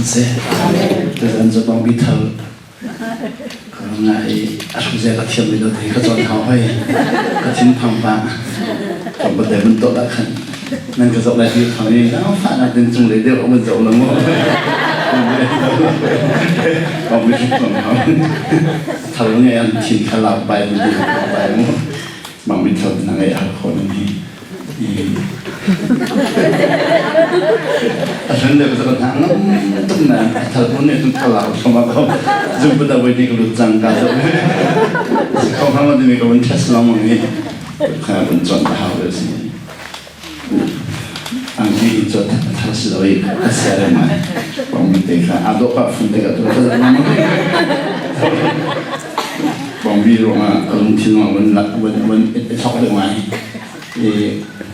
se te dan zo bang bi thal ko nga ai a su ze ka thiam mi do thei ka chon hau hoi ka thin phang pa ko ba de mun to la khan nan ka zo la hi phang ni na fa na den chung le de ko mun zo la mo ko mi su phang hau thal nge an thin khala bai mu di bai mo bang bi thal na ngai a ko ni Asal dia berkata, "Tuh nah, telepon itu kalau sama kau jumpa dah wedding kalau jangka tu, kau kamu tu mereka pun tes lama ni, kau pun contoh hal sini. Angki itu terus lagi asyik mana, kau minta ada apa pun dekat tu terus lama ni. Kau biru mah kalau mungkin pun sok dengan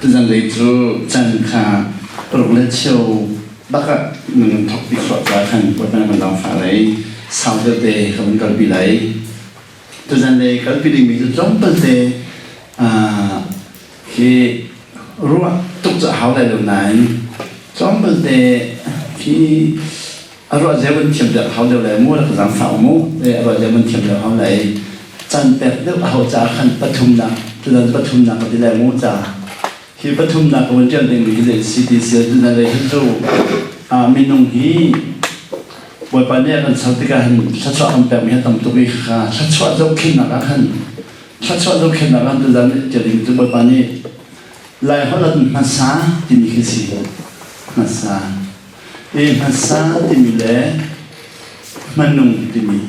这样来做真卡，不如来求那个能托比说在看，我们们老法来烧的的，我们搞比来，这样来搞比里面就专门的去如果读者好来了难，专门的去如果这问题的好了来，摸了个上法摸，如果这问题的好来，真白的好在看不同的，这样不同的我哋来摸在。ที่ปทุมนักวันเจ้าเองมีเลยสิทธิเสียจุดนั้นเลยที่จู่มีน้องฮีวันปานนี้กันสักทีกันชัดชัดอันแบบมีให้ทำตัวเองค่ะชัดชัดจะขึ้นหนักกันชัดชัดจะขึ้นหนักกันจุดนั้นจะดึงจุดวันปานนี้ลายเขาเรามาสาที่มีคือสิมาสามาสาที่มีเลยมันนุ่งที่มี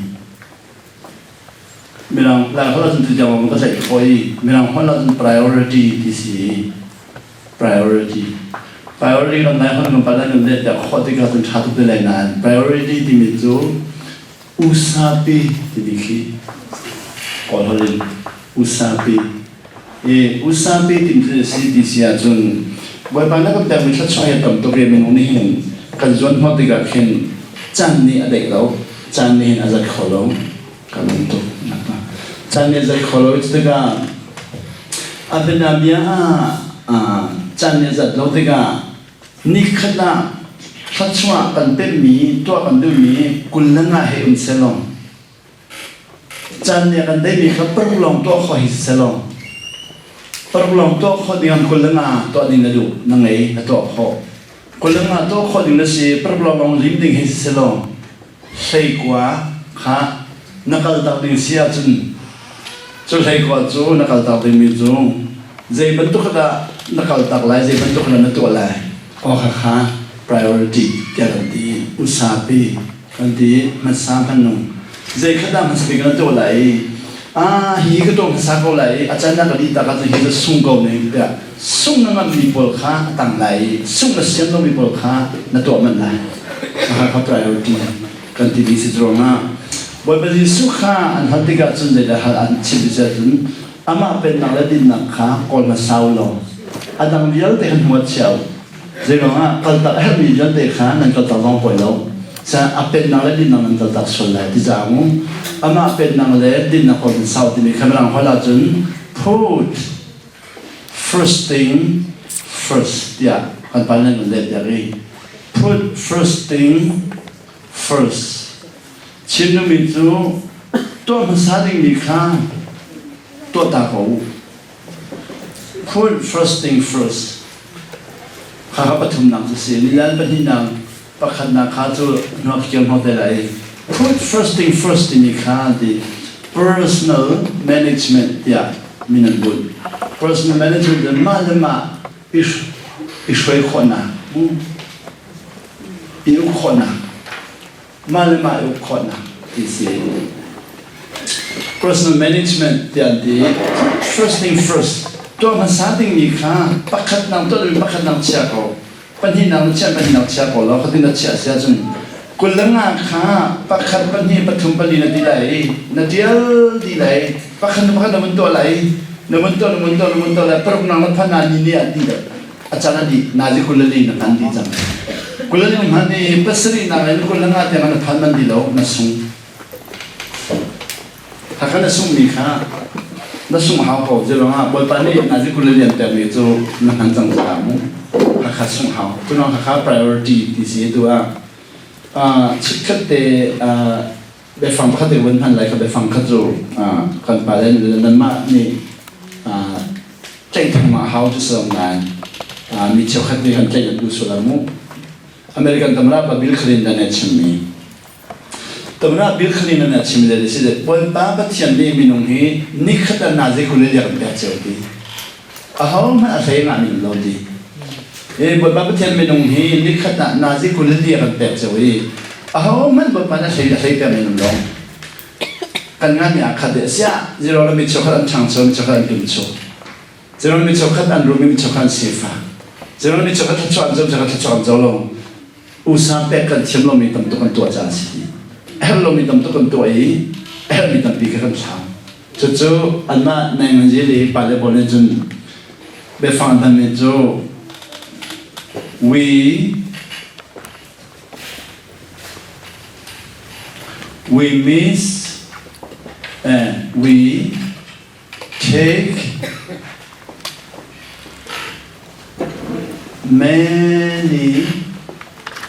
มีเราลายเขาเราจะจำมันก็ใส่คอยมีเราเขาเราจะ priority ที่สิpriority กันไหนคนมันปัจจัยกันเด็ดแต่ข้อที่เขาต้องชัดตัวเลยนาน priority ที่มีจู่อุตสาหะที่ดีขี้ก่อนเลยอุตสาหะอุตสาหะที่มีสิ่งที่เสียจนวันปานนั้นก็แต่ไม่ชัดชัยกับตัวเองมันนี่เห็นกันจนข้อที่เขาเห็นจันนี่อะไรเราจันนี่เห็นอะไรขอเรากันนั่นตัวนะครับจันนี่อะไรขอเราที่ก็อาเป็นนาบีจันเนี่ยจัดเราที่ก็นิขณะชัดชัวกันเป็นมีตัวกันดูมีกุลละง่ายให้อุนเซลองจันเนี่ยกันได้มีครับปรุลองตัวขอหิเซลองปรุลองตัวขอเดียนกุลละง่าตัวนี้นะดูนั่งไงนะตัวขอกุลละง่าตัวขอดีนะสิปรุลองลิ้มดิ่งหิเซลองใช่กว่าค่ะนักการตักดิ่งเสียจุนใช่กว่าจูนักการตักดิ่งมีจูใจบรรทุกกระนักการตักลายใจบรรทุกกระนักตัวลายโอ้ค่ะ priority กันดีอุตสาหะกันดีมันสร้างพันนุ่งใจขนาดมันสปิกันตัวลายฮีก็ตัวมันสร้างเขาลายอาจารย์นักดีตาก็จะฮีจะสุ่งเขาเนี่ยเดี๋ยวสุ่งนั่งมีบอลค่ะตั้งลายสุ่งแล้วเสียงต้องมีบอลค่ะนักตัวมันลายค่ะ priority กันดีสิตรงนั้นวันเป็นสุขาอันหัดที่กันจนได้หัดอันชิบิจจุนอามาเป็นนักเล่นนักขาก่อนมาสาวลงอันนั้นเยอะแต่หันหัวเฉียวเจ้าว่าก็ตัดให้มีเยอะแต่ขานั่นก็ตัดลงไปแล้วใช่อาเป็นนักเล่นนั่นก็ตัดส่วนไหนที่จะงูอามาเป็นนักเล่นนักคนสาวที่มีคำสั่งหัวละจน put first thing first อย่าคนไปเล่นเล่นอย่างนี้ put first thing first ชิ้นนู้นมีจู่ตัวภาษาที่มีค่าตัวตาเขา put first thing first ข้าพเจ้านักเสียนี่แล้วเป็นที่นักประคันนักข้าจะนักเกี่ยวกับอะไร put first thing first ที่มีค่าที่ personal management อย่ามีนั่นบุญ personal management จะมาเลยมาอีช่วยคนนะอีอุคนนะมาเลยมาอีอุคนนะที่เสียpersonal management ที่อันที่ first thing first ตัวภาษาที่มีค่าปักขัดนำตัวเป็นปักขัดนำเชียร์เขาปัญหานำเชียร์ปัญหานำเชียร์เขาแล้วเขาถึงจะเชียร์เสียจนกุลละง่าค่าปักขัดปัญหาปฐมปัญหาดีเลยนาเดียลดีเลยปักขัดนำตัวอะไรนำตัวอะไรปรุงนำพันนานี่เนี่ยดีเลยอาจารย์ดีนาจิกุลลีนันดีจังกุลลีมันนี่ปัสรีนาเองกุลละง่าแต่มันพันมันดีแล้วนั่งถ้าเขาจะส่งมีค่านั่งส่งหาเขาจะร้องว่าบนปานนี้น่าจะคุณเรียนแต่ไม่จะนั่งจังจังถ้าเขาส่งหาตัวน้องเขา priority ที่เสียตัว ชิดขัดเตไปฟังขัดเตวันพันไรก็ไปฟังขัดจูกันไปแล้วนั่นมานี่ใจทำมาเขาจะสอนงานมีเจ้าขัดเตกันใจดูสุดละมุอเมริกันตำราบิลคลินตันเนี่ยชิมีตำราบิลคลินตันเนี่ยชิมีเลยสิเด็กวันป้าปัจจัยนี้มีนุ่งฮีนิขัดนาซิคุเลเดียร์แบบเจ้าดีเขาไม่อาศัยงานนี้เราดีวันป้าปัจจัยมีนุ่งฮีนิขัดนาซิคุเลเดียร์แบบเจ้าดีเขาไม่วันป้าอาศัยแบบมีนุ่งลงกันงานเนี่ยขัดเดียเสียจะเราไม่ชอบขัดช่างโซ่ไม่ชอบขัดพิมพ์โซ่จะเราไม่ชอบขัดอันรูปไม่ชอบขัดสีฟ้าจะเราไม่ชอบขัดชวนโซ่จะขัดชวนโซ่ลงอุตสาหกรรมเชื่อมโยงมีตั้งตัวจ้าสิเฮลโลมีตั้งตัวอีเฮลมีตั้งปีกันสามจู่ๆอันนั้นในเมืองจีรีปาเลบอลจนเบฟังดันเนี่ยจู่ we miss and we take many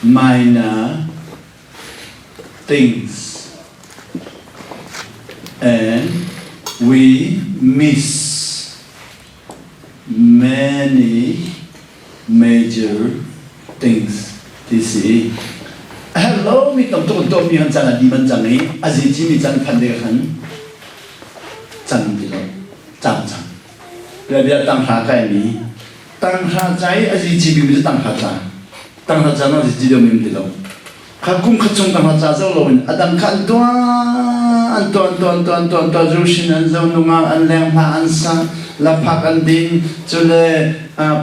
minor things and we miss many major things. This is hello มีตำตัวมีหันจังดีมันจังนี้อาจจะมีจังพันเดียกันจังดีแล้วจังเดี๋ยวตั้งหาใจนี้ตั้งหาใจอาจจะมีตั้งหาใจตั้งหาใจน่าจะจีเดียวมีดีแล้วข้าคุ้มข้าจงตั้งหาใจเจ้าเราอันดังขันตัวรู้สินันเจ้านุ่งอันแรงพาอันสังลับพักอันดินจุเล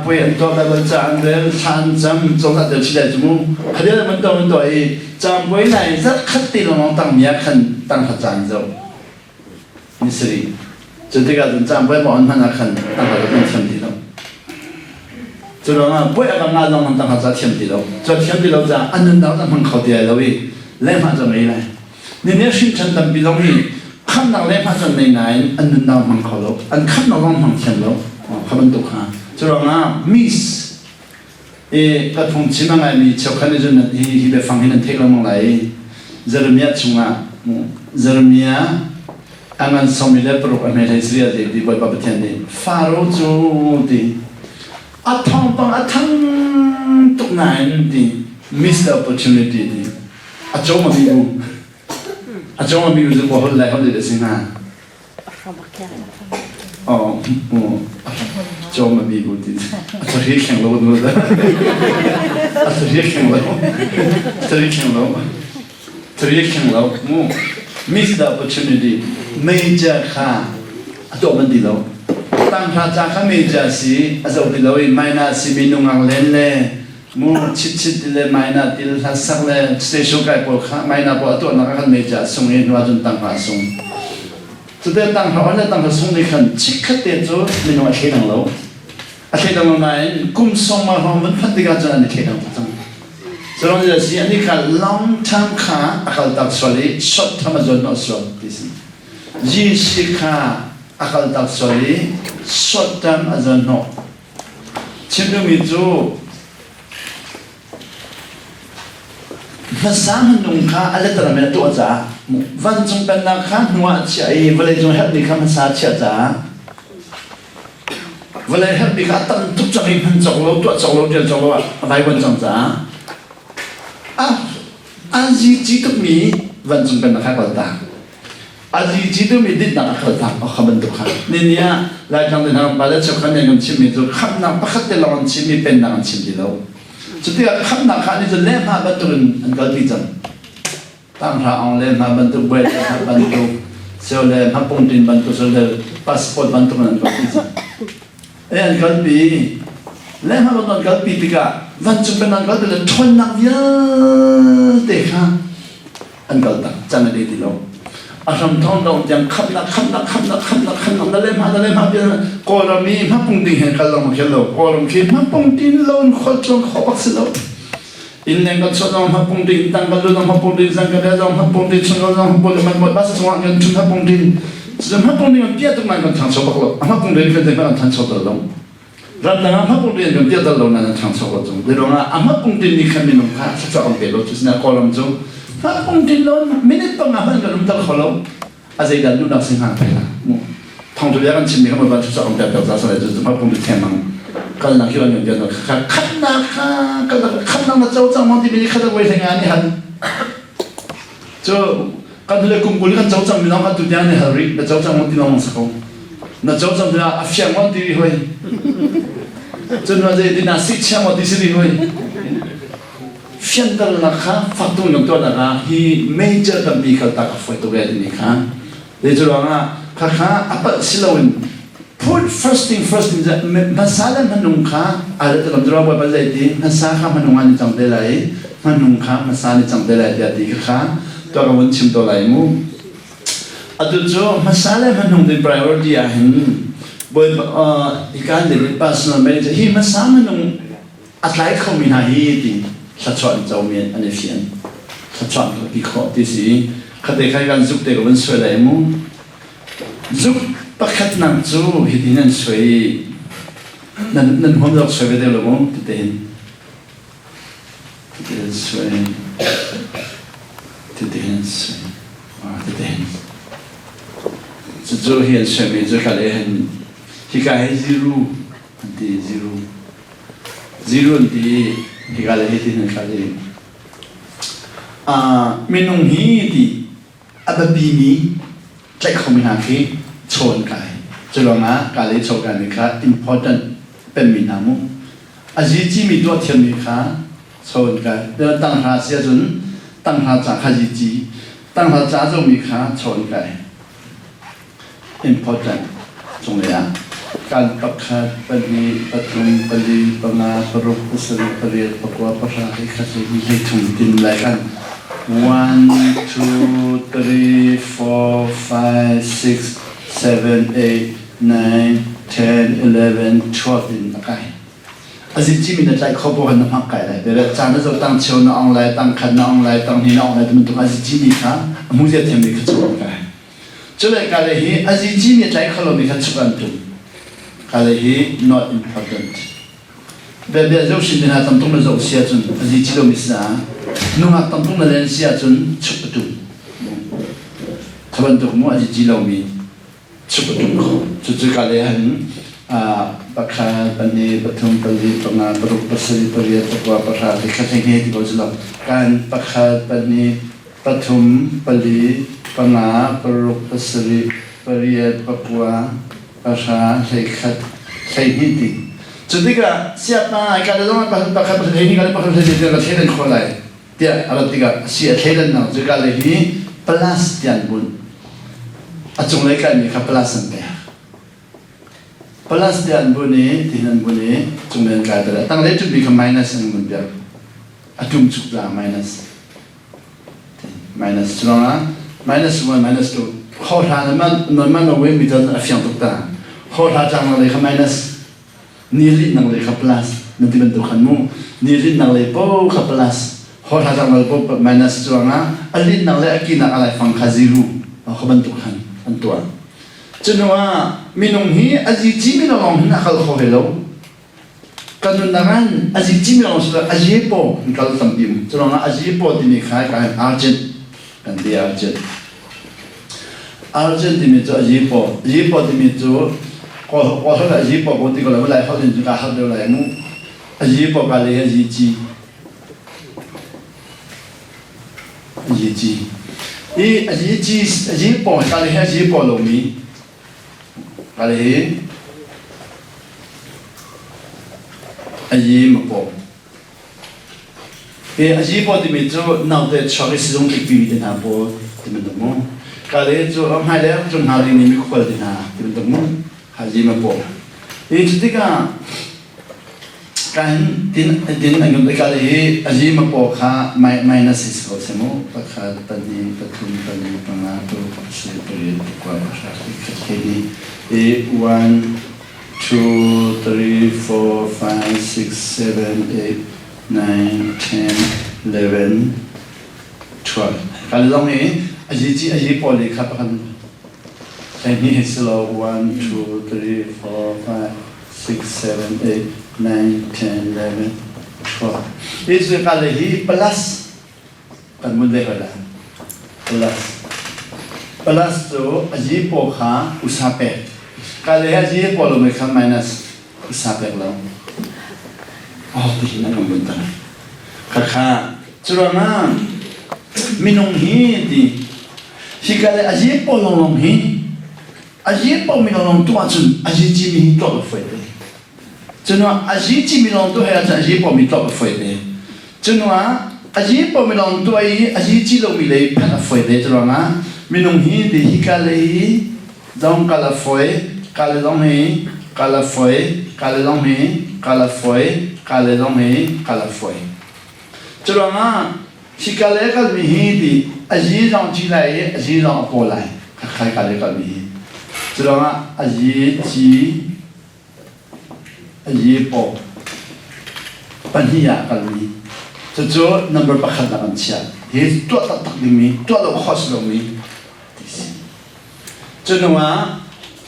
ป่วยอันตัวแบบจานเดินชันจำจงตัดเดือดชิดจมูกขยันมันตัวอีจำไว้ไหนสักขัดตีลงตั้งเมียขันตั้งหาใจเจ้านี่สิจุดที่การจำไว้บอกอันนั้นขันตั้งหาใจเป็นเทียมดีแล้วจุดนั้นป่วยอาการงานลงตั้งหาใจเทียมดีแล้วจุดเทียมดีแล้วจะอันนั้นเราจะมันเข้าใจแล้วอีเล่มาจะไม่ได้เนี่ยสิ่งฉันตั้งปีลงอีคำนั้นเล่มาจะไม่ได้อันนั้นเรามันเข้าแล้วอันคำนั้นเรามันเทียมแล้วคำนั้นตุกฮะจุดนั้นมิสกระทงชิมังไงมีเจ้าขันจนที่ไปฟังให้นั่นเทคเรามองไหลเจอร์มีชุ่งเจอร์มีอันนั้นสมัยเล็บรูอันนี้เสียดีบ่อยแบบเทียนดีฟาโรจูดีอัฐังปังอัฐังตุกนายดี miss the opportunity ดีอาจจะมาบิวจะบอกอะไรเขาจะได้สินะอ๋อจอมาบิวดีอาจจะเรียกแข่งเราดูเลยอาจจะเรียกแข่งเรามู miss the opportunity ไม่จะข้าตัวมันดีแล้วตั้งพระเจ้าข้าไม่จะสิอาจจะดีแล้วไม่น่าสิมีนุ่งอังเล่นเลยมูชิดเลยไม่น่าดีแล้วสักเลยสเตชันไกลพอข้าไม่น่าพอตัวนักขันไม่จะส่งเองว่าจนตั้งพระส่งจุดเด่นตั้งพระวันนี้ตั้งพระส่งในขันชิดขัดเดียวไม่นุ่งอาเขนังแล้วอาเขนังมันกุมส่งมาห้องมันพัดดีกันจนอันนี้เขนังจังสรุปจะสิอันนี้คือ long term ค่ะอาการตักสวลี short term จน not short ที่สิจีสิค่ะอาการตักสวลี short term จน not ชิมดูมิจูภาษามันนุ่งค่ะอะไรต่างๆตัวจ้าวันจงเป็นนักขันหัวเฉยเวลาจงเห็นดีคำภาษาเฉยจ้าเวลาเห็นดีค่ะตั้งทุกจังมันจงโลตัวจงโลเดียวจงโลอะไรวันจงจ้าอาจีจีตุมีวันจงเป็นนักขันก็ตามอาจีจีตุมีดิดนักขันก็ตามเอาคำบรรทุกขันนี่เนี่ยรายการเดินทางไปแล้วเจ้าขันยังชิมอยู่ขันนักพักเตลอนชิมเป็นนักชิมดีแล้วจุดที่ขันนักขันนี่จะเล่นมาบรรทุกอันก็ดีจังตั้งพระองค์เล่นมาบรรทุกเวทบรรทุกเซลเล่มาปุ่งดินบรรทุกเซลเล่พาสปอร์ตบรรทุกนั่นก็ดีจังอันก็ดีเล่นมาบรรทุกก็ดีปีกะวันจุเป็นอันก็ดีเลยทนนักเยอะเด็กฮะอันก็ตักจันดีดีแล้วอารมณ์ท้องเราอย่างขับนักนั่นเล่นมาเยอะกอร์มีมาปุ่งดินเห็นกันลงมาเขียนแล้วกอร์มีมาปุ่งดินลงขดลงขบักสิแล้วอินเองก็ชอบลงมาปุ่งดินตั้งกันลงมาปุ่งดินสังกัดลงมาปุ่งดินชนลงมาปุ่งดินมันหมดภาษาสวรรค์กันชุนมาปุ่งดินจะมาปุ่งดินมันเปี้ยตรงนั้นกันทางชอบบักแล้วมาปุ่งดินเป็นแต่กันทางชอบตลอด รับดังพักปุ่งเรียนกันเดียวตลอดนั้นทางสกจงเดี๋ยวนะพักปุ่งดินนี่ขันมินงค่ะสักสักเป็นรถจุดนั้นคอลัมจงพักปุ่งดินล้นมินิปังอามันกันลุ่มตะคอลัมอาศัยดันดูนักสิงหาไปนะทางตัวอย่างชิมนี่เขาบอกว่าสักสักเป็นแบบนั้นเลยจุดพักปุ่งดินแทนมังก็นักที่ว่าอย่างเดียวนะขันนักค่ะขันนักมาเจ้าจังมันที่มีขันตัวไว้ทำงานนี่ฮันเจ้ากันเลยกุมกุลกันเจ้าจังมีน้องกันตัวอย่างนี่ฮาริแต่เจ้าจังมันที่น้องสักคน那早上的啊，香港地会，真的这的那西枪我地是地会，现在那看发动用多那个，he major 的米克大个会都来的你看，你知道吗？看看啊不是了问 ，put first thing first thing 在masalah menungka ada dalam drama apa saja itu masalah menungan jang delai menungka masalah jang delai dia di kan, tu akan mencim dolai mu. Aduh, masalah mana yang priority ahin, buat ikan dari personal manager, hi masalah mana atlay kau minah hi di, sacuan jauh mian ane fian, sacuan lebih kau di sini, ketika kan zuk dek wan suai lemu, zuk pakat nang zu hidinan suai, nan homdok suai beda logo, titen suai, wah titen. Sejauh yang saya mencari kalian, hikayat nanti zero nanti hikayat itu nanti minum di ada bini cek kombinasi cuan kai, celana kali cuan mereka important peminamu, azizi midwa tiap mereka cuan kai, dan tangha siapun tangha cak azizi, tangha cak jauh mereka cuan kai. Important ตรงนี้การประกาศปฏิบัติปฏิบัติปรุปสริปริยประกอบประชาธิปไตยให้ถึงดินไหลกัน 1 2 3 4 5 6 7 8 9 10 11 12ดินอะไรอาจจะมีในใจเขาบอกว่าน้ำพักไก่เลยแต่จานนั้นจะตั้งเชียวน้องไรตั้งขันน้องไรตั้งนี่น้องไรมันต้องอาจจะมีค่ะมุ้งจะเทียมมีกระจุกไก่จุดแรกเลยฮีอาจจะมีใจเขาเรามีขั้นสุกันตุเลยฮี not important แบบเดียวเราสิ่งที่เราทำต้องเราเสียจนอาจจะเราไม่สานุ่งหักทำต้องเราเรียนเสียจนชุบตุสุกันตุมั่วอาจจะเรามีชุบตุจุดๆเลยฮันปักขาปันนี้ปัทุมปัลลีปังอาปรุปสริปริยตะกวาปะราที่ขั้นที่นี้ที่เราจะรับการปักขาปันนี้ปัทุมปัลลีปังอาปรุปสริปริยตะกวาปะราที่ขั้นที่นี้จุดที่ก็เสียบมาไอ้การเรื่องปักขาปักขาที่นี้การปักขาที่นี้เราเชื่อในคนไรเดี๋ยวอะไรที่ก็เสียเชื่อในนั้นจุดการเลยนี้ plus ยันบุญอาจงเลยกันมีครับ plus สันเดียplus ยันบุญนี้ที่นั่นบุญนี้จงเลยกันแต่ตั้งแต่จุดมีคำ minus นั่นบุญเดียวอาจุ่มจุดละ minus จุดนั้น minus 1 minus 2ข้อทางมันเอาไว้มีตัวเสียงตุกตาข้อทางจังเลยครับ minus นี่ลิ้นนั่งเลยครับ plus นั่นที่เป็นตัวขันมุ่งนี่ลิ้นนั่งเลยปุ๊บครับ plus ข้อทางจังเลยปุ๊บ minus จุดนั้นอันลิ้นนั่งเลยกินอะไรฟังคาซิรูเขาเป็นตัวขันอันตัวจนว่ามีน้องฮีอาจิจิมีน้องฮีนักเขาเฮโลกันจนดังนั้นอาจิจิมีน้องสุดอาจิโปนี่เขาทำบิมจนว่าอาจิโปที่นี่ขายกันอาร์เจนกันดีอาร์เจนที่มีตัวอาจิโปที่มีตัวก็เท่าอาจิโปปกติก็เลยเวลาเขาเรียนจุดการเขาเดินเลยนู้อาจิโปกันเลยอาจิจิอาจิโปกันเลยอาจิโปลงมีกันเลยอาจิมาโปอาจิโปที่มีตัวน่าจะชอบสิ่งที่มีที่น่าโปที่มันตรงนู้นกันเลยตัวหายแล้วจนหาเรื่องนี้มีคนที่น่าที่มันตรงนู้นอาจิมาโปจุดที่การดินอันนี้กันเลยอาจิมาโปค่ะminus 6ก็เสมอปักขาตันนี้ปัทุมตันนี้ปังอาตัวสิ่งที่เรียนกว่าภาษาที่แค่นี้ 1 2 3 4 5 6 7 8 9 10 11 12การลงนี้อาจิโปเลยครับกันอันนี้ slow 1 2 3 4 5 6, 7, 8, 9, 10, 11, 12. It's kalehi plus. Kan munde kala. Plus. Plus to aji po kha usape. Kalehi aji po lo me kha minus usape lo. Oh, di na munta. Kakha churanga minong hi di. Hikale aji po lo hi. Aji po minong tu achun aji ji mi to lo foi de. ကျွန်တော်အရေးကြီးမလို့တို့ဟဲ့အရေးပေါ်မီတော့ဖွယ်တယ်ကျွန်တော်အရေးပေါ်မလို့တို့အရေးကြီးလို့မီလေဖတ်ဖွယ်တယ်ကျွန်တော်ကမင်းတို့ဟင်းဒီဟိကလေးဒေါန်ကလာဖွယ်ကလေးတော့ဟင်းကလာဖွယ်ကလေးတော့ဟင်းကလာဖွယ်ကလေးတော့ဟင်းကလာဖွယ်ကျွန်တော်ကဟိကလေးကမီဟင်းဒီအရေးဆောင်ကြည့်လိုက်ရဲ့အရေးဆောင်အပေါ်လိုက်ခိုင်ကလေးကမီကျွန်တော်ကအရေးကြီးအရေးပေါ်ပဏိယကလေးကျိုး number ပတ်ခတ်တာချာဒီတော့တတ်တယ်မီတော့တော့ခေါ်စလို့မီကျွန်တော်က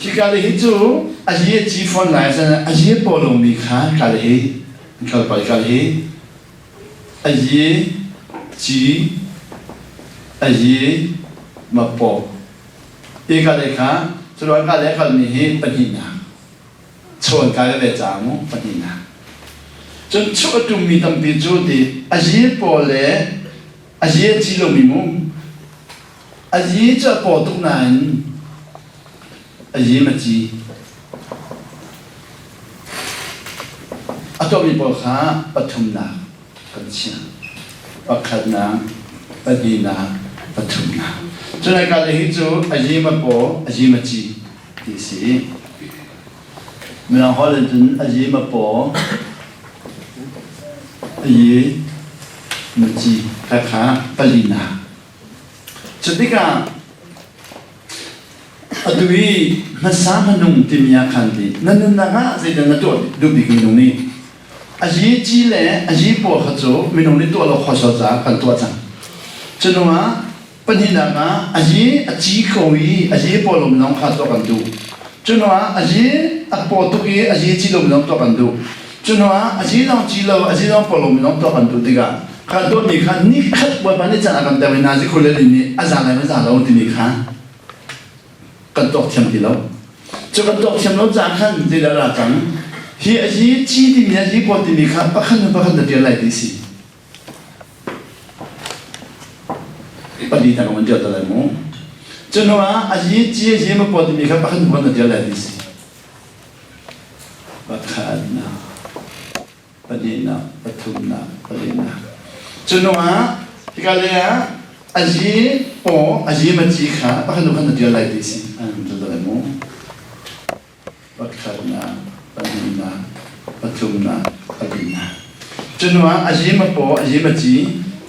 ဒီကလေးဟိကျိုးအရေးကြီးဖွန်လိုက်စအရေးပေါ်လို့မီခါကလေးကပ်ပါကလေးအရေးကြီးအရေးမပေါ်ဒီကလေးကကျွန်တော်ကလည်းကလေးဟိပဏိယชวนกายเลยจามุปฏินาจนชั่วตุมีตั้งปีจูดีอาชีพอเลยอาชีพจีโลมีมุอาชีพจะปอตุนันอาชีพมาจีอาตัวมีปอขาปฐุมนาปัญชาปักขันนาปฏินาปฐุมนาจนในการเลยจูอาชีพมาปออาชีพมาจีดีสิเมื่อเขาเล่นอาชีพมาปออาชีพมาจีคาคาปลีนาจุดที่การอดุยมันสามนุ่งที่มีอาการดีนั่นนั่นก็สิ่งนั้นตัวดูดีกันตรงนี้อาชีพจีเล่อาชีพปอขจรมีตรงนี้ตัวเราขอชดจากกันตัวจังจนว่าปณีนาก็อาชีพจีคอยอาชีพปอลมน้องขาดตัวกันดูจนว่าอาชีพปอตุกีอาชีพจีลมน้องตัวกันดูจนว่าอาชีพน้องจีลอาชีพน้องปอลมน้องตัวกันดูดีกันข้าตัวมีข้านี่ขัดว่าปันนี้จะอากันแต่เวลาที่คนเล่นนี่อาจารย์อะไรไม่ทราบเราที่มีข้ากันตกเทียมที่เราจะกันตกเทียมเราจากขั้นที่เราละจังเฮียอาชีพจีที่มีอาชีพปอที่มีข้าปักขันจะเดียวไรดีสิปฏิทินมันเดียวตัวอะไรมั้งจนว่าอาชีพจีอาชีพมาปอที่มีข้าปักขันจะเดียวไรดีสิปักขันนะปฏินาปฐุมนาปฏินาจนว่าที่กันเลยอาชีพปออาชีพมาจีข้าปักขันจะเดียวไรดีสิอันจะตัวอะไรมั้งปักขันนะปฏินาปฐุมนาปฏินาจนว่าอาชีพมาปออาชีพมาจี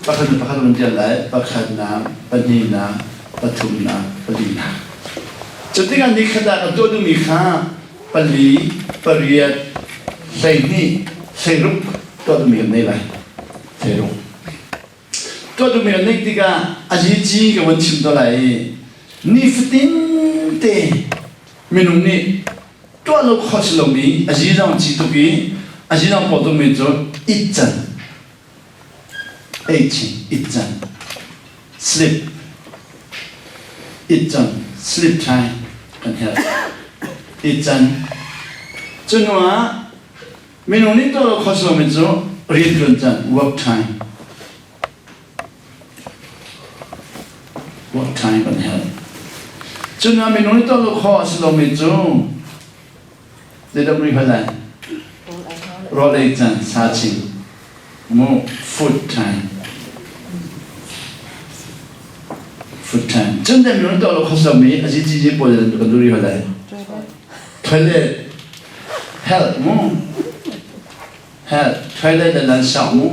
ปักขันมันเดียวไรปักขันนะปฏินาปฐุมนาปฏินาจุดที่การนี้ขนาดตัวดูมีข้าปลีปริยัติใส่นี่ใส่รูปตัวดูมีกันได้ไรใส่รูปตัวดูมีกันได้ที่ก็อาชีพจีกับวันชิมตัวไรนี่ฟิตินเตเมนูนี้ตัวเราขอชิลมีอาชีพเราจีตุกีอาชีพเราปอตุมีจุดอีจันอีจัน sleep อีจัน sleep time กันเหรออีจันจนว่าเมนูนี้ตัวเราขอชิลมีจุดเรียนกันจัน work time กันเหรอจนว่าเมนูนี้ตัวเราขอชิลมีจุดเดี๋ยวเราไม่เข้าใจรอเลยจันซาชิงมูfood time 真的没有到了ข้อสอบนี้อาชีพจีปวดเลยกันดูดีกว่าเลยtoilet health มู health toilet 的难少มู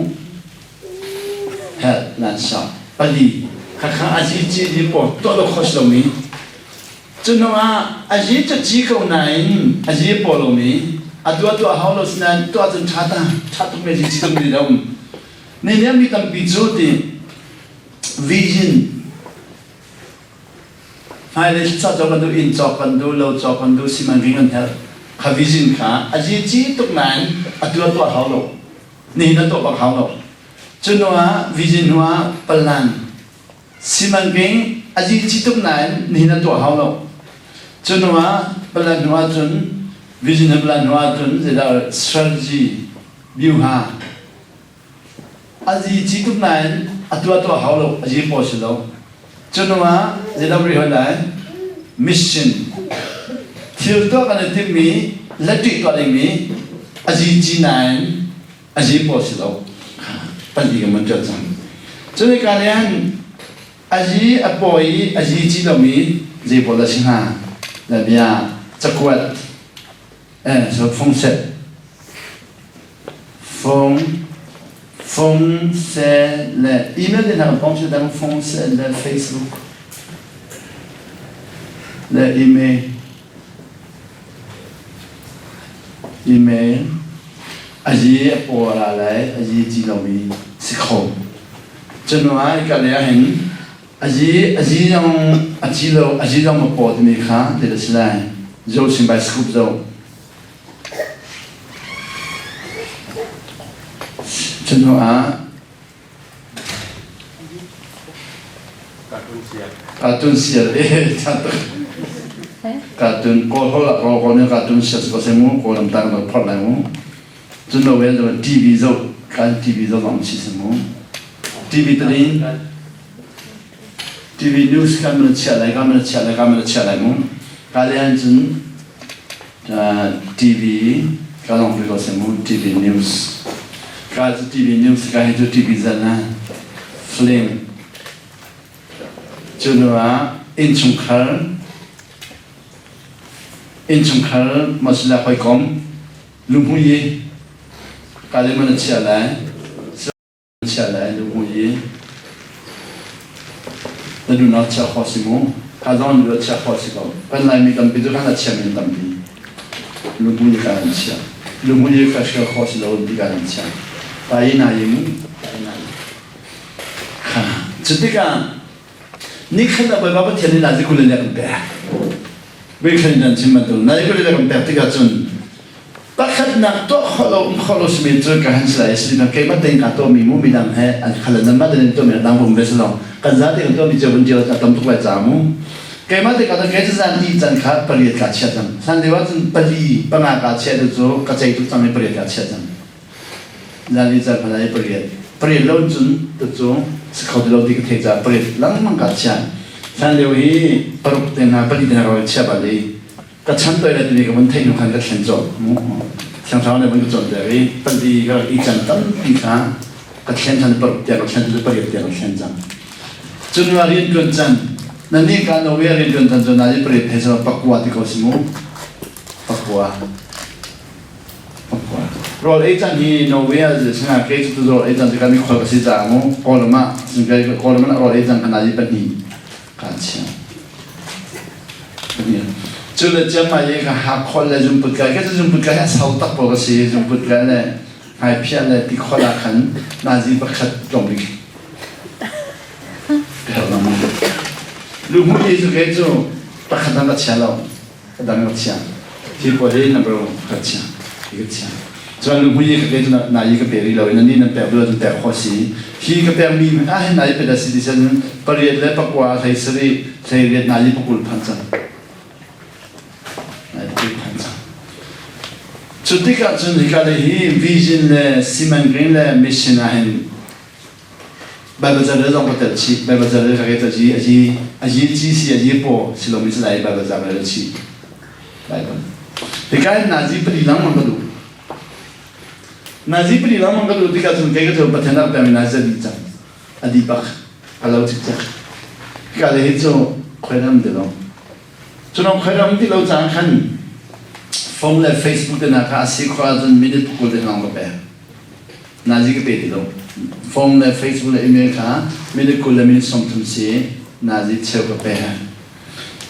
health 难少ปลีข้างอาชีพจีปวด到了ข้อสอบนี้จนว่าอาชีพจะจีเขาไหนอาชีพปวดลงนี้ตัวเขาเราสินะตัวจนชาตุไม่จีตรงนี้เราเนี่ยมีตั้งปีจุดที่ visionไอ้เรื่องชอบจอกันดูอินจอกันดูเราจอกันดูสิมันวิ่งกันเถอะ ข้าวิจินข้าอาจีจีตุกนั้นตัวเขาหลงนี่นั่นตัวเขาหลงจนว่าวิจินว่าพลังสิมันเก่งอาจีจีตุกนั้นนี่นั่นตัวเขาหลงจนว่าพลังว่าจนวิจินพลังว่าจนจะได้ strategy วิวหาอาจีจีตุกนั้นตัวเขาหลงอาจีพอสิหลงจนว่าจะได้บริหารได้ mission ที่ตัวกันที่มีและที่ตัวเองมีอาจีจีนั้นอาจีพอสิหลงปัจจุบันจะจังจนในการเรียนอาจีอปอยอาจีจีเรามีจะพอละสิงหาแล้วมีจักรวรรดิso ฟงเสร็จฟงเสร็จเลยอีเมลที่ทางผมจะทำฟงเสร็จเลย Facebook เลยอีเมลอาจีพอละเลยอาจีจีเรามีสิขอจนว่าอีกการเรียนอาจีเรามาปอดมีค่าเดี๋ยวสิได้โจชิมไปสกุปโจจนว่าการ์ตูนเสียจังตัวการ์ตูนก็เขาละเราคนนี้การ์ตูนเสียก็เสมูก็ลำต่างเราพอแล้วมั้งจนเราเวลาทีวีโจการทีวีโจลองชิสมูทีวีตัวนี้ทีวีนิวส์การมันเชื่ออะไรมั้งการเรียนจนทีวีการลองไปก็เสมูทีวีนิวส์การทีวีนิวส์การให้ดูทีวีจันนะฟลิมจนว่าอินชุงคัลมาสุดแล้วไปคอมลุงพุยการเรียนมันเชื่ออะไรลุงพุยแต่ดูน่าเชื่อข้อสิมูการลองดูเชื่อข้อสิเขาเป็นไรมีกันไปดูกันน่าเชื่อมีกันไปลุงพุยการเชื่อลุงพุยก็เชื่อข้อสิเราดีการเชื่อไปไหนมั้งค่ะจุดที่กันนี่ขนาดไปบ้านเทียนนี่น่าจะคุยเรื่องกันแบบไม่เคยนั่งชิมมาดูน่าจะคุยเรื่องกันแบบที่กันจนแต่ขนาดตัวเขาสมิธก็หันสลายสินะแค่มาเต็งกันตัวมีมุมมีดังให้อันขนาดนั้นมาเดินตัวมีดังผมเบสลองกันจะได้กันตัวมีเจ้าบุญเดียวแต่ทำทุกวันจามุแค่มาเต็งกันตัวแค่จะสันติจันขาดปริยัติกัดเชื่อจังสันติว่าจันปริปังอากัดเชื่อตัวโจ้กัดใจทุกจังไม่ปริยัติกัดเชื่อจังสันติจันขนาดปริยัติเราจนตัวโจ้สเขาที่เราดีก็เทจ่าปริยัติหลังมันกัดเชื่อสันติว่าฮีปรุเตนะปริยัติเราเชื่อบาลีก็ฉันตัวเราดีก็มันเทนุขันก็เขียนจบช่างเท้าเนี่ยมันก็จบแต่ว่าปฏิก็อีจันตั้งปีข้าก็เขียนฉันปรุเตก็เขียนตัวปริยัติก็เขียนจังจนว่าเรียนกันจังนั่นนี่การเอาเรียนกันจังจนนั้นปริยัติให้เราปักวัวที่เขาสมุปักวัวรอเอจันที่โนเวียจะช่างเกย์ตัวรอเอจันที่การมีความสิจามุโอลมาซึ่งก็โอลมารอเอจันขนาดนี้เป็นนี่การเชื่อเนี่ยจุดเชื่อมาเยอะหักคนเลยจุดปุตกันก็จะจุดปุตกันให้สาวตักปกติจุดปุตกันเนี่ยให้เพี้ยนเลยที่คนละขันน่าจะประคัดตรงนี้เดี๋ยวเรามาลูกมือที่จุดเกย์จุดประคัดตั้งแต่เช้าเราตั้งแต่เช้าที่พอดีนั่นเป็นประคัดเช้าอีกเช้าส่วนลุงผู้หญิงก็เป็นนายก็เป็นเราในนี้นั่นเป็นเรื่องแต่ข้อสีที่ก็เป็นมีนายเป็นสิ่งที่ฉันปริยัติและประกวดใส่สรีใส่เรียนนายประกุลพันจังนายประกุลพันจังจุดที่การจุดที่การที่วิจินและซีมันกรีนและมิชชันอาหินแบบจะเรื่องของตัวชีแบบจะเรื่องของตัวชีอาจีจีซีอาจีโปสิลมิสไลแบบจะเรื่องชีแบบที่การนาจีปริลังมันก็ดูนาจีปริลังมันก็ดูที่การจุดที่การจะพัฒนาไปมีนาจีดีจังอดีปักอะไรที่จะการที่จะคุยเรื่องเดิมจนเราคุยเรื่องที่เราจะขันฟอร์มและเฟซบุ๊กเนี่ยนะคะสิขวาจนมินิทุกคนเดินลงก็ไปนาจีก็ไปที่เราฟอร์มและเฟซบุ๊กและอีเมลค่ะมินิคุลและมินิส่งทุ่มเสียนาจีเชื่อก็ไป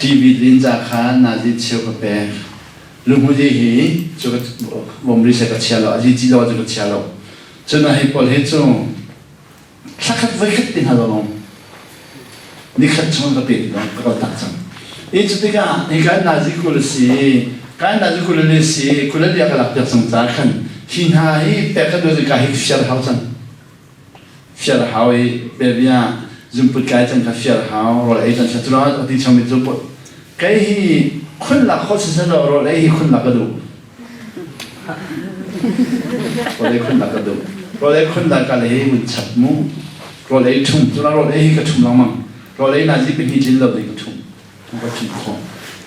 ทีวีลินจาค่ะนาจีเชื่อก็ไปลุงผู้ดีฮีจุดวงบริษัทก็เชียร์เราอาจีจีเราจุดเชียร์เราจนให้พอลให้จุดสักขัดไว้ขัดตินหาเราลงนี่ขัดช่วงก็เป็นเราก็ตัดจังอีจุดที่ก็ในการนาจีคุลสี การนั้นคุณเลสีคุณเลอยากหลับจากสงสารขันหินหายแต่ก็โดยการให้เฟียร์เฮาจังเฟียร์เฮาเบียร์จุ่มปุดกายจังกับเฟียร์เฮารอไอ้จังชัตราอดีตชมิจุ่มปุดไก่ฮีคนหลักเขาสื่อสารรอไอ้ฮีคนหลักกระดูรอไอ้คนหลักกระดูรอไอ้คนหลักกันเลยมันชัดมุรอไอ้ทุ่มจุฬารอไอ้ฮีก็ทุ่มลงมั่งรอไอ้นาจีเป็นฮีจินลบเลยก็ทุ่มมันก็ทุ่มของ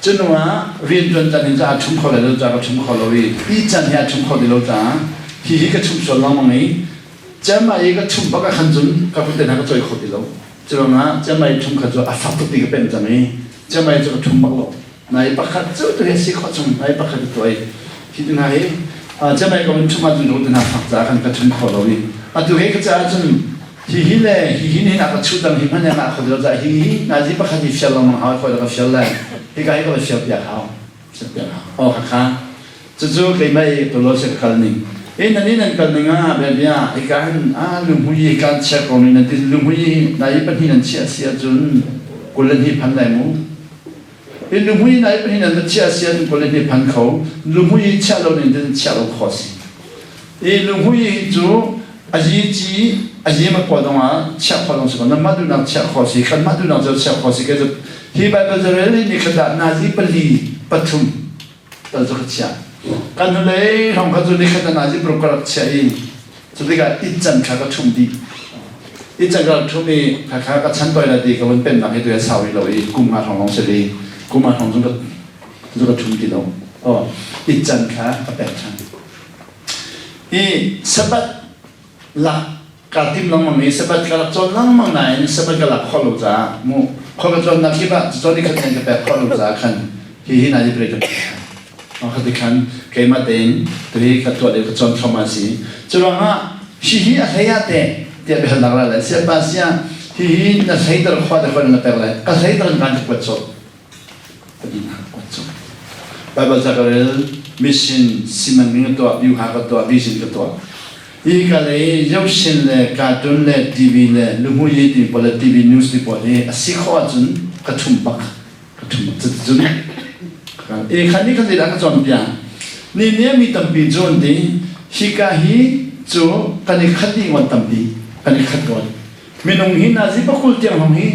จนว่าเรียนจนจันทร์จะชุ่มเขาเลยเราจะก็ชุ่มเขาเลยอีจันทร์เนี่ยชุ่มเขาเลยเราจะที่ก็ชุ่มส่วนเรามั่งนี้จะมาอีกก็ชุ่มปากขันจุนก็พูดแต่นักจ่อยเขาเลยเราจนว่าจะมาชุ่มเขาจะอาฟักตุกตีก็เป็นจังนี้จะมาจะก็ชุ่มปากเราในปากขัดจุดตัวสิเขาชุ่มในปากขัดตัวที่ดูนะเฮ้จะมาก็มันชุ่มมาจุนเราจะนักฟักจากกันก็ชุ่มเขาเลยตัวเฮ้ก็จะจุนที่เลยที่นี่นักชุดดังที่มันเนี่ยนักเขาเราจะที่นาจีปากขัดที่เชียร์เรามั่งเอาคอยเราก็เชียร์เลยที่ก็ให้เขาเชียร์เปียกเขาเชียร์เปียกเขาอ๋อค่ะจู่ๆก็ไม่ตัวเราเชียร์กันนี่นั่นนี่นั่นกันนี่ง่ะแบบนี้ไอ้การลุงผู้หญิงการเชียร์คนนี้นั่นที่ลุงผู้หญิงนายเป็นที่นั่นเชียร์จนคนเล่นที่พันได้มั้งลุงผู้หญิงนายเป็นที่นั่นเชียร์จนคนเล่นที่พันเขาลุงผู้หญิงเชียร์เราเนี่ยจะเชียร์เราขอสิลุงผู้หญิงจู่อาจีมาปวดหัวเชียร์ขอลงสิก่อนนั่นมาดูนักเชียร์ขอสิกันมาดูนักจะเชียร์ขอสิก็จะที่บ้านก็จะเรียนนี่ขนาดนาจีปลีปฐุมเราจะเชียร์กันเลยเราก็จะเรียนขนาดนาจีปรุกรักเชียร์สุดท้ายก็อีจันข้าก็ชุ่มดีอีจันก็ชุ่มดีข้าก็ชั้นตัวละดีก็มันเป็นแบบให้ตัวสาวอีเราอีกุมารของน้องเฉลีกุมารของจุนก็ชุ่มดีเราอ๋ออีจันข้าก็เป็นชั้นอีสบัดหลักการที่น้องมันมีสบัดการจนน้องมันไหนสบัดการหลักข้อรู้จักมูข้อจนนักที่ว่าจนที่ขัดแย้งกับแบบข้อรู้จักขันที่นาจีเปรย์กันอ๋อขัดขันเกี่ยมาเต็นตัวที่ขัดตัวเดียวจนเข้ามาสิจุดว่าที่อะไรเต็นเดี๋ยวไปหลักอะไรเสียภาษีที่นั่นใช้ตลอดความเดือดร้อนนั่นเป็นอะไรก็ใช้ตลอดการจับกวาดจบปฏิบัติกวาดจบไปบัจจากเรื่องมิชชั่นสิมันมีตัววิวหาตัววิชั่นตัวอีกอะไรยกเช่นเลยการ์ตูนเลยทีวีเลยลูกมือยี่ตีบอลทีวีนิวส์ตีบอลเลยสิ่งข้อจุนกระชุ่มปักจุนอีกครั้งนี้ก็จะรักจอมเปียนี่เนี่ยมีตั้มปีจนดีฮิกาฮิจูกันอีกขัดดีวันตั้มปีกันอีกขัดก่อนมีน้องหินอาจีปคุลเตียงน้องหิน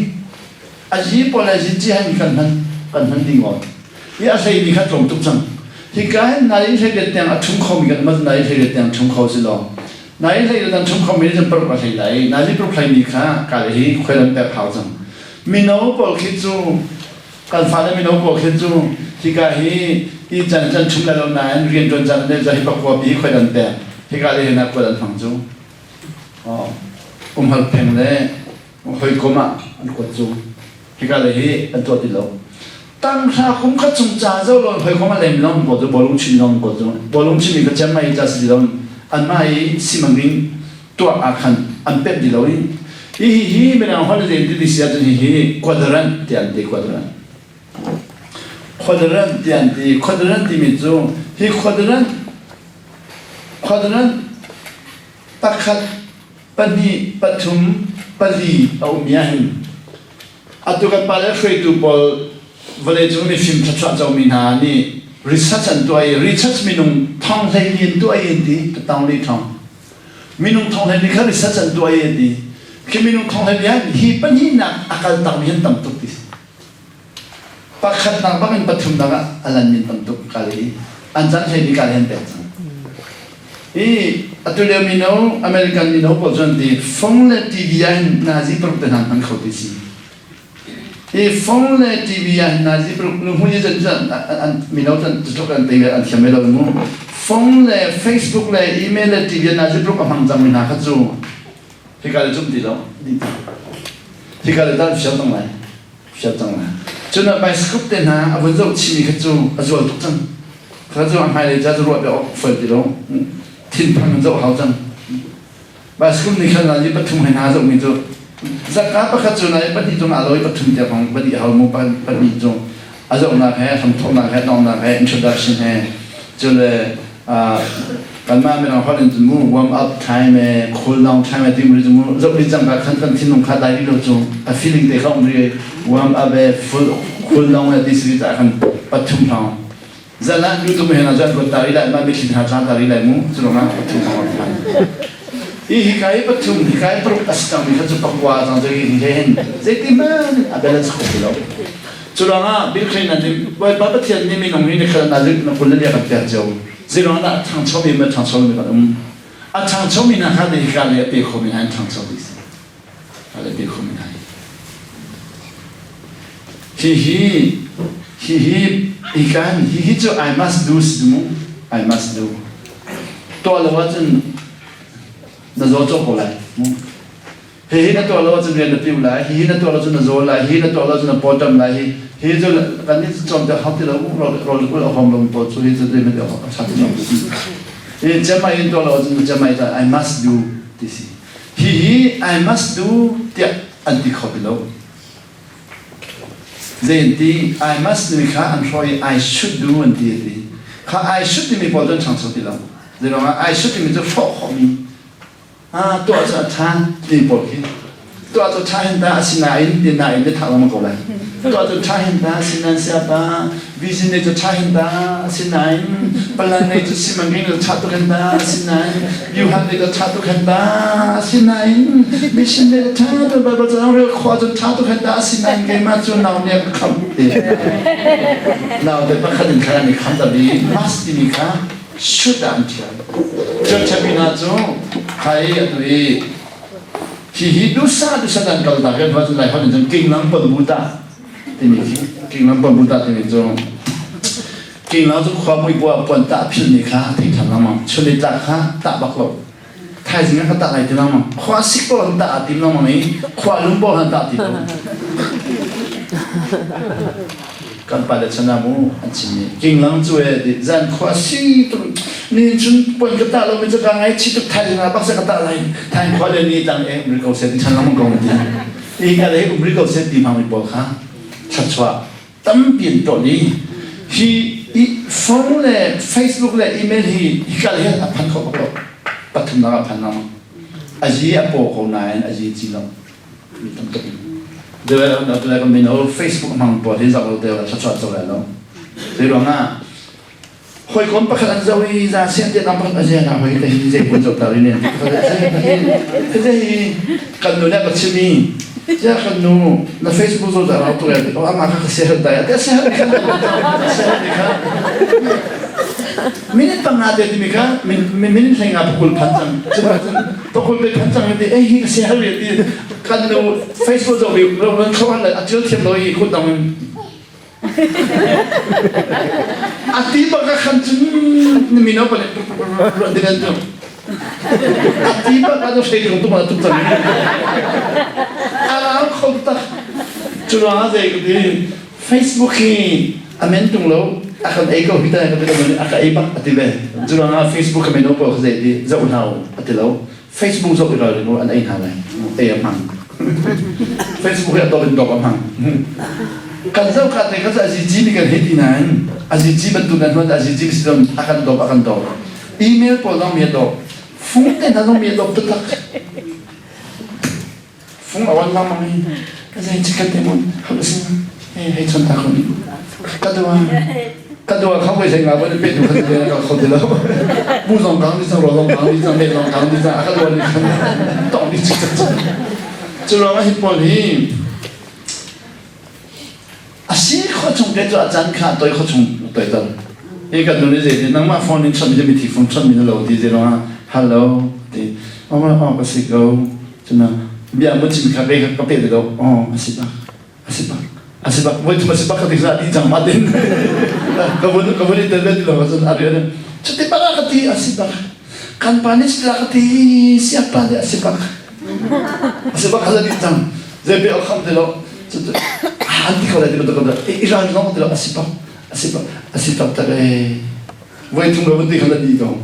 อาจีปอลอาจีจีฮันกันดีก่อนยี่อาศัยนี่ขัดตรงทุกจังฮิกาฮินายใช้เด็ดเตียงชุ่มเขามีกันมันนายใช้เด็ดเตียงชุ่มเขาสิลองนายใช้เด็ดเตียงชุ่มเขามีจะปลุกอะไรไหนนายปลุกใครมีค่ากาลีคุยกันแบบเขาจังมีน้องปลุกคิดจูการฟังมีน้องปลุกคิดจูที่กาฮีที่จันชุ่มแล้วนายเรียนจนจันเนี่ยจะให้ปกวบีคุยกันแบบที่กาลีนักคุยกันฟังจูอ๋อหัดเพลงเลยคุยกุมะอันกวดจูที่กาลีอันตัวติดลมตั้งข้าคุ้มขัดจุงจ้าเจ้าลงคุยกุมะเล่มลงกวดจูบอลลูนชิมลงกวดจูบอลลูนชิมก็จะไม่จะสิลงอันไม่สิมันวิ่งตัวอาคันอันเป็ดดิลอยฮีเป็นอันคนเดียวที่ดิฉันจะฮีควอดรันที่อันที่ควอดรันที่อันที่ควอดรันที่มิจูฮีควอดรันปักขัดปนีปฐุมปลีเอาเมียหินอัตุกันไปแล้วช่วยดูบอลวันนี้จะมีฟิล์มชัดๆจะมีนานี่รีเสิร์ชตัวเองรีเสิร์ชมีนุ่งท่องให้เรียนตัวเองดีก็ต้องรีท่องมีนุ่งท่องให้เรียนก็รีเสิร์ชตัวเองดีคือมีนุ่งท่องให้เรียนฮีปัญญาหนักอาการต่างมีนต่ำตุกดิปักขัดหนักบ้างเป็นปฐุมหนักอันนั้นมีต่ำตุกกาลีอันนั้นใช้ดีการเรียนแบบนั้นอัตุเลียมีน้องอเมริกันมีน้องพอจนดีฟงเลทีวีอันนาซีปรุกเป็นอันเขาดิสิฟงเลทีวีอันนาซีปรุกนุ่มหุ่นยันจันอันมีน้องจันจุดกันทีวีอันเขียนไม่ลงมั้งฟงเลเฟซบุ๊กเลอีเมลเลทีวีนาซีปรุกกับหังจำมีนาขัดจูที่การจุดดีแล้วที่การได้เชื่อตั้งไหนจนไปสกุปเต็นหาอาวุธเจ้าชิมีขัดจูอาจจะทุกจังขัดจูอันหายเลยจะรวดไปออกเฟิร์ดีแล้วทิ้งพันเจ้าเขาจังบาสกุลนี่ขนาดนี้ปฐุมให้หาเจ้ามีตัวสักการะขัดจูนายปฏิจงอร่อยปฐุมเดียวของปฏิเขาโมปฏิจงอาจจะองค์นาแพ้ทำทงนาแพ้น้องนาแพ้ introduction ให้จนเลยกันมาเป็นอะไรจนมู warm up time cool down time ที่มือจมูกจะไปจังกับขันที่นุ่งขาได้ดีแล้วจง feeling เด็กเขาไม่ warm up full cool down ที่สิ่งที่จะขันปฐุมทอง Zala lu tu mehna jan ko tari lai ma mikhin ha jan tari lai mu zulonga tu ma ma I hikai patum hikai pro astam mi haju pakwa jang jagi hen zeti man abela chho bilo zulonga bil khain na de boy ba pathian ni mi nong ni ne khala na lik na kulli ya ka pya jaw zulonga thang chomi ma thang chomi ka a thang chomi na ha de hikai le pe khomi han thang chomi ale pe khomi na he so I must do I must do to lo wa chen na zo cho ko lai he na to lo chen ne piu lai he na to lo chen na zo lai he na to lo chen na bottom lai he so kan ni chom da ha ti lo ko hom lo po so he so de me da cha ti no he jama in to lo chen jama I must do this he I must do the anti khobilo then I must do and try I should do and the I should be important chance of long the I should be the for me to a time the book to a time that sinai the night the Talamagola to a time that Sinan visit the time that Sinai Balane to Simon the Tatokanda Sinai you have the Tatokanda Sinai mission the time but the quarter Tatokanda Sinai came out to now never come now the Bakadin Karani Kandabi must be should answer Church Abinazo Hai at he do sad to Satan Kalda, it wasn't like having King Lampa Buddha. King Lampa Buddha in his own. King Lampa Kwamui Boa Ponta Pinica, Titanama, Chulitaka, Tabako. Tizing a Tata Dinama, Quasico and that Dinamani, Qualumbo and that. Kanpada Chanamu and Chini. King Lamzu, Zan Quasi, Ninjun Point Catalo, with the guy, Chit of Tizing a Basaka line, time quality and Emrico said Chanamon. He got a Emrico said the Mami Boka, Chachwa, Tampian Tony. He phone Facebook, email he got here a Panko, but to Nara Panama. As ye a Boko 9, as ye Zino. There were not like a minute Facebook among bodies out there, such as well. They don't know. Hoi kon pakan zawi za sente nampak aja na hoi teh je pun jok tari ni. Jadi kan nu nak cimi, ya kan nu na Facebook tu dah auto ya. Oh amak kesehatan daya, kesehatan kan. Minit pangade di mika, minit saya ngap pukul panjang. Pukul panjang itu, hi kesehatan itu kan nu Facebook tu orang kawan lah, acil tiap lagi ikut namun. Ati baka kanjun minop pala dengan tu. Ati baka tu saya untuk mana tu tadi. Alam kontak. Cuma ada di Facebook ni amentung lo akan ego kita yang kita akan ibak ati be. Cuma Facebook amenop lo jadi jauh nau ati lo. Facebook jauh lo ni an ain halai. Amang. Facebook ya dobin amang. Kan zau kata kata azizi ni kan hedinan, azizi bentukan tuan azizi sedang akan dop. Email polam ya dop, phone kan dalam ya dop tetap. Phone awal lama ni, kasi cakap temun, habis ni, contoh kau ni. Kadua kau boleh saya ngapa ni petu kasi dia nak kau dulu. Musang kang di sana, rodong kang di sana, melong kang di sana, kadua ni kan, tong di cakap. Cuma hipol ni. Asyik kau cuma tu ajan kah, toy kau cuma toy tu. Ikat dulu je, nama phone ni cuma je miti phone cuma ni lo di je orang hello, di, oh kasih kau, cuma biar macam kafe tu, oh asyik pak, boleh cuma asyik pak kau tidak di jam maden. Kau boleh terlihat lo macam ada, cuti pak kati asyik pak, kan panis lah kati siapa dia asyik pak kalau di jam, jadi aku tu Anti kau dah betul. Iran orang tu asip tadi. Wei tunggu betul kalau di kau.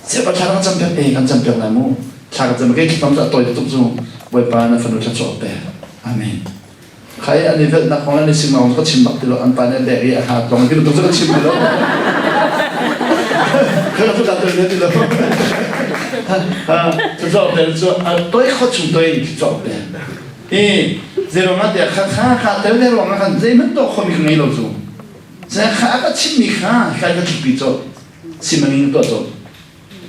Siapa cara macam kan macam namu. Cara macam kita macam toy tu tu. Wei pana fanu cakap apa? Amin. Kaya ni vet nak orang ni semua orang cimbak tu an pana dari akak orang kita tu tu cimbak tu. Kalau tu kata dia tu. Tu cakap tu. Toy kau cuma toy cakap. Zero mati, kata dia orang kan, zaman tu kami kena ilu tu. จะข้าก็ชิมมีข้าใครก็ถูกปีโจสิมันยิ่งตัวโจ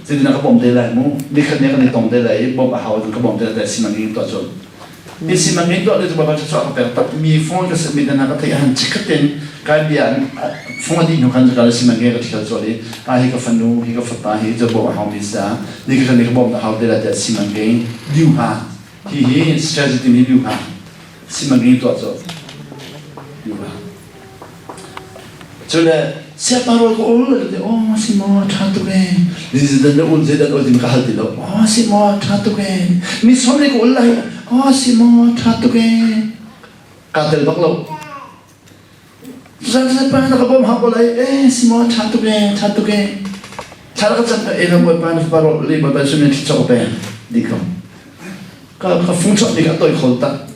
สิ่งนั้นก็บ่มได้เลยมูนี่คนนี้ก็ในตรงได้เลยบ่มเอาก็บ่มได้แต่สิมันยิ่งตัวโจนี่สิมันยิ่งตัวเลยจะบอกว่าจะชอบแบบมีฟอนก็สมิธนาก็ที่หันชิคเก้นการเบียนฟอนที่หนูคันจะการสิมันยิ่งก็ที่เขาโจเลยฮิก็ฟันนูฮิก็ฟัตตาฮิจะบอกเอามิสานี่คนนี้ก็บ่มเอาได้แต่สิมันยิ่งดิวฮาที่ฮิสเตรจที่มีดิวฮาสิมันยิ่งตัวโจดิวฮาsiapa orang orang itu si mau cantik kan, di sini ada orang kahal itu, si mau cantik kan, ni semua itu orang si mau cantik kan, katel baklo, siapa nak bom hak boleh, si mau cantik kan, cara kerja itu buat pan baru lima belas menit cukup kan, dikau, kalau fungsi dia tu ikut tak.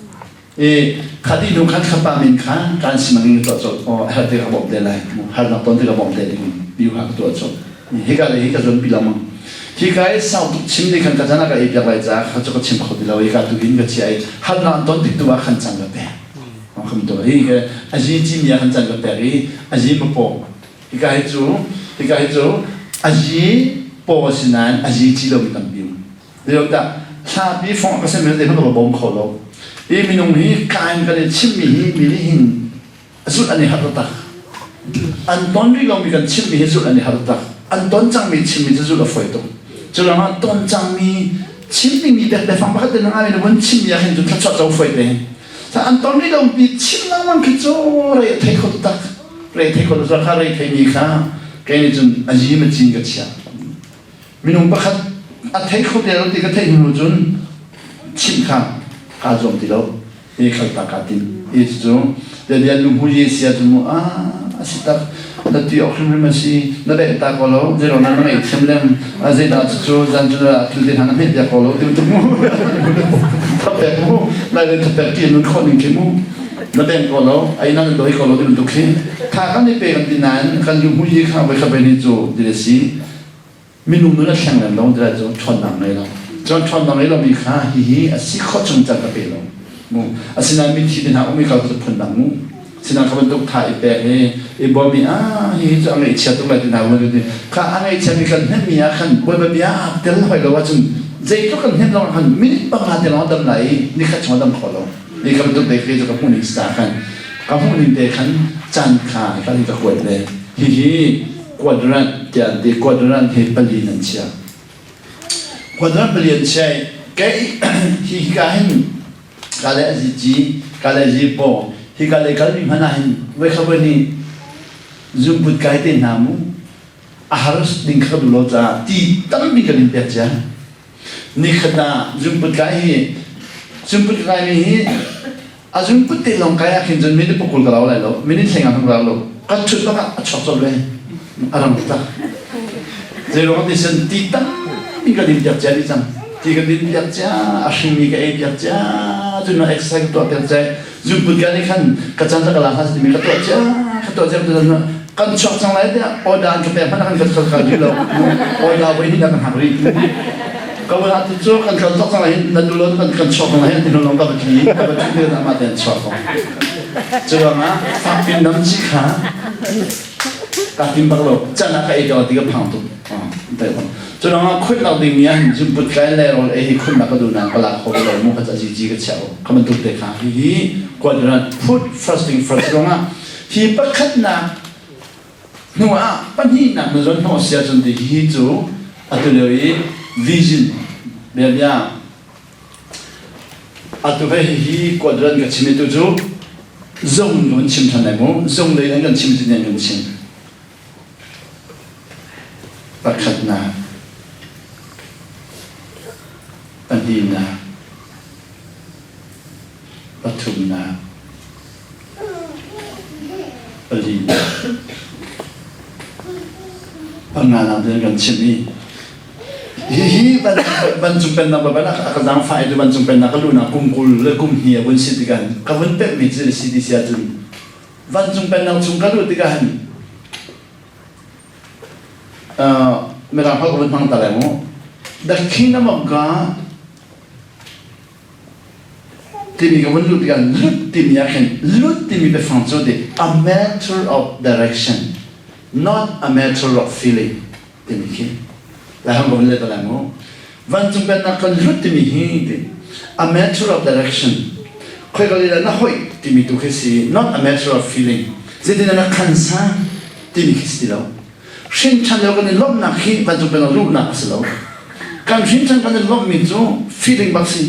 Kadi nu kan kapamin kan kan simangin tu acot hal tu kabom delai hal nak ton tu kabom delai biu hak tu acot hika zon bilama hika sau tu chimli kan kajana ka ipyak lai ja khacho chim kho dilaw hika tu hin ga chiai hal nak ton tu wa khan chang ga pe kham to hika aji chim ya khan chang ga pe ri aji po hika chu aji po sinan aji chi lo mi tam biu de da sa bi phong ka se me de no bom kho loมีนุ่งนี้การกันเลยชิมมีมีหินสุดอันนี้หัดตักอันตอนที่เรามีกันชิมมีสุดอันนี้หัดตักอันตอนจังมีชิมมีจะสุดละฝอยตรงจุดละมาตอนจังมีชิมมีแต่ฟังบ้านเดินอะไรเนี่ยวันชิมมีอะไรจนทัดจะฝอยเองแต่อันตอนที่เรามีชิมแล้วมันคือโจ้เรื่องเทคอตักเรื่องเทคอตักข้าเรื่องเทมีข้าแกนี่จนอาจีมันจริงกันเชียมีนุ่งบ้านอันเทคอเดียวที่ก็เทคนุ่งจนชิมข้า가좀 뒤로 이 칼딱 같은 이죠 내가 누구의 시야도 아시다 나 뒤에 없으면서 나를 딱 걸어 제로 나는 exemplem 아제다 저 잔주라 길들 하나 해야 걸어 또 답대고 나를 답대기는 코는 게뭐 나는 걸어 아이나는 너희 걸어 좀 독해 가간에 빼간디 난간 누구의 가왜 가베니 저 드레시 민웅누나 향난 너들 좀 촌남네라จนชนตรงนี้เรามีค่าฮีสิข้อจงจักรเปล่ามูสินามิที่เป็นหาอุมิเขาจะพ้นดังมูสินาเขาเป็นตุกถ่ายแปะเอบอมีฮีจะอะไรเชียตุกอะไรที่นาวันนี้ข้าอะไรเชียมีกันเห็นมีอาคันบนมีอาเดี๋ยวเราไปเราว่าจนใจทุกคนเห็นเราคันมินิบางนาเดี๋ยวเราดำไหนนี่ข้าชงดำขอเรานี่เขาเป็นตุกเด็กที่จะกับผู้นิสตาคันกับผู้นิเด็กคันจันขาเขาที่จะขวดเลยฮีกวาดรันเดียดีกวาดรันเฮปลีนันเชียคนนั้นเปลี่ยนใจแกที่การเห็นการเล่นจีการเล่นจีโปที่การเล่นการมีมันเห็นเว้ยเขาเป็นนี่จุดบุตรกายเต็นน้ำมูอาหารสิ่งเขาดูโลจ้าที่ตั้งมีการเล่นเปียกจ้านี่ขณะจุดบุตรกายนี่จุดบุตรเตลองกายเห็นจนไม่ได้ปกุลกับเราเลยหรอไม่ได้เสียงของเราหรอกก็ชุดต้องชอบเลยอารมณ์ต่างเจ้าของที่สันติตั้งมีการดิ้นจับใจดิจังที่การดิ้นจับใจอาชีพมีการจับใจจนมาเอ็กซ์ไซต์ตัวจับใจจุดบุกการนี้ขันกระจันสักหลังฮัสติมีกระตัวใจตัวนั้นกันช็อกจังไรเนี่ยอดานกับแบบพนักงานกันกันอยู่แล้วอดาไว้ที่นั่งหักรีก็เวลาที่โจ้กันช็อกจังไรนั่นดูแล้วกันช็อกจังไรที่น้องกับที่เดือนมาเดินช็อกเจ้าหน้าฟังเป็นน้ำจิขาการกินบักโลจะนักไอ้เจ้าที่ก็พังตุแต่ผมจนเราคุยเราดีเนี่ยจุดบุตรกันแล้วไอ้คนนักดูนะก็หลักเขาเรามุ่งพัฒนาจีก็เช่าเขามันตุกเด็กค่ะที่กว่านั้น put first thing first ตรงนั้นที่ประคัดนะหนูปัญหาหนักในส่วนของเสียจนที่จู่อัตุเลย vision แบบนี้อัตุเลยที่กว่านั้นก็ชิมตัวจู่ส่งเงินชิมทันไหนมั้งส่งเลยงั้นชิมที่ไหนเงินชิมประคัดนะปัญญาปฐุมนาปรีนาปัญญาเราเดินกันชิมีบันจุเป็นนักบันนักกระดังไฟด้วยบันจุเป็นนักลูนักกุมกุลและกุมเหียบนสิทธิกันกับวันเป็ดมิจิสิทธิเสียจุนบันจุเป็นนักจุงกันรู้ติกันเมื่อเราพักวันพังตะเลมดักขินน้ำมันก็ ที่มีกับวันลุดกันลุดที่มีอย่างลุดที่มีเป็นฟังสุด a matter of direction not a matter of feeling ที่มีแค่แล้วเราบอกเลยตอนนั้นวันจุ่มเป็นนักการลุดที่มีที่ a matter of direction ใครก็เลยนะเฮ้ยที่มีตัวแค่สิ not a matter of feeling จะได้นักขันซ่าที่มีแค่สิแล้วเช่นฉันเราก็เลยล้มหนักที่วันจุ่มเป็นเราลุดหนักสิแล้วการเช่นฉันก็เลยล้มมีจู่ feeling บางสิ่ง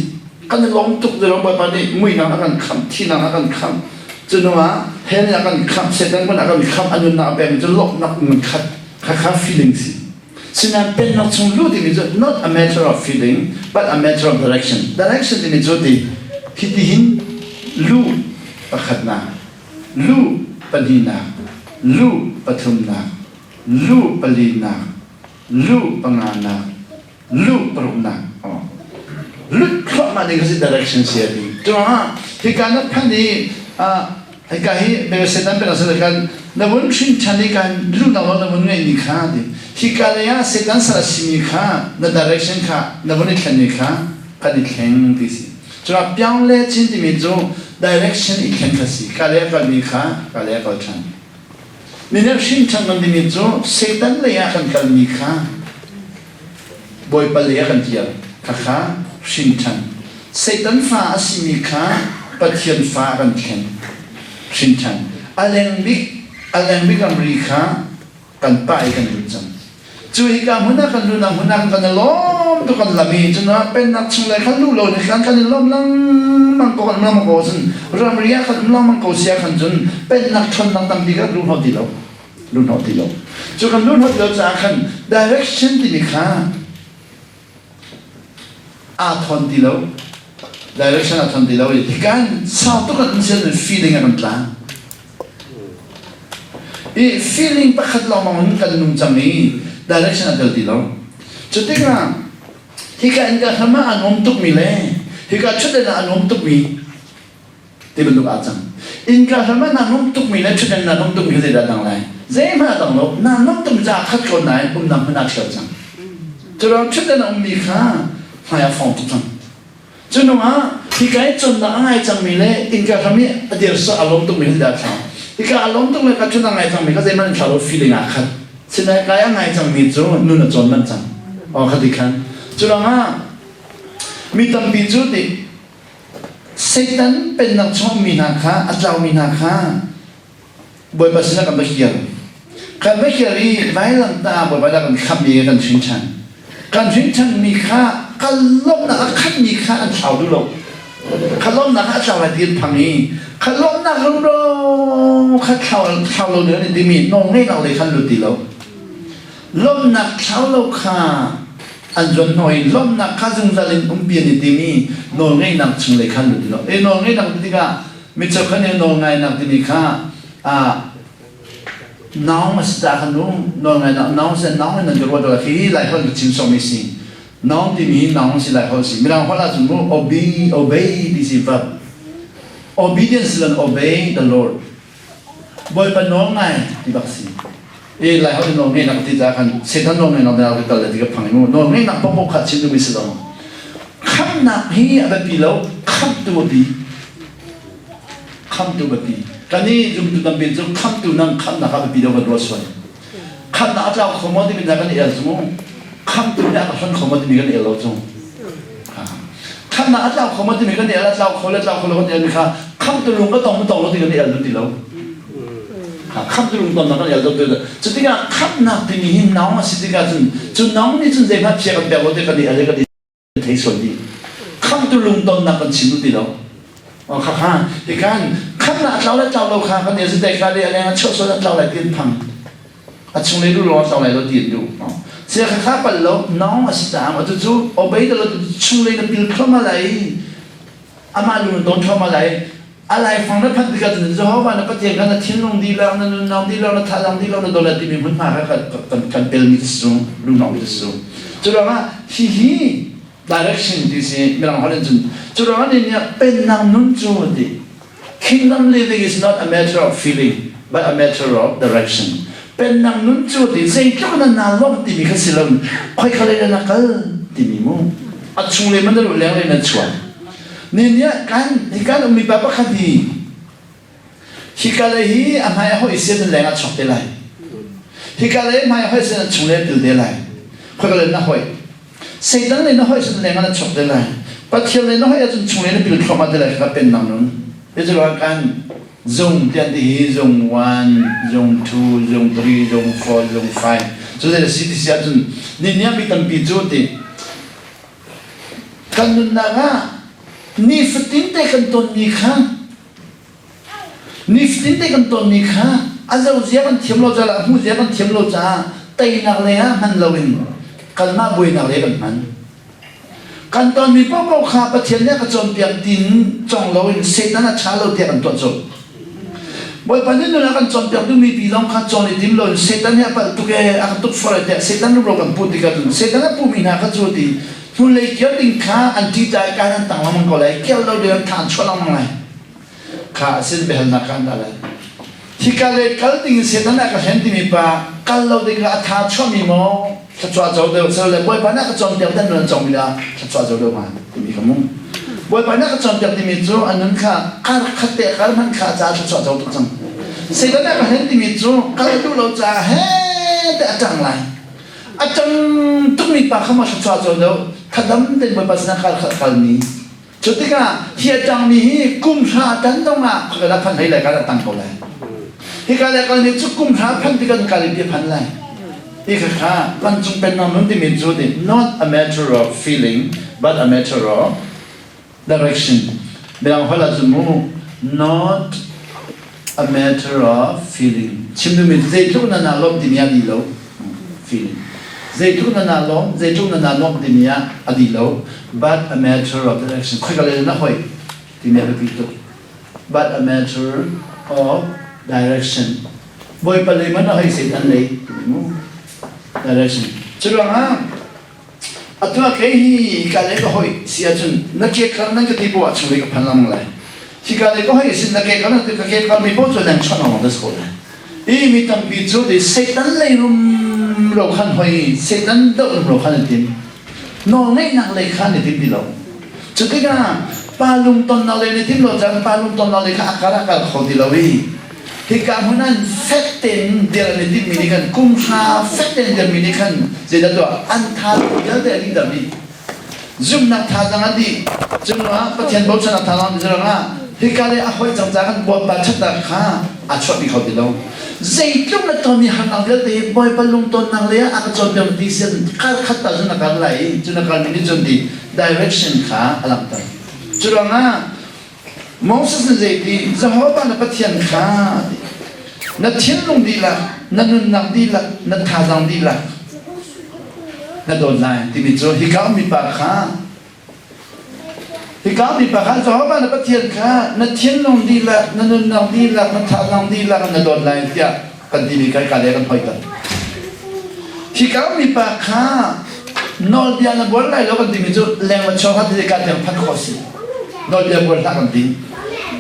กันล้มตุกเดี๋ยวเราไปนี่มือนั่งอาการคำที่นั่งอาการคำจนว่าเห็นอาการคำเสร็จแล้วมันอาการคำอันนู้นน่ะแบบจะลบนักมันคัด feeling สิฉะนั้นเป็นนักชงรู้ที่มีจุด not a matter of feeling but a matter of direction ที่มีจุดที่ที่หินรู้ประคัดนารู้ปณีนารู้ปฐุมนารู้ปลีนารู้ปังงานารู้ปรุนาลุดเข้ามาในการ direction เสียดีจังหวะที่การนับพันนี้ให้การที่เป็นเส้นนั้นเป็นอะไรกันนับวันชิ้นชันในการลุดนับวันนับวันเงินนี่ค่ะดิที่การเนี่ยเส้นนั้นสารสิมีค่ะใน direction ค่ะนับวันนี้แค่นี้ค่ะกันอีกแค่นี้สิจังหวะเปลี่ยนเลยชิ้นที่มีจู direction อีกแค่นี้สิการเนี่ยกันมีค่ะการเนี่ยกันชันนี่เนี่ยชิ้นชันมันที่มีจูเส้นนั้นเลยกันมีค่ะบอยไปเลยกันเดียวค่ะชินชันเซตันฟ้าสิมีค่าปะเทียนฟ้ากันแข็งชินชันอเลงบิกอเมริกากันไปกันรู้จังจุยกันหัวหน้ากันรู้นะหัวหน้ากันล้อมทุกคนละมีจนว่าเป็นนักชงเลยกันรู้โลดกันล้อมลังมังกรมังกรจนรามเรียกันล้อมมังกรเสียกันจนเป็นนักชนนักตั้งดีกันรู้หอดีแล้วจุกันรู้หอดีแล้วจากกัน direction ที่มีค่าอาทอนดีแล้ว direction อาทอนดีแล้วที่การสาวตุกันเช่น feeling กันต่างอี feeling ประคัดเรามันกันนุ่มจังนี้ direction อาทอนดีแล้วจุดที่กันที่การการทำมาอันนมตุกมีเลยที่การชุดเดินอันนมตุกมีที่เป็นตุกอาจังอินการทำมาอันนมตุกมีเลยชุดเดินอันนมตุกมีก็จะได้ดังไรเจ้ามาดังลบอันนมตุกจะคัดคนไหนผมนำพนักเชี่ยวจังจุดเราชุดเดินอันมีค่าหายฟองทุกท่านจนว่าที่การจนนั่งไงจังมีเลยอินการทำนี้เดี๋ยวสอารมณ์ตรงนี้ได้ช่างที่การอารมณ์ตรงนี้ก็จนนั่งไงจังมีก็จะมันชาวฟีลิ่งอ่ะครับฉะนั้นการยังไงจังมีจู่นู่นจนมันจังอ๋อครับที่กันจนว่ามีตั้งปีจุดที่เซตันเป็นนักชมมีนาคาอาจารย์มีนาคาบ่อยภาษากันไม่เกี่ยวกันไม่เกี่ยวที่ไม่หลังตาบ่อยภาษากันคำมีกันชินชันการชินชันมีค่าการล้มหนักขันมีค่าอันเฉาดูหรอกขันล้มหนักอันเฉาอะไรที่พังนี้ขันล้มหนักรู้ขันเฉาเราเนื้อในที่มีน้องให้เราเลยขันรู้ดีแล้วล้มหนักเฉาเราค่าอันจนหน่อยล้มหนักข้าจึงจะเล่นเปลี่ยนในที่มีน้องให้หนักจึงเลยขันรู้ดีแล้วน้องให้หนักที่ก็มิจฉาขันเนี่ยน้องให้หนักที่มีค่าน้องมาสตาร์ขันนู้น้องให้หนักน้องเส้นน้องให้หนักจะว่าตัวที่หลายคนก็ชิมสมิสิน้องที่มีน้องสิหลายคนสิมีเราคนละสมมติ obey this is verb obedience and obey the Lord บ่อยปนน้องไงที่บักสิหลายคนน้องเนี่ยนักที่จะกันเสร็จน้องเนี่ยน้องเราก็เลยที่กับพังนู้น้องเนี่ยนักพกขัดชิ้นตัวมิสลองคำนักที่แบบปีแล้วคำตัวปีกันนี้จุดนั้นเป็นจุดคำตัวนั้นคำนักแบบปีแล้วก็ตัวส่วนคำนักจะเอาข้อมูลที่เป็นการเอลสมองคำตัวนี้อาจจะข้อมูลที่มีกันเอลจงคำนักจะเอาข้อมูลที่มีกันเอลจะเอาคนละจะเอาคนละคนเอลนี่ค่ะคำตัวลุงก็ต้องเราที่กันเอลดูดีแล้วคำตัวลุงต้องกันเอลดูดีแล้วจุดที่การคำนักที่มีหินน้องสิที่การจุดน้องนี่จุดเจ็บพัดเชียกันแบบว่าที่กันเอลก็ดีที่ส่วนดีคำตัวลุงต้องกันชิมดูดีแล้วอ๋อค่ะที่การคำนักเราและเราค่ะกันเอลสิแต่การเอลเนี่ยช่วยเราหลายที่พังอาช่วงนี้รู้เราหลายเราดีดูเสียค่าไปแล้วน้องสิตามว่าจู่ๆอบายแต่เราช่วงนี้เราพิลเข้ามาเลยอามาลุงโดนเข้ามาเลยอะไรฟังแล้วพัฒนาการจะเขาว่านักปฏิบัติการทิ้งลงดีแล้วนั่นน้องดีแล้วนั่นท่าลงดีแล้วนั่นโดนอะไรที่มีผลมากันเป็นมิตรสูงลุงน้องมิตรสูงจุดว่าฮี direction ที่สิ่งไม่ต้องหันจุดจุดว่าเนี่ยเป็นนางนุ่นจูดี kingdom living is not a matter of feeling but a matter of directionเป็นนางนุ่นจูดีสิ่งที่มันน่าล้มที่มีขั้นสิลมค่อยๆเลยนะก็ที่มีมุ่งอัดช่วงเลยมันจะรู้เรื่องเลยนะชวน นี่เนี่ยการมีปะปะคดีฮิกาเลยฮีอามาเขาอิเสียนแรงอัดช็อตเดลัยฮิกาเลยมาเขาอิเสียนชุ่มเล็ดเดลัยคนก็เลยน่าหอยเสร็จแล้วเลยน่าหอยอิเสียนแรงอัดช็อตเดลัยปัจจัยเลยน่าหอยจนชุ่มเล็ดเป็นเข้ามาเดลัยก็เป็นนั่งนู้นเดี๋ยวจะว่ากันzone เดียนที่ zone 1 zone 2 zone 3 zone 4 zone 5就在这实际下中，你要比当比做的，看侬那个，你不顶得跟多你看，你不顶得跟多你看，啊，就这样添了着了，我这样添了着，对那个呀，很老人，跟嘛不会那个跟man，看当你包包卡不添那个装边顶装老人，谁那查老点跟多做。Boy panen na kan contoh tu mi bilang kan contoh tim lo setan ya apa tu ke akan tu for itu setan tu bukan putih kan setan apa mina kan jodi mulai kau tingkah anti tak kan tang lamang kau lagi kau lo dia tan colang mana kah sen behal nak kan dah jika le kalau ting setan akan henti mi pa kalau dia tan colang mi mo cakap jauh dia selalu boy panen kan contoh dan orang jauh bila cakap jauh dia mana mi kamu boy panen kan contoh tim itu anun kah kar kate kar man kah cakap jauh tu cang setan akan henti mitro kalau tu lo cah tak acang lah acang tu mi pak kamu cakap jauh kadam dan berbahasa kal ni ketika dia acang ni kum sah dan dong ah kalau pan hai lah kalau tang kau lah hikaya kalau ni kum sah pan tiga kali dia pan lah ikakah langsung penam nanti mitro ni not a matter of feeling but a matter of direction bilang hala semua not a matter of feeling. Cimdumi zaitung na nalom dinia dilo feeling. Zaitung na nalom dinia adilo, but a matter of direction. Kau kalau nak hoi, dinia begitu. But a matter of direction. Boy palai mana hoi setan lay, direction. Cuma atau kahi kalau hoi siapa nak kerana kita tipu acung lagi panlang lay. Jika mereka hanya nak kerana mereka kami boleh jalan cakap orang sekolah. Ini minta bicara de setan lelum lokan hoi setan dalam lokan itu. Nolai nak lekhan itu bilo. Jadi kan palung ton nolai itu lo jangan palung ton nolai akar kau dilawi. Jika mana fakten dia itu minikan kumha fakten dia minikan jadi tu antar dia dari dalam. Zoom nak thazang adi, zoom nak patian bau sana thazang di sana. Hikale ahoy jangan buat baca tak ha, acok di kau dilau. Zaitung nak kami hanal dia deh, boy palung ton nang lea aku coba disian kal kata zona kal lai, zona kal ini zondi direction ha alam tak. Curang Moses nanti Jehovah nak patian ha, nak tienlong dilah, nak nunang dilah, nak thazang dilah. Nak donai, timitro hikau mi pakha. Hikau di pakal Jehovah nak petian ka, nak tienlong dilah, nak nunang dilah, nak thazang dilah, nak donai dia kan dimikai kalian hoi kan. Hikau di pakal nol dia nak buat lagi kan dimitro lewat cakap dia kata empat kosi. Nol dia buat tak kan dim.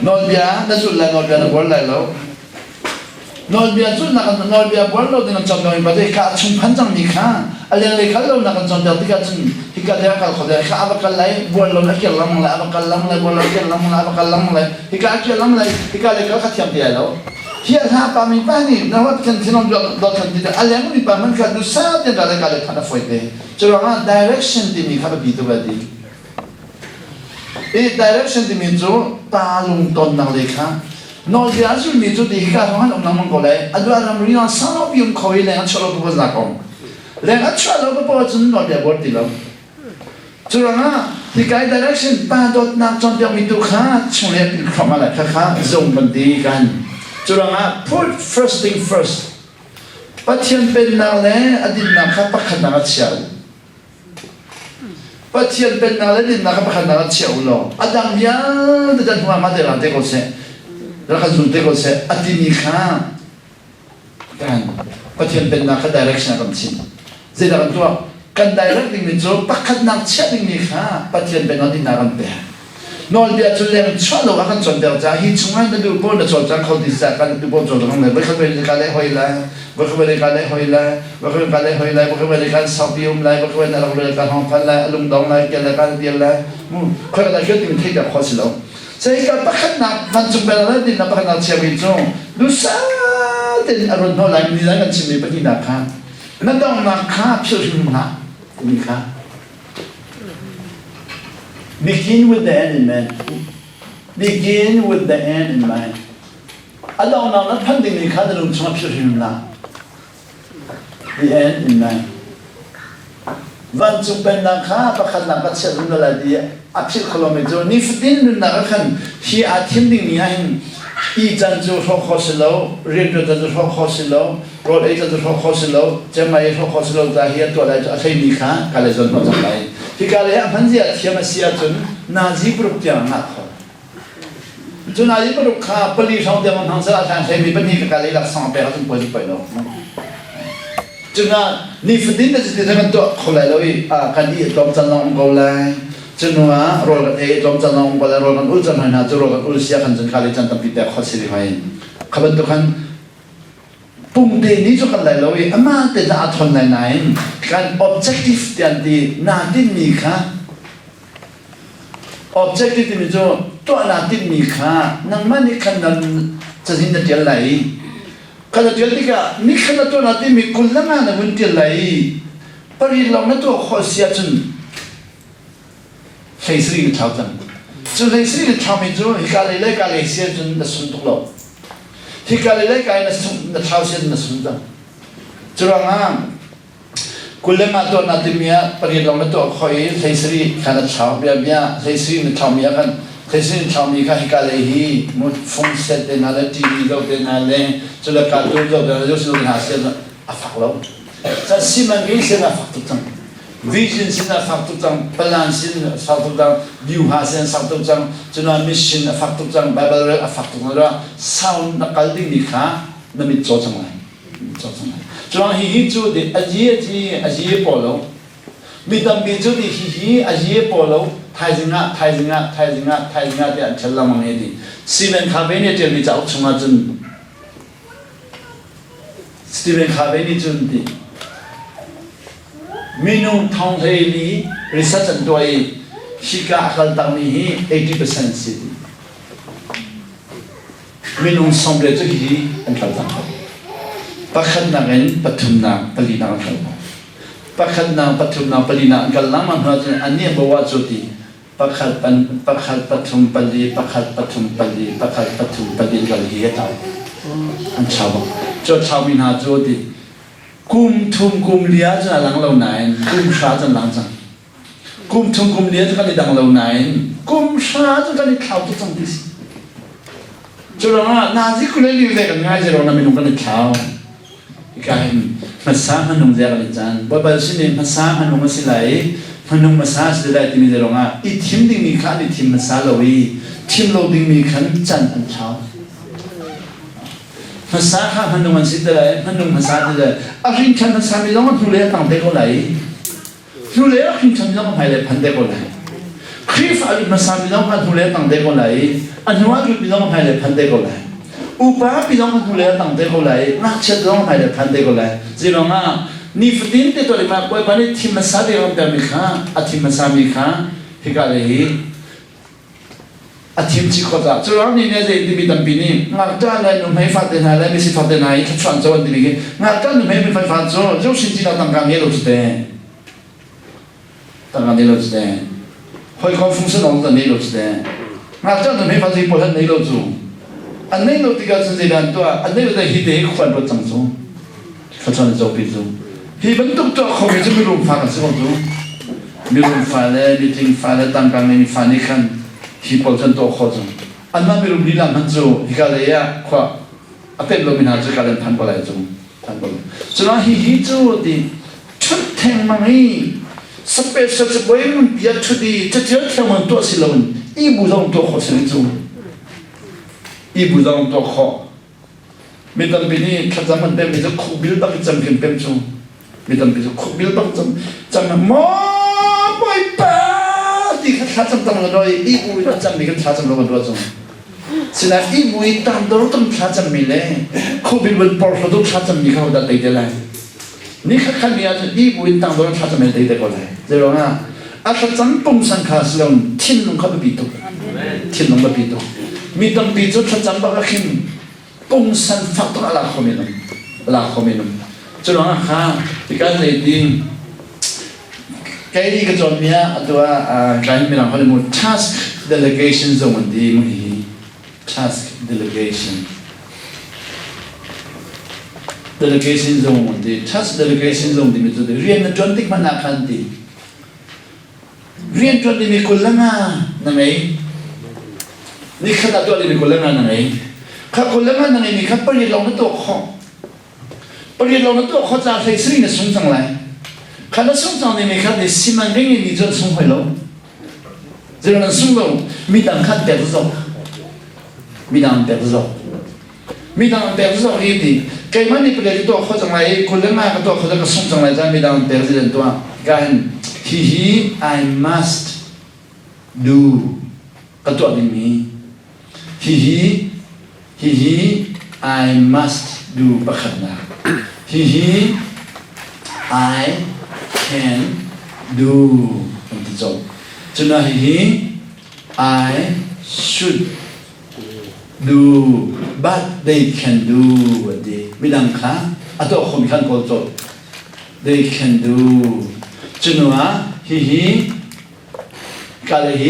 Nol dia nak sulah nol dia nak buat lagi lo. Nol dia tu nak nol dia buat lo dengan contoh yang pada kat cung panjang ni kan. Alih alih kalau nak contoh tiga cung tiga dia kalau dia kat apa kalai buat lo lagi lam lah apa kalam lah buat lo lagi lam lah apa kalam lah. Tiga lagi lam lah tiga lagi kalau kat dia lo. Dia apa mimpi ni nawat kan sinon dot tidak. Alih alih mimpi man kat dosa dia kalau kalau pada foyde. Cuma direction di ni kalau begitu berarti. Direction di minjo palung ton nak lekha. Nol dia asul minjo di hikaran orang mengkolai. Adu orang meriang sangat biung koi lengan colo tu bos lakong. Lengan colo tu bos nol dia buat dilau. Cuma dikai direction padot nak contoh minjo kah cuma dia kemana kah zong berdi kan. Cuma put first thing first. Patian benar le adin nak apa kena siapa. Patian benar le adin nak apa kena siapa lo. Adam yang tidak cuma mati lah teko se. Rakan zul teko se adin nikah kan. Patian benar ke direction akan sini. Jadi akan tua kan directing minjo pakat nak siapa nikah patian benar di naran teh. นอนเดียจุดเลี้ยงชอบเราอาการจนเดียวจ้าฮิช่วงนั้นดูบนเดือดจ้าเขาดีสักการดูบนจนตรงไหนไม่เข้าไปในการเล่หอยไล่ไม่เข้าไปในการเล่หอยไล่ไม่เข้าไปในการเล่หอยไล่ไม่เข้าไปในการสอบพิมไล่ไม่เข้าไปในการห้องพันไล่ลุงดองไล่เกี่ยวกับการเดียร์ไล่คนอะไรก็ติดที่จะข้อสิเราใช่การประคับนักมันจุ่มไปแล้วดินนับประคับนักเชียร์วิจงดูซาเดินอารมณ์เท่าไหร่มีอะไรกันชิมไปที่นักข้านั่นต้องนักข้าเชื่อถือมันนี่ข้า Begin with the end in mind. Begin with the end in mind. อันนั้นนั่นพันธุ์นี้ข้าจะลงช่องเชื่อถือมัน The end in mind. วันจุดเป็นนักข้าประคับนักเชียร์รุ่นอะไรดีอัพชิลคลอมเมโจนี่ฟิตินรุ่นนักขันที่อาทิตย์นี้ให้อีจันจูทอกข้อสิโลเรียนจันจูทอกข้อสิโลโรดเอจันจูทอกข้อสิโลเจมาเอทอกข้อสิโลจะเฮียตัวอะไรจะใช้นี่ข้าการเล่นจนพอจำไปที่การเล่นพันธุ์ที่เทียมเสียจนนาจีปลุกเตียงนักเขาจนนาจีปลุกข้าปลีช่องเดียวมันทั้งสารทางใช้มีปัญหาการเล่นหลักสองไปเขาถึงปฏิบัติแล้วจนนี่ฟิตินจะจะกันตัวคนไหนเลยการที่ลมจันทร์ลงก็เลยจนว่าโรกันลมจันทร์ลงก็เลยโรกันอุจจาระนะจะโรกันอุลเสียกันจนการเล่นจันทร์พิเศษข้อสิริให้ขับตัวกันปุ่มเดนี้จะกันเลยเลยอามาแต่จะอัดทนไหนการ objective เดียนดีนาดินมีค่ะ objective ที่มีจะตัวนาดินมีค่ะนั่งมันนี่ขันนั้นจะสินจะเดียร์ไหลขณะเดียวกันนี่ขณะตัวนั้นที่มีคุณละงานมันเดียวไหลปริลองนั่นตัวข้อเสียจนใช้สิ่งที่ชาวจังจนใช้สิ่งที่ชาวไม่รู้ที่การเล่นการเสียจนนั่นสุดทุกโลกที่การเล่นการนั่นสุดนั่นชาวเสียนั่นสุดจังจนว่าคุณละงานตัวนั้นที่มีปริลองนั่นตัวข้อใช้สิ่งขณะชาวเบียร์ใช้สิ่งที่ชาวมีกันใช้สิ่งชาวมีกันที่การเล่นฮีมุดฟงเซตเดนัลทีวีเราเดนัลเล่จนละการตัวเราเดนัลจะสุดหาเสียอาฟักเราจะสิมันยิ่งเสียอาฟักทุกจังvision สิ่งอาฟักทุกจัง plan สิ่งอาฟักทุกจัง view หาสิ่งอาฟักทุกจังจนว่า mission อาฟักทุกจัง bible เรื่องอาฟักทุกจังแล้ว sound นักการดิ้งนี่ค่ะนั่นมีโจทย์จังไงโจทย์จังไงจนว่าฮีจูดิอาเจียปอลมีตั้งมีจูดิฮีอาเจียปอลไทยจิงะเดี๋ยวเชลล์มังเอดีสตีเวนคาเวนี่เดี๋ยวมีจะเอาชงมาจนสตีเวนคาเวนี่จนดิมีนุ่งทองเฮลีรีเสิร์ชตัวเองชิคาอัลตังนี้80% สิมีนุ่งสมเด็จจุฮีอันขัดตังปัจจุบันนั้นปัจจุบันปลีนังขัดปัจจุบันปัจจุบันปลีนังขัดลังมันหัวใจอันนี้บอกว่าจุดที่ปัจจุบันปัจจุบันปลีปัจจุบันปลีปัจจุบันปลีกันเหี้ยเท่าอันชาวจดชาวมินาจุดที่กุมทุ่มกุมเลี้ยจะหลังเราไหนกุมชาจะหลังจังกุมทุ่มกุมเลี้ยจะกันในดังเราไหนกุมชาจะกันในข่าวทุกจังดิสิจุดนั้นนาซิคุณเลี้ยได้กันง่ายจะเรานำไปลงกันในข่าวอีกการภาษามันนุ่งเจริญจันบ่บ่สิเนี่ยภาษามันนุ่งมาสิไหลมันนุ่งภาษาสิได้ที่มีจะลงอ่ะอีทีมดิ้งมีขันอีทีมภาษาเราอีทีมเราดิ้งมีขันจันอันเช้าภาษาข้าพันธุ์มันสิได้พันธุ์ภาษาได้อาชินฉันภาษาไม่ต้องทุเรศต่างเด็กคนไหนทุเรศอาชินฉันไม่ต้องไปเลยพันธุ์เด็กคนไหนคริฟอาชินภาษาไม่ต้องทุเรศต่างเด็กคนไหนอันนี้ว่าจุดไม่ต้องไปเลยพันธุ์เด็กคนไหนอุปาไม่ต้องทุเรศต่างเด็กคนไหนนักเชิดต้องไปเลยพันธุ์เด็กคนไหนจีนว่านี่ฟิตินที่ตัวเล็กมากกว่านี้ทีมภาษาเดียวกันมีข้าอาทีมภาษามีข้าที่กันเลยอาทิตย์ที่เขาจะจุดนี้เนี่ยจะดีบิดปีนี้งานการอะไรนุ่มให้ฟังเดินอะไรไม่สิฟังเดินอะไรทุกช่วงจังหวะดีบิกงานการนุ่มให้ไม่ฟังโจ้สิ่งที่เราต้องการเนี่ยเราจะได้ต้องการเนี่ยเราจะได้คอยความฟุ้งซ่านของเราเนี่ยเราจะได้งานการนุ่มให้ฟังที่พอท่านเนี่ยเราจะอันนี้เราที่การสื่อสารตัวอันนี้เราได้ฮิตเองคนเราจังจูเขาจะจะไปจูที่บรรทุกตัวเขาไม่จะไม่รู้ฟังสิ่งจูไม่รู้ฟังเลยไม่ถึงฟังเลยตั้งการไม่ฟังนี่กันที่พอจันตัวเขาจังอันนั้นไม่รู้ดีละมันจูที่การเลยอะขวาอาเป็นลมินาจูการเล่นทันบอลเลยจูทันบอลฉะนั้นฮิจูดีชุดแทงมันนี่สเปซสเปซมันเบียดชุดดีจะเจอแทงมันตัวสิละมันอีบุษตัวเขาสิจูอีบุษตัวเขาไม่ต้องไปนี่ข้าจะมันเป็นไม่จะคุบิลบักจำเป็นจูไม่ต้องไปจะคุบิลบักจำมันมอไปป้า ดีขั้นท้าจำตั้งกันด้วยอีบุยจำมีขั้นท้าจำลงกันด้วยจงสินะอีบุยตามตัวต้องท้าจำมีเลยโควิดวันปอร์ต้องท้าจำมีเขาได้ตีเลยนี่ขั้นนี้อาจจะอีบุยตามตัวท้าจำมีตีได้ก็เลยเดี๋ยวนะอาจจะจำปุ่มสังขารสิลงทิ้งลงเขาไปปิดตัวทิ้งลงไปปิดตัวมีตั้งปิดตัวท้าจำบ้าก็ขึ้นปุ่มสังฝักตัวอะไรเขาไม่รู้อะไรเขาไม่รู้จะร้องค่ะที่การเรียนดิ้งแค่นี้ก็จบเนี่ยตัวการมีหลังเขาเรียกว่า task delegation ตรงนี้มั้งฮี task delegation ตรงนี้ task delegation ตรงนี้มีตัวเรียนจนที่มันนักขันตีเรียนจนที่มีคนละงานนั่นไงนี่ขนาดตัวที่มีคนละงานนั่นไงข้าคนละงานนั่นไงนี่ข้าปริญญาลงในตัวเขาปริญญาลงในตัวเขาจะใช้สิ่งนี้ส่งจังไรข้าเราส่งจังนี่มีข้าได้สิมันเรื่องนี้จะส่งไปแล้วจะเราส่งแล้วมีดังขัดแบบนี้มีดังแบบนี้มีดังแบบนี้อีกทีใครมันนี่ปริญญาตัวเขาจังไรคนละงานก็ตัวเขาจะส่งจังไรจะมีดังแบบนี้ตัวกัน I must do ก็ตัวนี้I must do ประคันนะI can do มันจะจบจนว่าI should do but they can do วันดีไม่ดังค่ะอ่ะตัวคนมีขั้นโกรธ they can do จนว่ากาเลย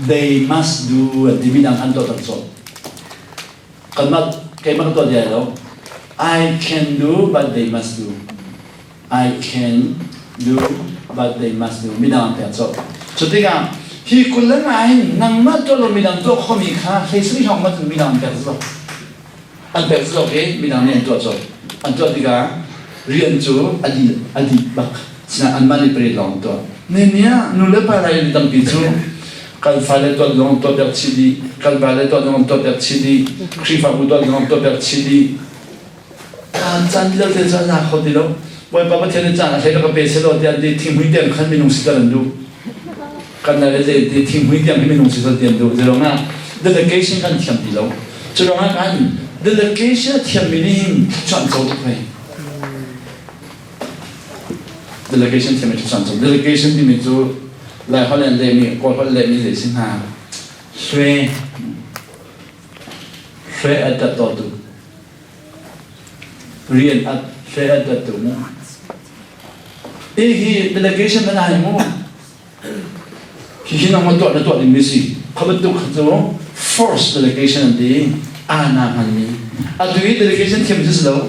they must do วันดีไม่ดังขั้นตัวตั้งจบกันมาใครมาตัวเดียวแล้ว I can do but they must do I can do but they must do ไม่ดังแบบจบสุดที่กันที่คุณเล่นไงนั่งมาตัวเราไม่ดังตัวเขามีค่าใครซื้อของมาถึงไม่ดังแบบจบอันแบบจบเองไม่ดังเนี่ยตัวจบอันตัวที่กันเรียนจูอดีตบักฉะนั้นอันมันนี่เป็นลองตัวเนี่ยนู่นเล่นไปอะไรตั้งปีจูกันฟ้าเล่นตัวลองตัวแบบชีดีกันฟ้าเล่นตัวลองตัวแบบชีดีครีฟ้าบุตัวลองตัวแบบชีดีการจันทร์เลือกจะหนักเขาดีแล้ววันป้าเทียนจันทร์ใช้กับเบสโลเดียดีทีมหุ่นเดียนขันไม่นุ่งสิกันดูกันนั่นเลยดีทีมหุ่นเดียนไม่นุ่งสิกันเดียนดูจะลองนะ delegation กันเทียมดีแล้วจะลองนะกัน delegation เทียมไม่นิ่งจวนโซ่ทุกไป delegation เทียมไม่จวนโซ่ delegation ที่มีจูหลายคนเล่นเล่มีคนคนเล่นมีเรื่องสิ่งหาช่วยอัดตัวดูเรียนอัดช่วยอัดตัวมั้งเอ้ย delegation มันอะไรมั้งที่นั่งมาตัวนี้ไม่สิเขาเป็นตัวเขาจะว่า force delegation อันนี้นาพันนี้อันนี้ delegation ที่มันจะแล้ว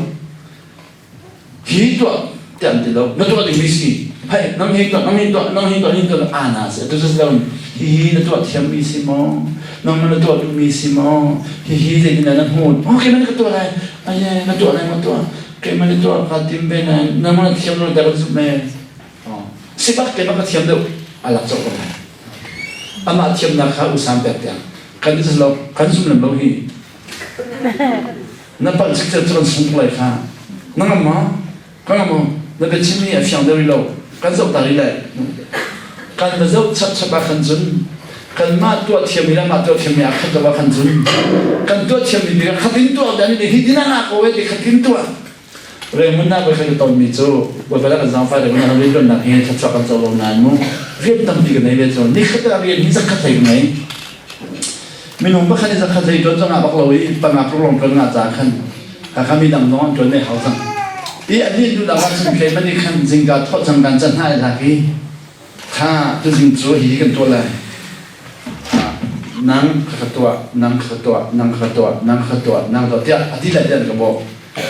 ที่ตัวเต็มที่แล้วนั่นตัวนี้ไม่สิเฮ้ยน้องหินตัวนาเสียตัวจะแล้วนั่นตัวที่มีสิมั้งน้องมันตัวมีสิมั้งจะกินอะไรหูโอเคมันก็ตัวอะไรนั่นตัวอะไรมันตัวแกมันตัวขัดทิมเป็นน้องมันที่มันแต่ก็สุดแม่สิบักแกมันก็ที่มันเดียวอะไรจบกันอามาที่มันนะคะอุตสาหแบบเดียวกันที่จะเรากันสุ่มนั่นเราฮีนั่นเป็นสิ่งที่เราสุ่มเลยค่ะนั่นมั้งนั่นเป็นชิ้นนี้ฟิ่งเดียวเรากันจบตาลีเลยกันจะจบชับกันจุนกันมาตัวที่มีแล้วมาตัวที่มีอาคันตัวกันจุนกันตัวที่มีเด็กขัดทิ้งตัวเดี๋ยวนี้ฮิดินานาโคเวเด็กขัดทิ้งตัวเรื่องมันน่าไปขยันตอนมีจูว่าเวลากันจำไฟเรื่องนั้นเรื่องนั้นเองชับกันตัวลงนานมั้งเรียนตั้งดีกันในเวทนี่ขัดอะไรเรียนนี่จะขัดอะไรไหมไม่นุ่มบ้าขัดจะขัดอะไรจนจะงาบักเราอีปังอาพรุ่งกันงาจากขันหากมีดำน้องจนในเขาสั่งอีอันนี้ดูดาวสิ่งเคมันนี่ขันจริงกับทอดจังกันจันให้ละกี้ถ้าจะจริงจูหีกันตัวเลยนั่งขัดตัวนั่งขัดตัวนั่งขัดตัวนั่งขัดตัวนั่งตัวเดียวอาทิตย์ละเดือนก็บอก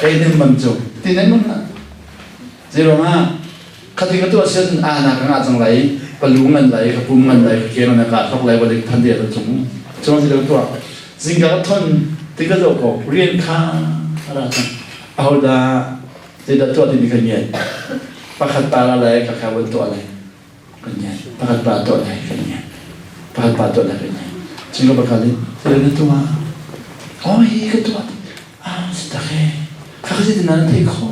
ไอ้เนี่ยมันจูที่ไหนมันนะจีโร่มาขัดที่ตัวเส้นนาข้างอาจังไรปลุงเงินไรขับปุ่มเงินไรเกี่ยมันอากาศทอกไรวันเด็กพันเดียร์จุ๋มจุ๋มที่เราตัวจริงกับท่านที่ก็จะบอกเรียนข้าอะไรกันเอาดาที่ตัวที่มีกันเนี่ยประคัตปลาอะไรกับข้าวบนตัวอะไรกันเนี่ยประคัตปลาตัวอะไรกันเนี่ยประคัตปลาตัวอะไรกันเนี่ยจริงกับประคัตนี้ที่เราตัวอ๋อฮีก็ตัวสุดท้ายข้าก็จะนั่นที่ขอ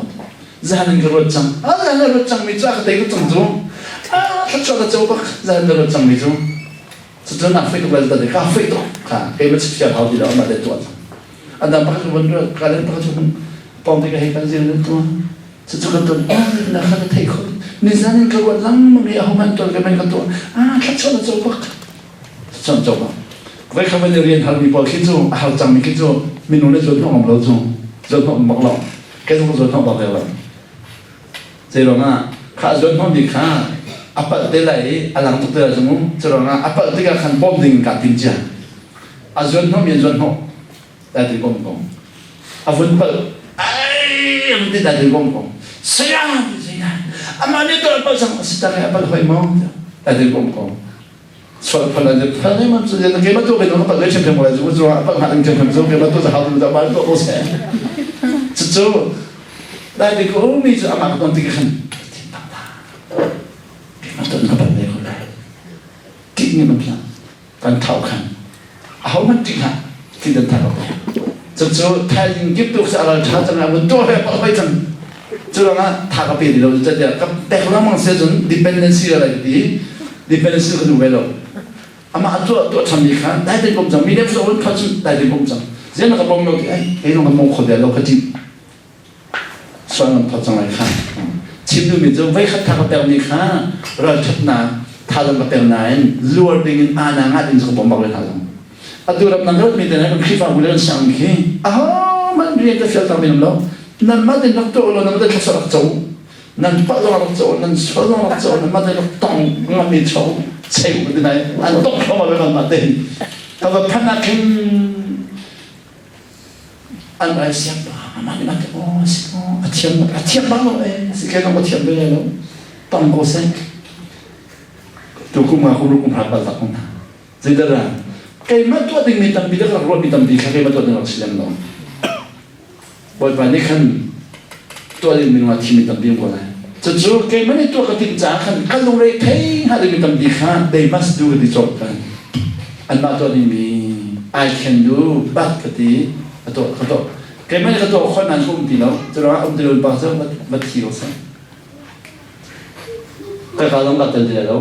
จะหันกันรถจังนั่นรถจังไม่จ้าก็ได้ก็จังจุ๋ม ถ้าชอบจะบอกจะเดินจังมิจูจะนักฟิกตัวจะเด็กข้าฟิกตัวค่ะเอ็มจะเชื่อเขาดีแล้วมาเด็ดตัวอันนั้นพักจุบันเรื่องการเล่นพักจุบันปอมที่ก็ให้กันเสียเรื่องตัวจะจุกันตัวนะครับเทคนนิสัยนี่ก็ว่าลังมันมีอาหุมันตัวก็เป็นกันตัวถ้าชอบจะบอกชอบจะบอกไว้คำว่าเรียนฮาร์มีพอคิดจูฮาร์จังมีคิดจูมีนุ่นจะต้องบอกเราจูจะต้องบอกเราแค่ต้องจะต้องบอกเราเจ้าหน้าข้าจะต้องดีข้าapa delai alang tu tu semua cerana apa tiga kan bom dengan katin je azon ho mian ho tadi bom bom avun pel ai am tadi bom bom saya amane tu apa sang setara apa hoi mau tadi bom bom soal pada je pada memang tu je kema tu kan apa le champion bola tu apa hal champion tu kema tu hal tu apa tu ose tu tadi ko mi tu amak tu tiga kanตัวนั้นแบบนี้คนไรกิ๊กนี่มันพลังการเท่ากันเอามันจริงฮะที่เดินทางออกไปจู่ๆถ้ายิงกิ๊บตัวสารชาตินั้นมันตัวอะไรไปจังจู่ๆนะถ้ากับปีเดียวจะเดี๋ยวกับแต่คนละมั่งเสียจน dependency อะไรดี dependency ก็ดูไปแล้วอามาตัวทำยังไงได้ถึงผมจังมีเรื่องส่วนพัฒน์ได้ถึงผมจังเจ้าหน้าที่บอกเราไอ้น้องมันมองคนเดียวเราก็จริงส่วนมันพัฒน์อะไรค่ะชิมดูมิจูไว้ขัดทางกับเปลนี่ค่ะเราชัดนาทาลงกับเปลนั้นลัวดิ่งอาณางัดอินสกปรกบอกเลยทาลงอันดูรับนังรถมีแต่ไหนมันคิดว่าบุเรนสังเกตมันเรียนจะเสียตังค์ไม่รู้นั่นมาได้นักโตแล้วนั่นได้ทศรักโจนั่นป้าต้องรักโจนั่นชอบต้องรักโจนั่นมาได้นักต้องมันมีโจเชื่อมันได้ไหนอันต้องเข้ามาเป็นมาเต้นแต่ว่าพันนักอันไรเสียบ้ามันนี่มันก็โอ้สิโอ้อาเทียมบ้างเลยสิแค่ต้องมาเทียมไปเลยต้องโกเซนตัวกุมาคุณรู้กุมพระบาทคุณสิเดรันใครมาตัวดึงมีตัมบีเด็กรถมีตัมบีใครมาตัวดึงรักสิเลมน้องบทวันนี้ขันตัวดึงมีว่าที่มีตัมบีก็ได้จะจู่ใครมาในตัวกติกาขันขันลงเลยเท่หาดึงมีตัมบีขัน they must do ที่จบกันอันมาตัวนี้มี I can do บัตรกติตัวแกไม่ได้ตัวคนนั้นอุ้มตีแล้วจะร้องอุ้มตีแล้วบางส่วนบัดทีเราสั่งก็เขาต้องบัดตีแล้ว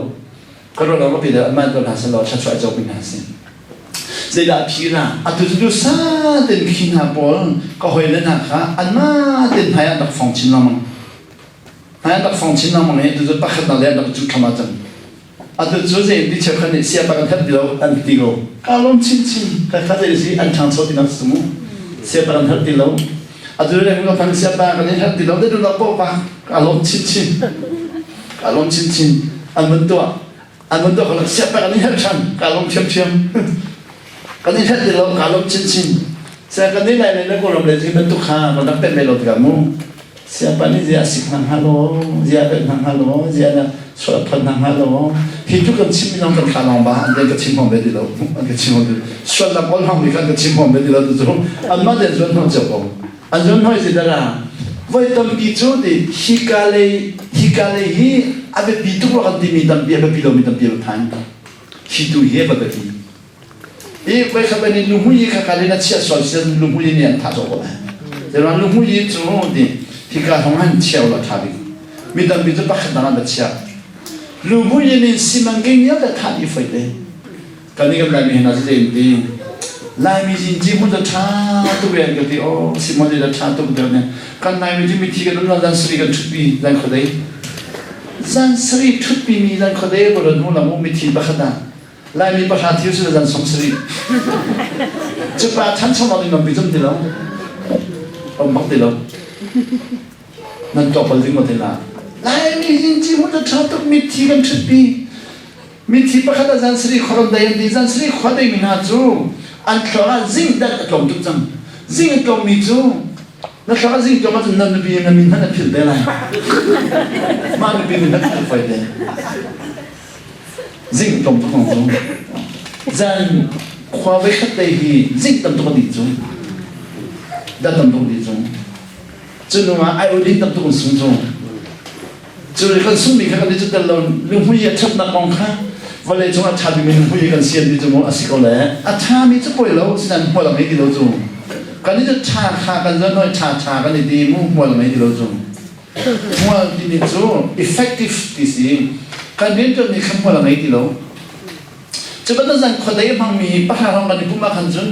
ก็เราก็ปีเดียวมันตัวนั้นเราชัดชัดจะเป็นนั้นสิเสร็จแล้วพี่ละอันตัวจุดซาเดินขึ้นหาบอลก็หอยเลยนะคะอันมาเดินหายอันดับฟังชินละมั้งหายอันดับฟังชินละมั้งเนี่ยตัวจุดปักขัดนั่นเลยอันดับจุดขมาจังอันตัวจุดเองที่เชื่อคนนี้เสียปากกันทัดเดียวอันตีโก้ก็ลงชินก็เขาจะได้สิอันทางโซตินัสสมุsiapa yang hati lau, aduh orang yang ngomong siapa yang hati lau, dia tu nak apa? Kalom cincin, anmentua kalau siapa yang hati, kalom ciam, kalau hati lau kalom cincin, saya kan ni lain lain kalau belajar bentuk ha, kalau dapat melot kamu, siapa ni dia asik nang halo, dia nang halo, dia ada suara nang halo, hidup kan cimi nang kan kalom bah, dia kecimong bedi lau, kecimong tu, suara orang ni kan kecimong bedi lau tu, anma dia jual nak jawab, anjuan hoi sedara, woi tampi tu di hikale hi, abe bitu orang di mitam dia, abe bilu mitam dia berpan, hidu hi apa bedi, woi kapan ni lumui kakali nak siap soal siap lumui ni yang tak jawab, jadi lumui tu di hikal hongan siap lah tabi, mitam bitu pakai tangan bersiap. Lumu ini si manggengnya dah tadi file. Kali kan kami hendak jadi, lami jinji pun dah tu biar kita oh si mesti dah tu betul. Kan lami jinji mesti kan orang dan seri kan cuti dan kedai, dan seri cuti ni dan kedai kalau nula mu mesti bahagia. Lami bahagia sudah dan som seri. Cepat cantik malu nak bijam dilau, mak dilau. Nanti apa lagi mau dilau? Lami jinji pun dah tu mesti kan cuti. Mesti bahagia dan seri koran daya di dan seri kodai minatu. Antara zing dan kelom tu jam, zing kelom itu, antara zing kelom tu nan nabi yang min mana pil bela, mana nabi min mana pil fayda, zing kelom tu kong tu, zan kuawe khatai hi zing tam tu kong di tu, datam tu di tu, cuma iodine tam tu kong sung tu, cuma kan sumi kan di tu dalam lumui ya cep nak kong kah. Walau cuma cabai minum pun ikan siam di cuma asik oleh. Cabai itu boleh lau, sedang boleh mai di lau tu. Kalau itu cabai kan jangan cabai kan di mu boleh mai di lau tu. Mual di tu effective di sini. kan bien to ni kham pala ngai ti lo chuban zan khodai phang mi pa rong kan puma khan jun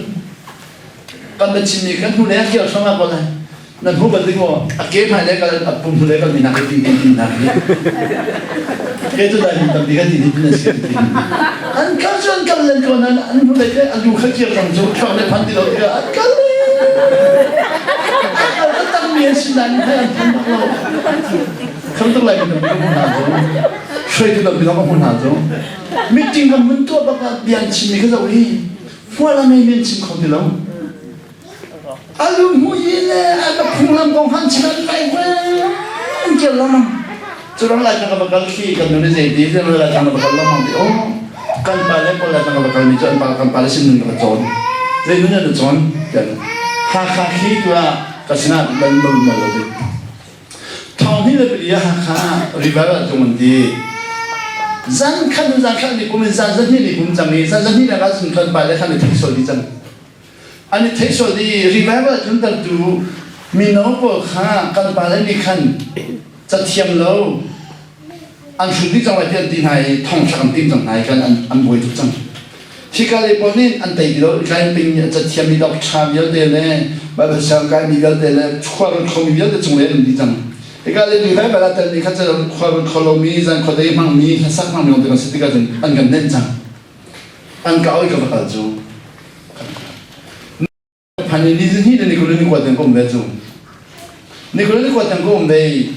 kan da chimi kan hu le kia sama bola nan hu ba dingo ake phai le kan apum hu le kan mina ti na ke to da ni tam diga ti ni business ke an ka jon kan len ko nan an hu le ke alu kha kia kan jo chong le phan ti lo ka an ka le an ta mi sin nan ha an lo không tức là mình không muốn làm rồi, chơi thì mình không muốn làm rồi, meeting kan mình tua baka biang chimi cái gì, phua là mình chim không được đâu, alu mui nè, ada pulang kong han chiman kai quá, kiểu lắm, cho nên là chúng ta bakal khi kan nulis jadi, cho nên là chúng ta bakal lắm thì oh, kan pale pun là chúng ta bakal ni chọn bakal pale xin mình bakal chọn, jadi nulis ada chọn, jadi ha khi tu là kasih nak dan belum malu thong hi le bia kha river to mun di zan khan ni kum zan ni kum chang ni zan ni la ga sun khan ba le khan ni thai so di chang ani thai so di river chun tar tu mi no po kha kan ba le ni khan cha thiam lo an shu di chang wa tian di hai thong chang tim chang hai kan an boi tu chang Chikale ponin an tai lo kain ping cha thiam ni dok cham yo de le ba ba sang kai mi gal de le chwa ro khom yo de chung le di chang Ikali ni bai bala tel ni khacha khwa kholomi zan khodai mang mi sak mang mi de se tiga den an gan nen chang an ka oi ka ba ju phani ni ni de ni ko ni ko den ko me ju ni ko ni ko den ko me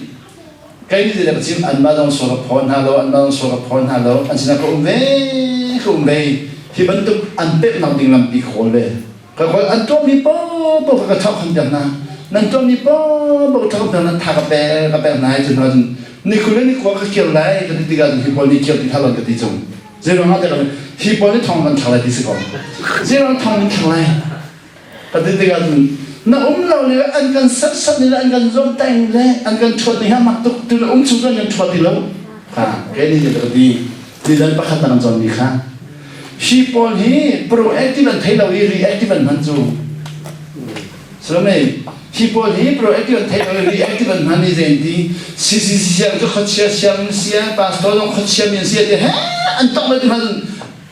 kai ni de chim an ma dong so ka phon ha lo an dong so ka phon ha lo an sina ko me hi ban tu an pe na ding lam pi khol le ka ko an to mi po ka thak kham jang na nan to mi po bo thak na tha ka pe nai chu na ni ko ni ko ka kiel lai ka ti ga hi pol ni kiel ti thalon ka ti chung zero na de hi pol ni thong man thalai ti se ko zero thong ni thalai ka ti ga na lo le an kan sat ni an kan zom tang le an kan thot ni ha mak tuk tu chu kan kan thot ti lo ha ke ni de ti dan pa khat na zon ni kha hi pol hi proactive an thai lo reactive an man chu so me People he proactive take reactive and money zenti si siang to khotsia siang sia pastor dong khotsia min sia de ha an tong le man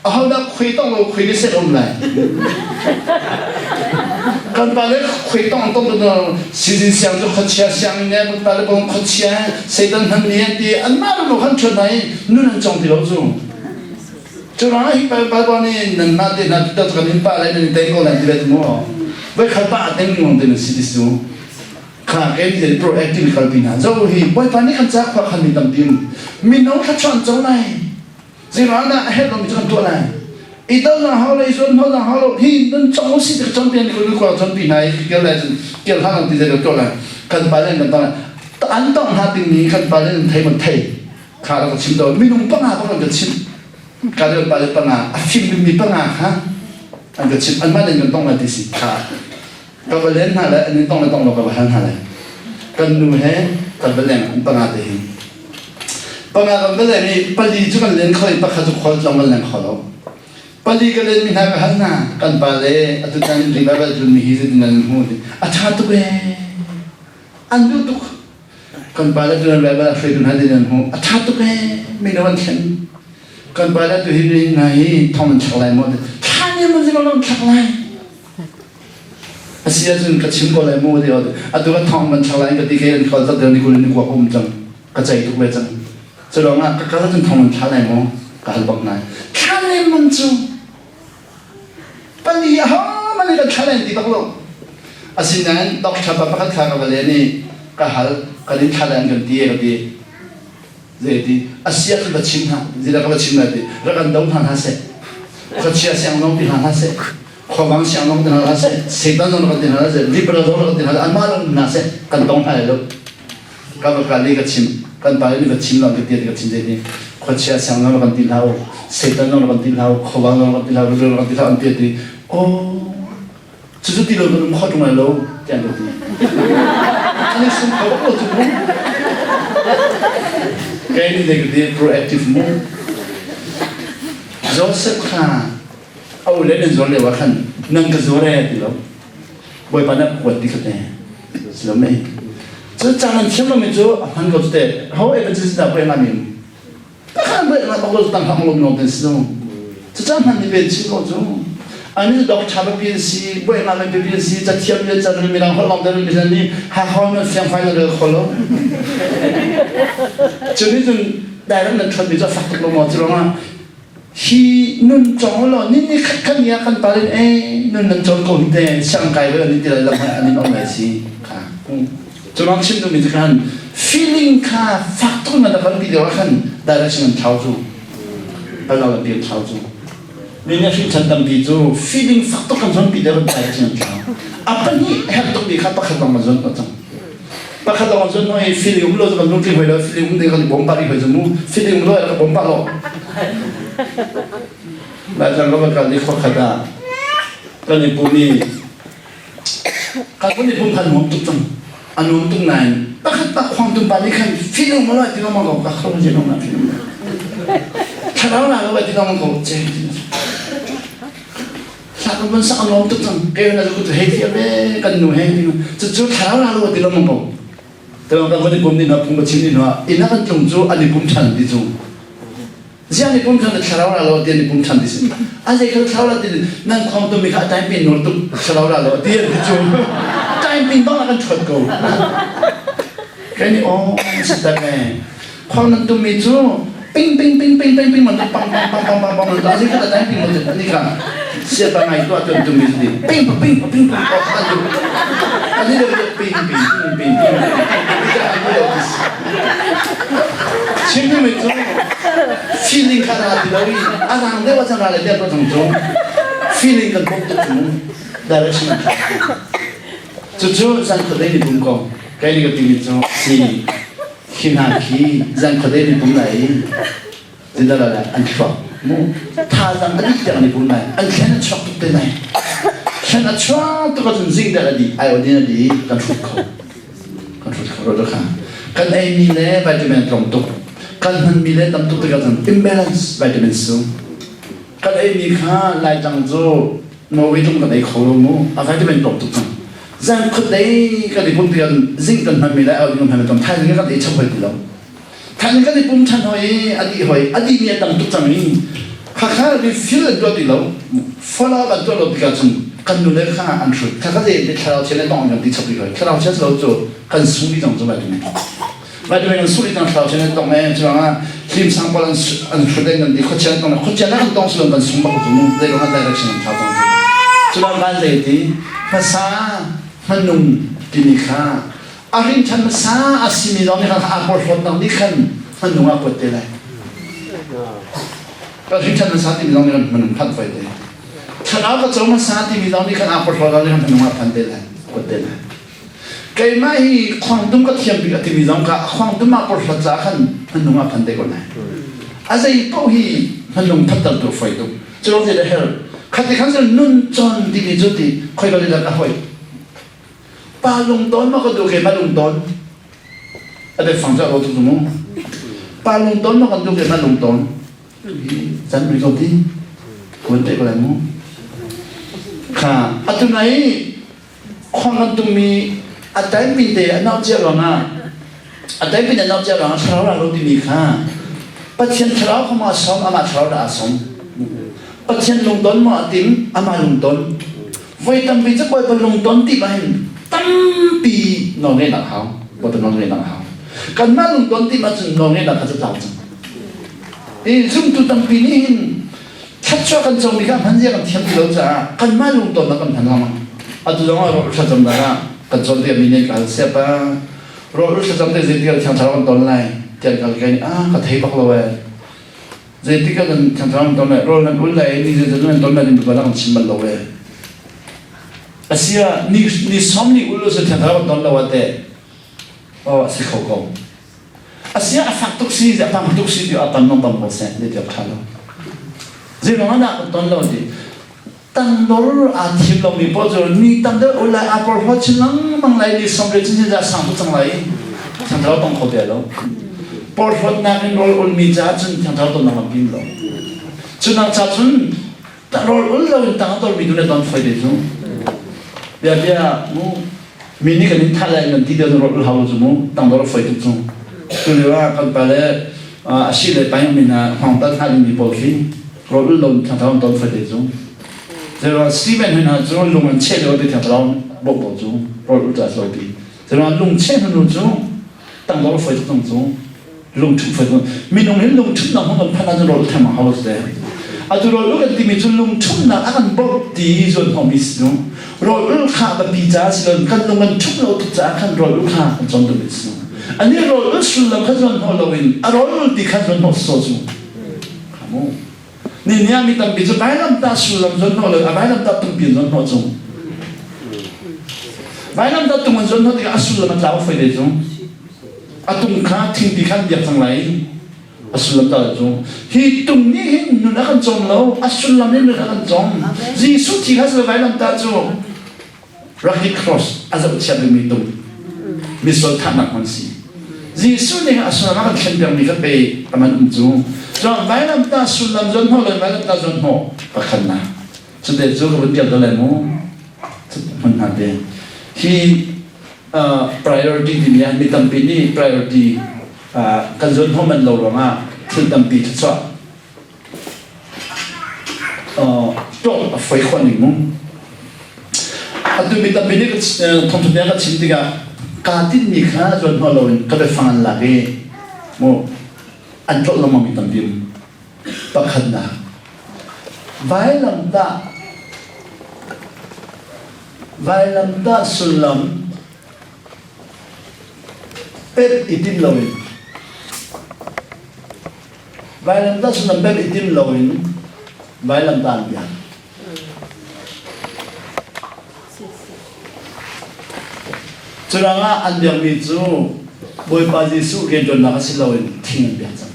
a how da khoi tong lo khoi le set om lai kan pa le khoi tong to si siang to khotsia siang ne bu pa le bong khotsia se dan han ni ti an ma lo han chon nai nun an chong ti lo zu cho ra hi pa ni nan na de na ta ka nin pa le ni te ko lan ti le mo với khai phá tên ngôn tên sĩ số khá cái gì proactive khai phá rồi thì với phần này anh chắc phải khăn mình tầm tiền mình nói khá chọn chỗ này gì nói là hết rồi mình chọn chỗ này ít đâu là họ lấy số họ là họ thì nên trong sĩ được trong tiền của người trong tiền này kiểu hắn làm tiền được chỗ này cần phải lên cần ta anhต้องหาtiềnนี้cần phải lên thấy mình thấy khá là có chim đâu mình không bằng không được chim cái đó phải là bằng phim mình bằng ha anh cái chip anh mà lên cái tông là tí xí khá cái vấn đề này là anh tông là cái vấn đề này cái nu hết cái vấn đề anh bằng cái gì bằng cái vấn đề này bây giờ chúng ta lên khơi bắt khá chục khối trong cái lên khối đó bây giờ cái lên mình hay cái hắn na cái bây giờ tôi đang đi vào cái chuẩn bị gì thì nên mua đi chắc tụi bé anh biết tụi cái bây giờ tôi đang vào cái chuẩn bị gì nên mua chắc tụi bé mình nói chuyện cái bây giờ tôi hiện nay thông chặt lại mộtนี่มันจะลองชักไล่เสียจนกระชิมก็เลยมัวเดียวตัวทองมันชักไล่ก็ตีเกลีเขาจะเดินในกุลในกว่าผมจังกระจายทุกเวจังจะลองอ่ะก็จนทองมันชักไล่มั้งก็หันบอกนายชักไล่มันจูปัญญาฮะมันเลยก็ชักไล่ตีบักโลสิ่งนั้นดอกชาบะพักขากับเลยนี่ก็หันก็ลิ้นชักไล่กันตีก็ตีเจดีเสียก็ชิมฮะเจดีก็ชิมเลยแล้วกันดงทางฮะเสก็เชื่อเสียงน้องที่หาเสขวางเสียงน้องที่หาเสเสียงน้องที่หาเสริบเราที่หาอันมาลงน่าเสกันต้องอะไรลูกก็การเลี้ยงชิมกันไปเลี้ยงชิมเราที่เดียวชิมเจดีก็เชื่อเสียงน้องที่หาเสียงน้องที่หาขวางน้องที่หาเรื่องที่หาอันเดียวดีโอ้จุดที่เราต้องข้อตรงไหนลูกแจ้งดูดีอันนี้สุ่มเขาบอกจุดนู้นแกนี่เด็กดี proactive มั้งJoseph kha au le den zole wa khan nang ka zore ti lo boy pa na kwat ti khate slo me so chang an chim lo me jo han go te how ever just da boy na min kan ba na bagos tang hamlo no tenso tsaman ni be chi ko jo ani dok chaba pi si boy na me pi si ta thiam le chan mi rang holong der mi ni ha ha no siang fa na de kholo chuni jun dai ran na thot bi za fak lo mo chro ma hi nun chong lo ni ni khat ya kan pa len nun nan chong ko te sang kai le ni ti la ma ani no me si ka chunang chin du mi kan feeling ka faktor na da kan bi de wa kan direction chao zu ba la bi chao zu ni na fi chan dam bi zu feeling faktor kan zon bi de direction chao apa ni help to bi ka pa kha ma zon pa chang pa kha da zon no feeling lo zo kan ti hoi lo feeling de kan bom pa ri hoi zo mu feeling lo ka bom pa lo ba jang lo ka ni kho kha da kan ni pu ni kan ni pu kan mo tu chang anu tung nai bakit pa kwang tung pa ni kan feeling mo la ti no mo ka khlo je no na feeling charaw na lo ti no mo ko che sa ko ban sa no tung tang ke na ko to he ti be kan no he ni chu charaw na lo ti no mo ko to ka ko ni bum ni na pung ko chi ni no ina kan chung chu ani bum chan di chu ziang ni bum chan da charaw na lo ti ni bum chan di sin a je ka charaw la ti nan kwang tung mi ka tai pin no tu charaw na lo ti ni chu time pin bang akan chot ko kani oh setakai khong nan tu mi chu ping ping ping ping ping ping man pang pang pang pang pang pang ta si ka time pin mo ni ka siapa ngai tu tu mi ni ping ping ping ping ko kan tu ani de ping ping ping ping chini mi chu feeling ka na ti lawi anang de wa chang la de ko chung chung feeling kan ko tu direction Cucu zan kedai ni bungkong, kaya ni ketinggi tu si kinaki zan kedai ni bungai, tidak ada anfa, mu thazang adik jangan ni bungai, anjana cok tu tenai, cina cok tu kan zing dah di, ayo dia di kan fuko rodo kan ini le vitamin trom tu, kan mile tam tu kan imbalance vitamin su, kan ini kan lai jang zo, no witung kan ai kholomu, vitamin trom tu kan. Zan kedai kan di pun tiang zing kan hamil lah, awak hamil kan thai ni kan di capai pulau, thai ni kan di pun chan hoi, adi ni tang tu cang ni, kakak di feel dua tilau, follow kan tu lo tiga cang, kan nular kan ansur, kakak di kalau cina tong yang di capai hoi, kalau cina selalu tu kan suri tong tu macam ni, macam ni suri tong kalau cina tong ni cuma lim sampel ansur dengan di kocina tong kan tong selalu kan sumpah tu mu, dari orang direction yang tong tu, cuma kan jadi masa menung dinikah, akhirnya chan masa asimilon ni kan akor hotang ni kan menung apa telai, akhirnya chan masa asimilon ni kan menung kan faida, chan apa cuma masa asimilon ni kan akor hotang ni kan menung apa telai, telai, kaya mai kuangdum kat siam bigat asimilon ka kuangdum akor hotang kan menung apa telai, asai itu hi menung tatal tu faida, jadi ada hal, ketika saya nun John di Jodi, kau kalau tidak kahoi. Palung ton maka duke malung ton ada fangsa lo tu semua palung ton maka duke malung ton jangan berikut kontek lemu ka atunai khongan tumi atai pinde anau jalona atai pinde anau jalona sarau lo di nikah patien sarau kama som ama sarau da som patien lung ton ma tim ama lung ton voi tam bi chắc boy lung ton ti bahin tampi nongay nak hao, buat nongay nak hao. Kan malung donti macam nongay nak kacau tahu. Zoom tu tampi ni kacau kan cuma kan hanya kan tiap kilo saja. Kan malung don nak kan hanya. Atu jangan roh macam mana kacau dia minyak kan siapa roh macam dia jadi kan cakap don lain. Tiap kali kan kata hebat loh. Jadi kan cakap don lain roh nak ulai ni jadi don lain berbalang simbol loh. Asia ni somni ulu setiap don lawate, oh si kau. Asia faktor si apa faktor si dia apa nombor persen dia tiap kalau. Jadi mana don lawate, tandor atim lo mi bojo ni tandor ulai apa hot nang manglai ni somre jenis dah sanggup sanglai, tandor tong kau dia lo. Porfot nak rol ul mi jajun tandor tong nama pin lo. Cunang jajun rol ul lo tandor mi dunia don faedah tu. Dia mu mini kan ini thalai kan tidak ada role hawa semua, tang dorang fight itu. Jadi lah kan pada ashi le pai mina hong ta thali mi po khi ro lom thang thang ton fa de zo zero Steven hina zo lung an che lo de thang thang bo bo zo ro ta so bi zero lung che no zo tang lo fa zo zo lung thu fa zo mi nong hin lung thu na hong pa na zo ro thang ma house de a zo ro lu ka ti mi zo lung thu na akan bo ti zo hong mi zo ro lu kha ba bi ja si lo kan lung an thu lo tu ja kan ro lu kha zon de mi zo 아니 롤을 술람 가전 홀로윈 아 롤을 디 가전 호소주 가모 니 니아미 담 비저 바이람 다 술람 전 홀로 아 바이람 다 tum비 전 호주 바이람 다 tum은 전 호디 아 술람 다 오페 되죠 아 tum카 팅비 칸 비앙 라이 아 술람 다죠 히 tum니 히 누나간 좀로 아 술람니 누나간 좀 지수 티가서 바이람 다죠 락디 크로스 아자 치아드미 tum 미소 타나 건시 지수는 아수라가 캔병리가 배 아만 음주 저 바이람다 술람 전호를 바이람다 전호 박한나 근데 저거 비어들래모 혼한데 히 priority 디냐 미담비니 priority 간전호만 로로마 틀담비 쳐 또 페이콘이모 아두 미담비니 그 통통대가 진디가 katin ni kha zon holowin ka be fangan lagi mo anto lo mami tambim pakhanna vailam da sulam pep itim lowin vailam da sulam pep itim lowin vailam da bian 저랑아 안병미주 뭐에 빠지수 개전 나가실라고 팅은 비하장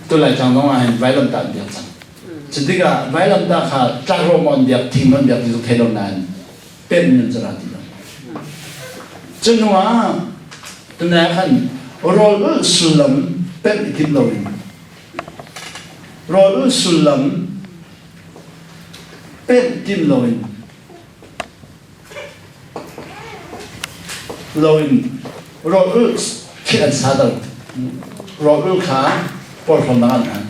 또 라이장동아 바이런다 비하장 저디가 바이런다가 짜로몬 비하 팅은 비하 계속 대로난 빼는 저라디요 저놈아 또나한 롤을 술람 뺀 딜로인 롤을 술람 뺀 딜로인 로인 로을 키가 사들 로을 가 볼선 나간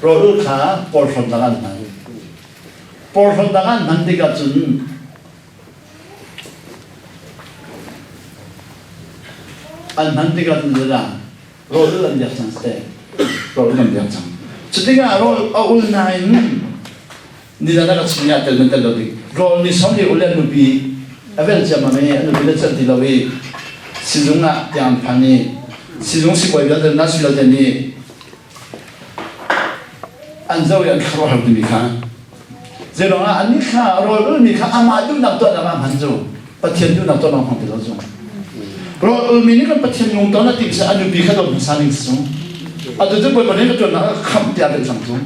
로을 가 볼선 나간 볼선 나간 만디가 준 안 만디가 준다 로을 안 약상 때 로을 안 약상 저디가 로 올나인 니자다가 친야 때는 때로디 로니 섬이 올려는 비 avel jamame anu bila chati lawi sizunga yang pani sizung si koi biada nasu la deni anzaw yang kharo ha dimi kha zero nga ani kha ro ni kha amadu nak to na manzo pathian du nak to na hong bilo zo ro mi ni kan pathian ngong to na ti sa anu bi kha do saning su adu de boy bane to na kham tia de sang zo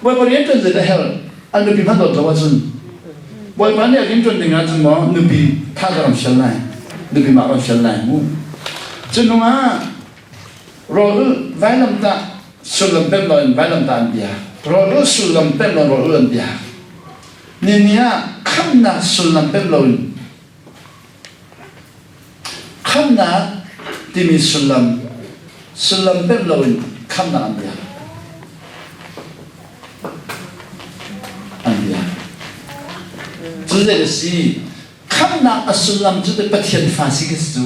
boy bane to de hel anu bi ma do to wa zun boy mana yang tuan dengar semua nabi thagaram shalai nabi maram shalai mu jenunga roh vailam ta sulam pemloin vailam ta dia roh sulam pemloin roh dia nenia kamna sulam pemloin kamna dimi sulam pemloin kamna dia这个是看那阿苏兰这个不天发西个事，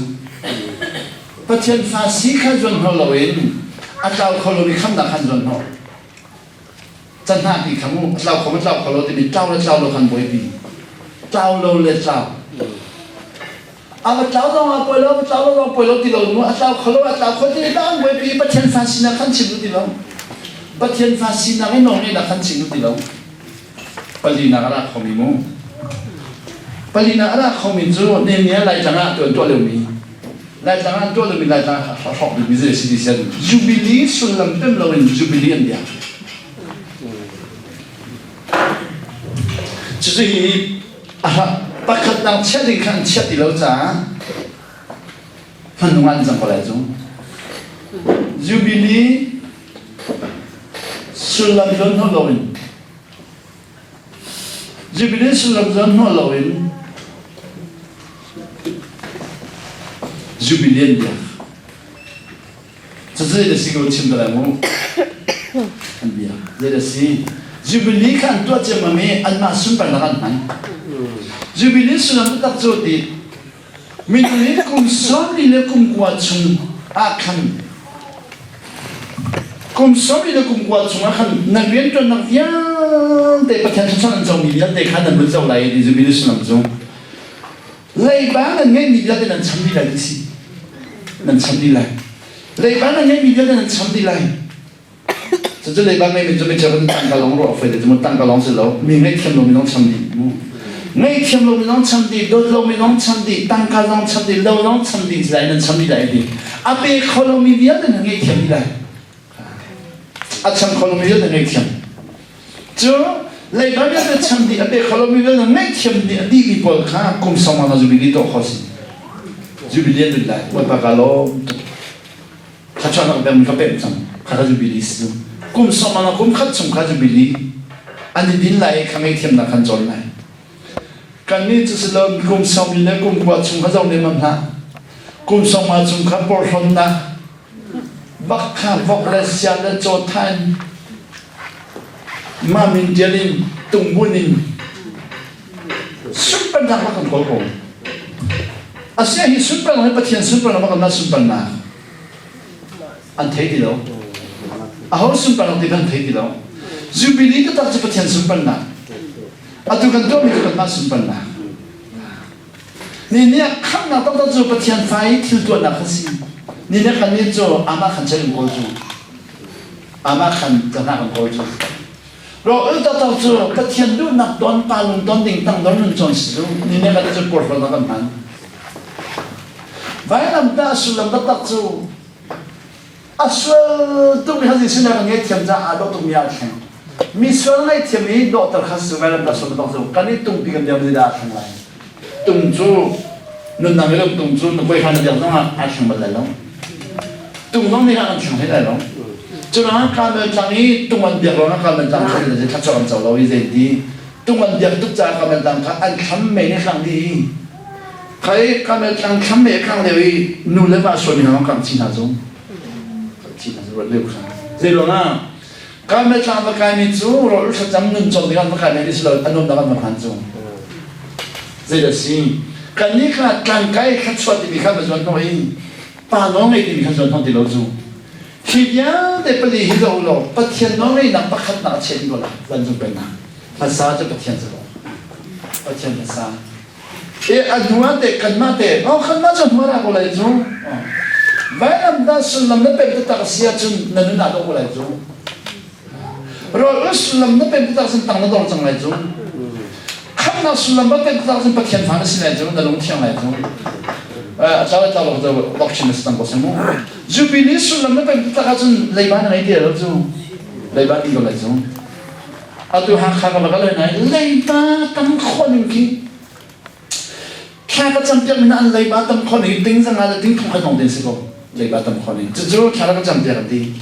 不天发西看准好了因，阿招考了你看那看准好，真他比看我招考没招考了的你招了看不会比，招了来招，阿招到阿背了招了背了的了，我阿招考了的当不会比不天发西那看清楚的了，不天发西那没弄你那看清楚的了，不然那个那考没么。Palina ada kominzo nenya lai janga to lemi lai janga to lemi lai janga hok di bize sidi sian jubilee sulam tem lawen jubilee dia jadi pakat nang chatting kan chat di lau za panungan jang kolai jong jubilee sulam jon ho lawen jubilee sulam jon ho lawen jubilee dia 这个是个亲的来么？看别，这个是Jubilee看多这么没，俺妈顺本那个难。Jubilee是那么大做的，明年公所里的公国从阿看，公所里的公国从阿看，那边端那边得把天上上走米边得看能不能走来的Jubilee是那么做。雷巴人家米边的能成立来的是，能成立来。雷巴人家米边的能成立来。这雷巴人们准备叫我们当个龙罗，非得怎么当个龙是龙，明年天龙没能成立。每天路没能成立，路没能成立，当家能成立，路能成立才能成立来的。阿别考虑米边的能给成立来，阿成考虑米边的能成。就雷巴边的成立，阿别考虑米边的能成立，第一步看公司嘛，那就比你多好些，就比你多来，我把个路，他穿那个边没个边上，他就比你少。公司嘛，那公司从他就比你，按你进来看每天那看做来。kan ni tu selalu kum sambil kum kuat sungka jauh ni mana kum sama sungka portion na bakha vokles siapa jotan mamin jalin tunggunin super dah makan kau asyik hi super lah patian super lah makan nasi super na antai di lo ahor super lah tidak antai di lo Jubilee tu tak patian super na Atu kan tu itu kan masuk pernah. Ni kan nak tahu tu petian fai til tu nak kasi. Ni kan ni tu ama kan cari koju. Ama kan jangan koju. Ro itu tahu tu petian tu nak don palung don ding tang don nun situ. Ni kan tu korban nak kan. Bayam dah sulam tak tu. Asal tu mihasi sini kan ni tiap dah ada tu mihasi. Misal ngai tiap ini doktor khas bayam dah sulam tak tu. Kan ni tung pikan dia mesti dah akan lain. Tung tu nun nak meluk tung tu nak boleh kan dia tu asyik berlalu. Tung tu ni kan asyik berlalu. Jangan kami jangan tungan biar orang kami jangan jadi kacauan jauh jadi tungan biar tu jangan kami jangan kami ni kami di. Kai kami jangan kami kami nulle masuk ni orang kami Cina tu. Cina tu berlalu kan. Jadi orang kami jangan kami tu orang sedang nuntut dengan kami ni selalu anu dalam makan tu. Jadi sih kan ni kan kai kacauan di kami tuan tu ini. Panon ini kami tuan tu di laut tu. Hidup de beli hidup lo, petian orang nak pakat nak cari lo lah, lanjut benar. Pasal tu petian tu, petian pasal. Aduan de kerana de, kerana tu mana aku lagi tu. Bayam dah sulam nak pergi tak sia tu, nanti nak aku lagi tu. Roh sulam nak pergi tak sen tang nak orang lagi tu. Kerana sulam nak pergi tak sen petian fana sih lagi tu, dah long tiang lagi tu. Cara tu waktu ni sedang kosong. Jubilee sulam na pagkakatun layban na idea tu, layban ito lang tu. Atu hak magalay na layban tamkon ki. Kaya kacampiak mina ang layban tamkon ni ting sa nga ting tungkad ng din siko layban tamkon ni. Jujur kaya kacampiak di.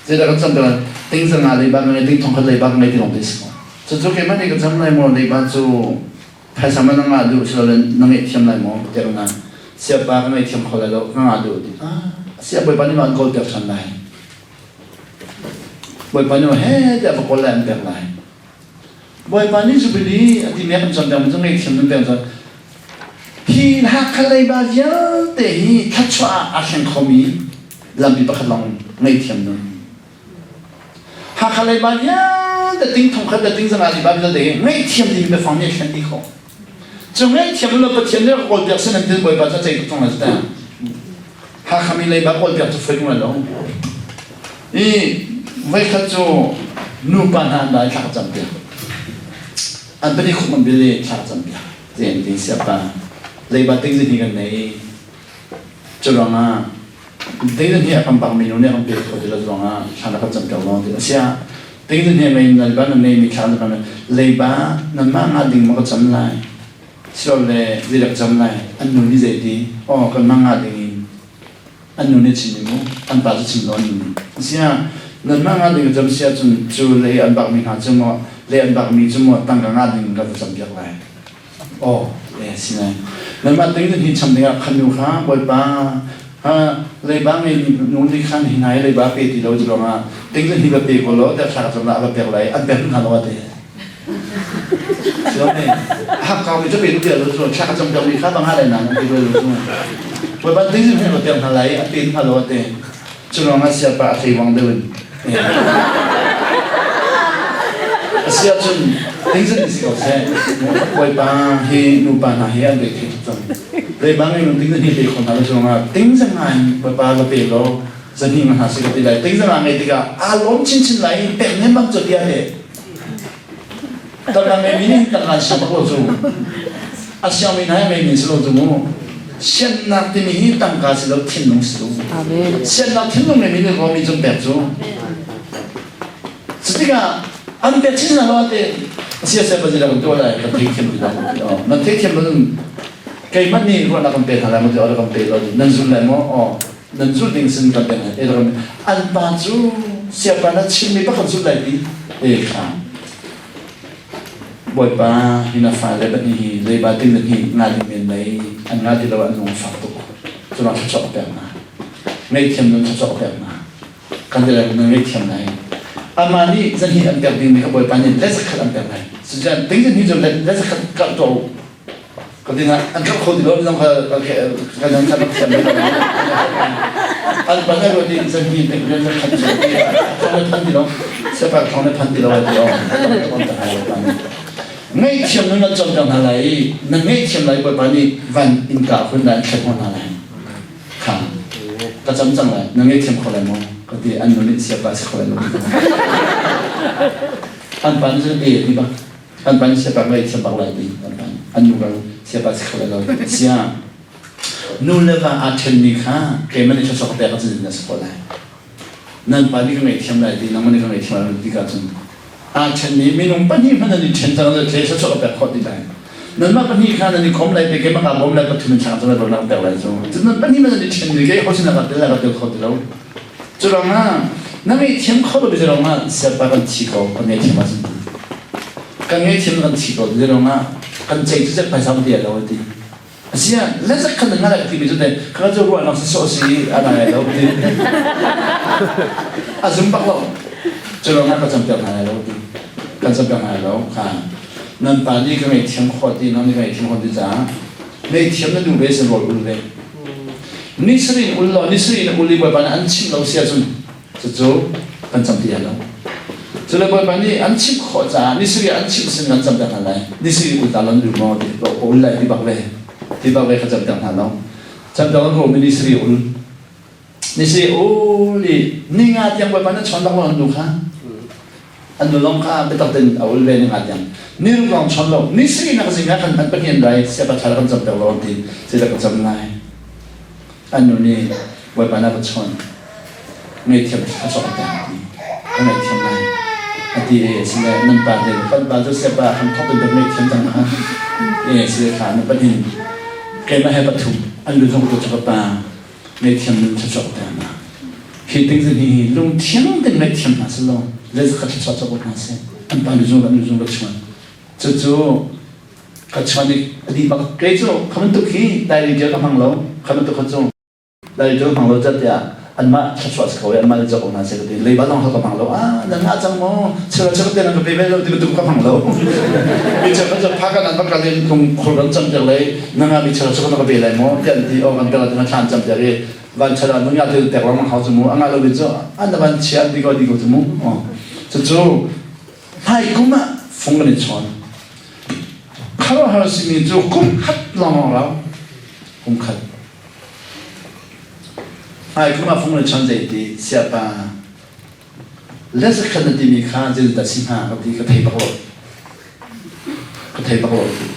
Jadi kacampiak ting sa nga layban ng ting tungkad layban ng din siko. Jujur kaya man kacampiak mo layban tu kasama na nga do sila nang itiyam na mo pero na siapa nga itiyam ko lalo nga do di. Siapa boleh pandai mak kau tiap sanai. Boleh pandai mak dia apa kolam tiap lain. Boleh pandai Jubilee di mana macam macam ni macam macam. Hi hak kalai baja deh kacua asyik kami lambi pakalong ni tiap tu. Hak kalai baja deh ting tong kada ting sana di baja deh ni tiap di befang ni asyik dikau. Jangan tiap lu petian dia kau tiap sana dia boleh baca cakap tong lah. Hak kami lebar kau biar tu fikir malam. Ini mereka tu nupan anda cakap jampiah. Anda ni kau membeli cakap jampiah. Jadi siapa lebar tinggi ni kan ni. Curang tinggi ni akan bangun ni akan biar kau jelas curang cakap jampiah orang tu. Siapa tinggi ni main lebar ni cakap jampiah lebar nama ngading mak jamlai. Siapa le tidak jamlai. Anu ni jadi oh kan ngading anu ni cini mu, an baca cini loni. Siapa nama ngading jam siapa tu le an bak mi ha cuma le an bak mi cuma tangga ngading kata jampiak lai. Oh, le sini. Nama tinggi ni cam dengan kanuha, boleh ba เลยบางในนู้นที่ขั้นหินไหนเลยบางเปที่เราจะลองติ้งเรื่องที่แบบเปก็แล้วแต่ฉากสำหรับแบบอะไรอันแบบนั้นเราเตะเชื่อไหมหากเขาไม่จะเป็นเดียวเราส่วนฉากจำเป็นมีค่าบางอะไรนั้นที่เรารู้ว่าบางติ้งเรื่องเราเตะอะไรอันเป็นเราเตะจะลองเสียปะที่วางเดินเสียจนติ้งเรื่องที่เขาใช้ว่าบางที่นูปานาเฮียเด็กที่จำเลยบางในนู้นติ้งเรื่องที่เด็กคนเราจะลองติ้งสังหารว่าบางเราเปเราจะนี่มันหาสิ่งที่ได้ติ้งสังหารไงที่ก็อารมณ์ชินๆไหลเป็นเนี่ยมันจะเดียดตอนนั้นไม่มีตลาดชาวบ้านจูอาเซียนไม่ได้ไม่มีสโลจูเช่นนักที่มีตั้งการสโลทิ้งลงสโลเช่นนักทิ้งลงไม่มีเรื่องมีจงแบบจูสุดที่ก็อันเป็นชิ้นนั้นว่าแต่เสียเสียไปจะได้ตัวอะไรก็ทิ้งเข้มไปแล้วนั่นทิ้งเข้มมันใครมันนี่ว่านักเป็นอะไรมันจะเอานักเป็นเรานั่นสุดเลยมั้งนั่นสุดดิ่งสิ่งกันเป็นอะไรอันบ้านจูเสียไปนั้นชิ้นไม่ประคันสุดเลยดีค่ะบ่อยป้าหินาฟ้าเลยแบบนี้เลยบาติ้งแบบนี้งานที่มีในอันงานที่เราอันนุ่งฝากตัวจนเราชอบแบบนั้นไม่เทียมนั้นชอบแบบนั้นกันเดียวกันไม่เทียมไหนอามานี่จะเห็นอันแบบนี้มีขบวนการนี่เล็กสักอันแบบไหนสุดท้ายติ้งจะนี่จนเล็กสักกับตัวก็ดีนะอันกับคนที่เราไม่ต้องกันยังจะไม่เทียมเลยอันบางอย่างที่จะเห็นติ้งจะขัดใจเขาเลยพันที่เราเสียปากเขาเลยพันที่เราเดียวต้องจะหายไปngay chiếm nó trong trong hà lại nó ngay chiếm lại bởi vì văn in cảคนนั้นแค่คนอะไรค่ะก็จำจังเลยnó ngay chiếmคนอะไรมั้งก็ที่อันนู้นเสียบาสคนอะไรมั้งอันปันจะเอ๋ดีป่ะอันปันเสียบาไม่เสียบาอะไรดีอันปันอันนู้นเสียบาสคนอะไรเสียนู่นเลยว่าอาเชนนี่ค่ะแกมันจะชอบแบบก็จะเนี่ยสคนอะไรนั่นปันนี่ก็ไม่chiếm lạiดีนั่นมันก็ไม่chiếm lạiดีก็จนอาเช่นนี้มีนุ่มปนีมันนั่นเช่นจังเลยเทสชอบแบบคนที่ได้นั่นมาปนีข้านั่นคอมไลน์ไปเก็บมาการบอมไลน์ก็ถึงมันช่างจะได้บอลนักแต่ละส่วนนั่นปนีมันนั่นเช่นนี้ก็เขาชินกับเด็กแล้วก็เด็กคนที่เราจุดนั้นนั่นไม่เทียมเขาด้วยจุดนั้นเสียบกันชิโก้คนนี้เทียมมาสิกันนี้เทียมกันชิโก้จุดนั้นกันใจจุดไปสามเดียวแล้วดีเสียแล้วจะกันนั่นอะไรที่มีจุดนี้เขาจะรู้ว่านักศึกษาสีอะไรแล้วดีอาจุดปักเราจุดนั้นก็จำเป็นอะไรแล้วดีกันจะเป็นอะไรแล้วค่ะนั่นป่านนี้ก็ไม่เทียมขวดดีนั่นไม่เทียมขวดดีจ้าไม่เทียมนั่นดูเบสบอลอุ่นเลยนิสรีอุ่นเรานิสรีอุ่นเลยบ่อยป่านอันชิมเราเสียจนจู่กันจำเป็นแล้วจุดเลยบ่อยป่านนี้อันชิมขวดจ้านิสรีอันชิมสิ่งกันจำเป็นอะไรนิสรีอุ่นตาลันดูมอดีเราอุ่นเลยที่บักเว่เขาจำเป็นอะไรจำเป็นว่าเราไม่นิสรีอุ่นเลยนี่งานยังบ่อยป่านนั้นชนบักเราดูค่ะอันนู้นลองข้าไปตัดเต็นเอาเล่นงานยังนี่รู้ลองชนลงนี่สิ่งนักสิ่งนั้นอันเป็นยังไงเสียบชาร์กันจำเป็นเราดีเสียกันจำได้อันนู้นนี่ไว้ปานาชนไม่เทียมเขาชอบแต่ดีก็ไม่เทียมได้อันที่สิ่งนั้นนั่นปาเดินคนปาจะเสียบทำทบเป็นไม่เทียมจังฮะเสียขานั่นเป็นยังแกไม่ให้ประทุมอันนู้นต้องตัวจับปาไม่เทียมนั่นชอบแต่มาคิดถึงสิ่งนี้ลุงเทียมแต่ไม่เทียมมาสิลงเลยจะขัดชดชดบุญนั่นสิอันปานดูจงกันชวนจู่ขัดชวนนี่ดีบักเกยจู่ขมันตุกี้ได้เจอกับพังเราขมันตุกจู่ได้เจอพังเราจัดยาอันมาชัดชดเขาอันมาเลยจะบุญนั่นสิก็ดีเลยบ้านเราเขากับพังเรานั่นอาจังโม่เชื่อเดี๋ยวนั่นก็ไปเราที่ตุกกับพังเรามีเจ้าก็จะพักกันนั่นพักกันเลยคงคนรันจำจะเลยนั่งมีเชื่อนั่นก็ไปเลยโม่เดี๋ยวที่ออกกันเป็นอะไรที่ชานจำจะเลยวันเช้านุ่งยาที่แต่ว่ามันเขาจะมูอันนั้นเราไปจู่อันนั้นวันเช้าดีกว่าจะมูจู่ให้กุมะฟงกันชนเขาหาสิ่งนี้จู่กุมขัดลองเรากุมขัดให้กุมะฟงกันชนใจดีเสียป่ะแล้วสักขณะที่มีข้าจะตัดสินหากับที่กระเทยบักโลกระเทยบักโล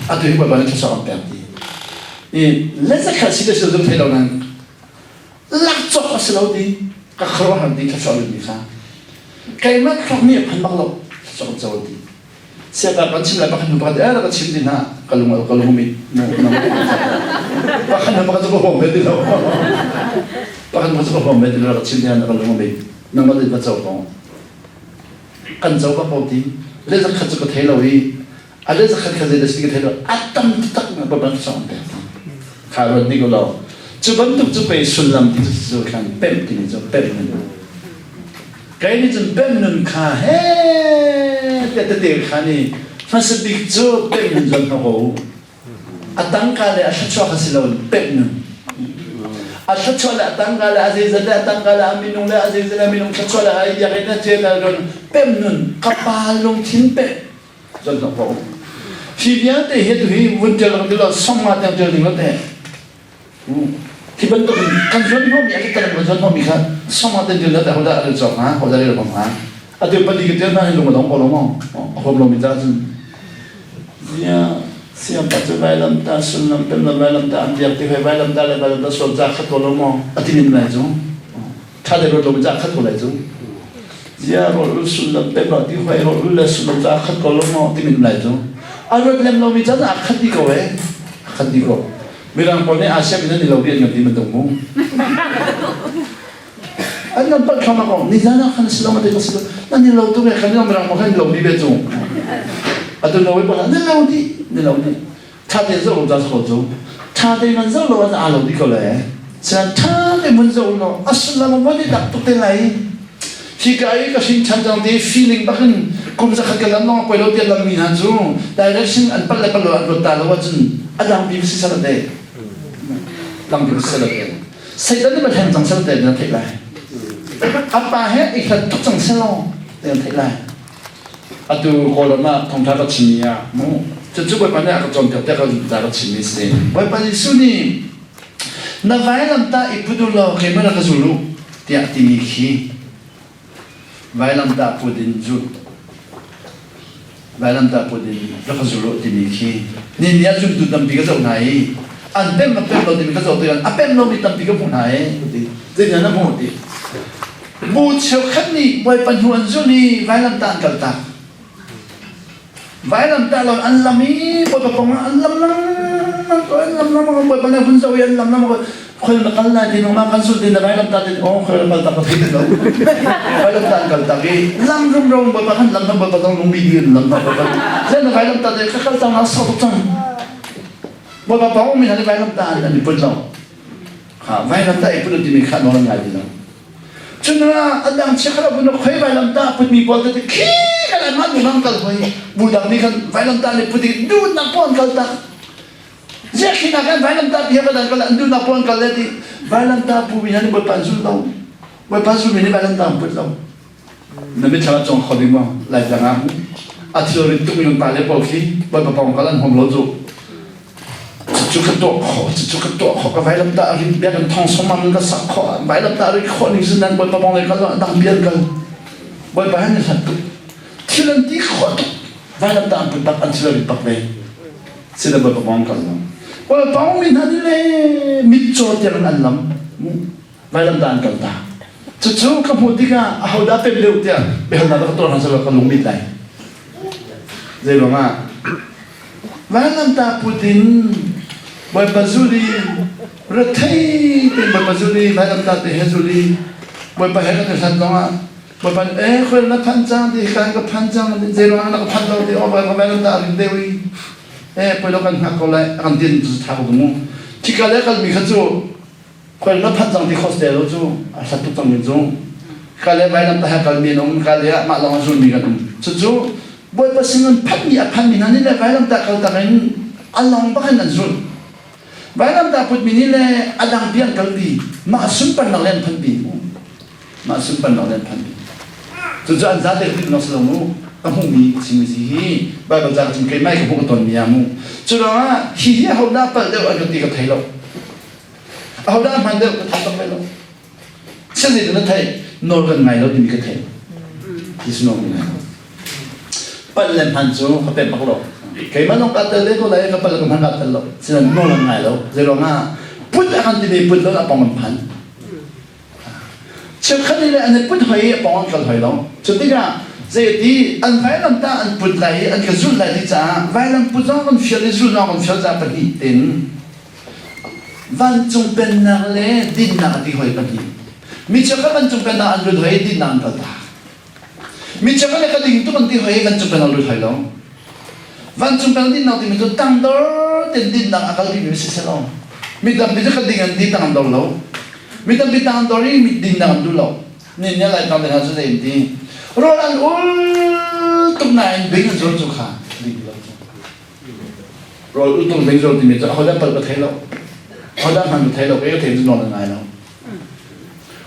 อันที่ว่ามันจะสอนแบบนี้นี่แล้วสักขณะที่เราจะเทเรานั้นลักจบก็สลาวดีก็ครบหันดีก็สอนดีค่ะใครมาครบเนี่ยพันบักโลสอนสลาวดีเสียแต่ปัญชิมแล้วปัญหาปัญหาแล้วก็ชิมดีนะก็ลงมีน้ำปัญหาปัญหาจะก็ห่วงไม่ดีแล้วปัญหาจะก็ห่วงไม่ดีแล้วก็ชิมดีนะก็ลงมีน้ำมันดีก็จะห่วงกันจะก็พอดีเรื่องขัดจะก็เทเราอีอะไรจะขัดจะได้สิ่งที่เทเราอัตตัมตักนะประมาณสองเดือนข่าวนี้ก็เรา chú vẫn tục chú về xuân làm thì chú khăn bém thì chú bém nữa cái này chúng bém nương khá hết cái tiền khá này phát sinh bị chú bém nương dân hồ tăng cả lại cho khá xin lỗi bém nương cho lại tăng cả lại aziz lại tăng cả lại aminung lại aziz lại aminung cho lại ai vậy cái chuyện là rồi bém nương kapalong thiên bém dân hồ khi nhớ thì hết thì vun chơi làm là xong mà theo chơi thì nó thế thì bên tôi căn dân hôm nay cái tên là dân hôm nay khác xong mà theo chơi là họ đã được chọn hả họ đã được bằng hả à từ bên đi cái tên này lúc mà đóng bao lâu mà hôm lâu mình ra chứ ya siapa tu vai làm ta sun làm tên là vai làm ta anh điệp thì phải vai làm ta lại vai làm ta sốt ra khát bao lâu mà à thì mình lại chứ thay để rồi mình ra khát bao lại chứ ya rồi sun làm tên là thì phải rồi là sun làm ra khát bao lâu mà thì mình lại chứ Arut lem lo bicara akad di kau akad di kau. Bilang kau ni Asia bila ni lo dia ngerti bentukmu. Anda nampak sama kau. Ni jangan kan selamat itu selamat. Nanti lo tu kan dia bilang makan lo di betul. Atau lo bilang ni lo di. Cari zau lo jas kau tu. Cari manzau lo ada alo di kau le. Sen cari manzau lo asal lo ni tak tu telai. Jika ai kasih canjang dia feeling bahkan kum sakit kelam nong pelo dia lam minat tu direction an pal lepal lo an rota lo wajun ada ambil sesalat deh ambil sesalat deh saya tadi macam jang sesalat deh nanti lah apa he ikat tu jang selo nanti lah atu kalau nak thong thang kat sini ya mu cukup banyak aku contoh dia kalau kat sini sih berapa di sini na vai lam ta ipu dulu kemana ke Zulu tiap timiki Vailam tak pudin ju, vailam tak pudin, lepas julu dimiki. Ni dia jum tu tampi ke jauh naik. Anpem lo dimiki ke jauh tu kan, apem lo mi tampi ke pun naik. Jadi mana pun ti. Bucau kan ni, boy panjuan ju ni vailam tak angkat tak. Vailam tak lo anlami, boy papangan anlam boy panjang pun jauh anlam Kau nakal na din umakan sulti na kailan tatin kailan kalta ka dito daw kailan tan kalta ki lam rum babakan lam babakang lumbidiyon lam babakang then kailan tatin kakalta nga sa utang babapao min hani kailan tan ani pudlaw ha kailan ta ipulot din ka no nga din chuna adang chakra buno khay kailan ta put mi bolta ki kailan man nang kalboy budang ni kan kailan ta ni puti dun na pon kalta Jadi kita balam tak dia pada kalau andu nak puan kalau di balam tak pu bina ni berpansul tau, berpansul ni balam tak pun tau. Nabi cara jong kau di mana, lai jangan. Atil itu minum tali polki, berpapang kalan hom lojo. Cukup tu, kau balam tak hari biar kan thong somam kan sak kau, balam tak hari kau ni senang berpapang kalau dah biar kan, berbahan ni satu. Tilan di kau tu, balam tak pun tak antil di pakai, sudah berpapang kalau. Kalau tahu minat ni mitjo jangan alam, balam tak angkat tak. Cucu kamu tiga, aku dapat beliau dia, behal nak keturunan hasil kalung mitai. Jadi bangga, balam tak putin, boy bazuli, retai, boy bazuli, balam tak tehazuli, boy bahaya kesan doa, boy kalau nak panjang di kan ke panjang, jadi orang nak panjang di orang balam tak dewi. Pelo kan aku lai akan dia tu tahu kamu. Jika dia kalau mikir tu, kalau nak panjang di hostel tu, satu tahun tu, kalau bayar tak kalau minum, kalau mak lawan tu mikir tu. Tu, buat pasangan pan minani le bayar tak kalau tak ini, Allah bahkan nazul. Bayar tak put mini le adang biang kalbi, mak sumpan nalen panbi, mak sumpan nalen panbi. Tu jangan zat itu nak selalu. Kamu mi sih, bagai macam kayak mai kamu keton miamu. Cuma hiya hau dapat dia agak tiga thelo. Hau dapat mandel ke tak thelo. Jadi dia thai norgan ngai lo di ke thelo. Isno ngai. Paling pancu apa paklo. Kayak mana kata le ko lai kapal kaman kata lo. Sila norgan ngai lo. Zero nga put akan di put lo apa pan. Cakap ni le ane put hai apa kal hai lo. Jadi Jadi, an vailam ta an pudlai an kazul lai di cha, vailam pudong an fial di zul na an fial za panitin. Van chung pen na le din na ti hoi pati. Mi chaka van chung pen na an lut hoi din na an kalta. Mi chaka le ka ding tu an ti hoi van chung pen na lut hoi lo. Van chung pen din na ti mi tu tang dor tin din na akal di mi si se lo. มีดำปีจะกระดิ่งดีต่างดอลล์มีดำปีต่างดอลล์มีดิ่งต่างดูหลอกนี่เนี่ยอะไรต่างเรื่องอะไรดีรอลันอุลตุกนายเบ่งจนจุกขาดีหลอกรออุลตุกเบ่งจนที่มีจะเขาได้เปิดประเทศแล้วเขาได้มันประเทศแล้วก็เทศนอนยังไงแล้ว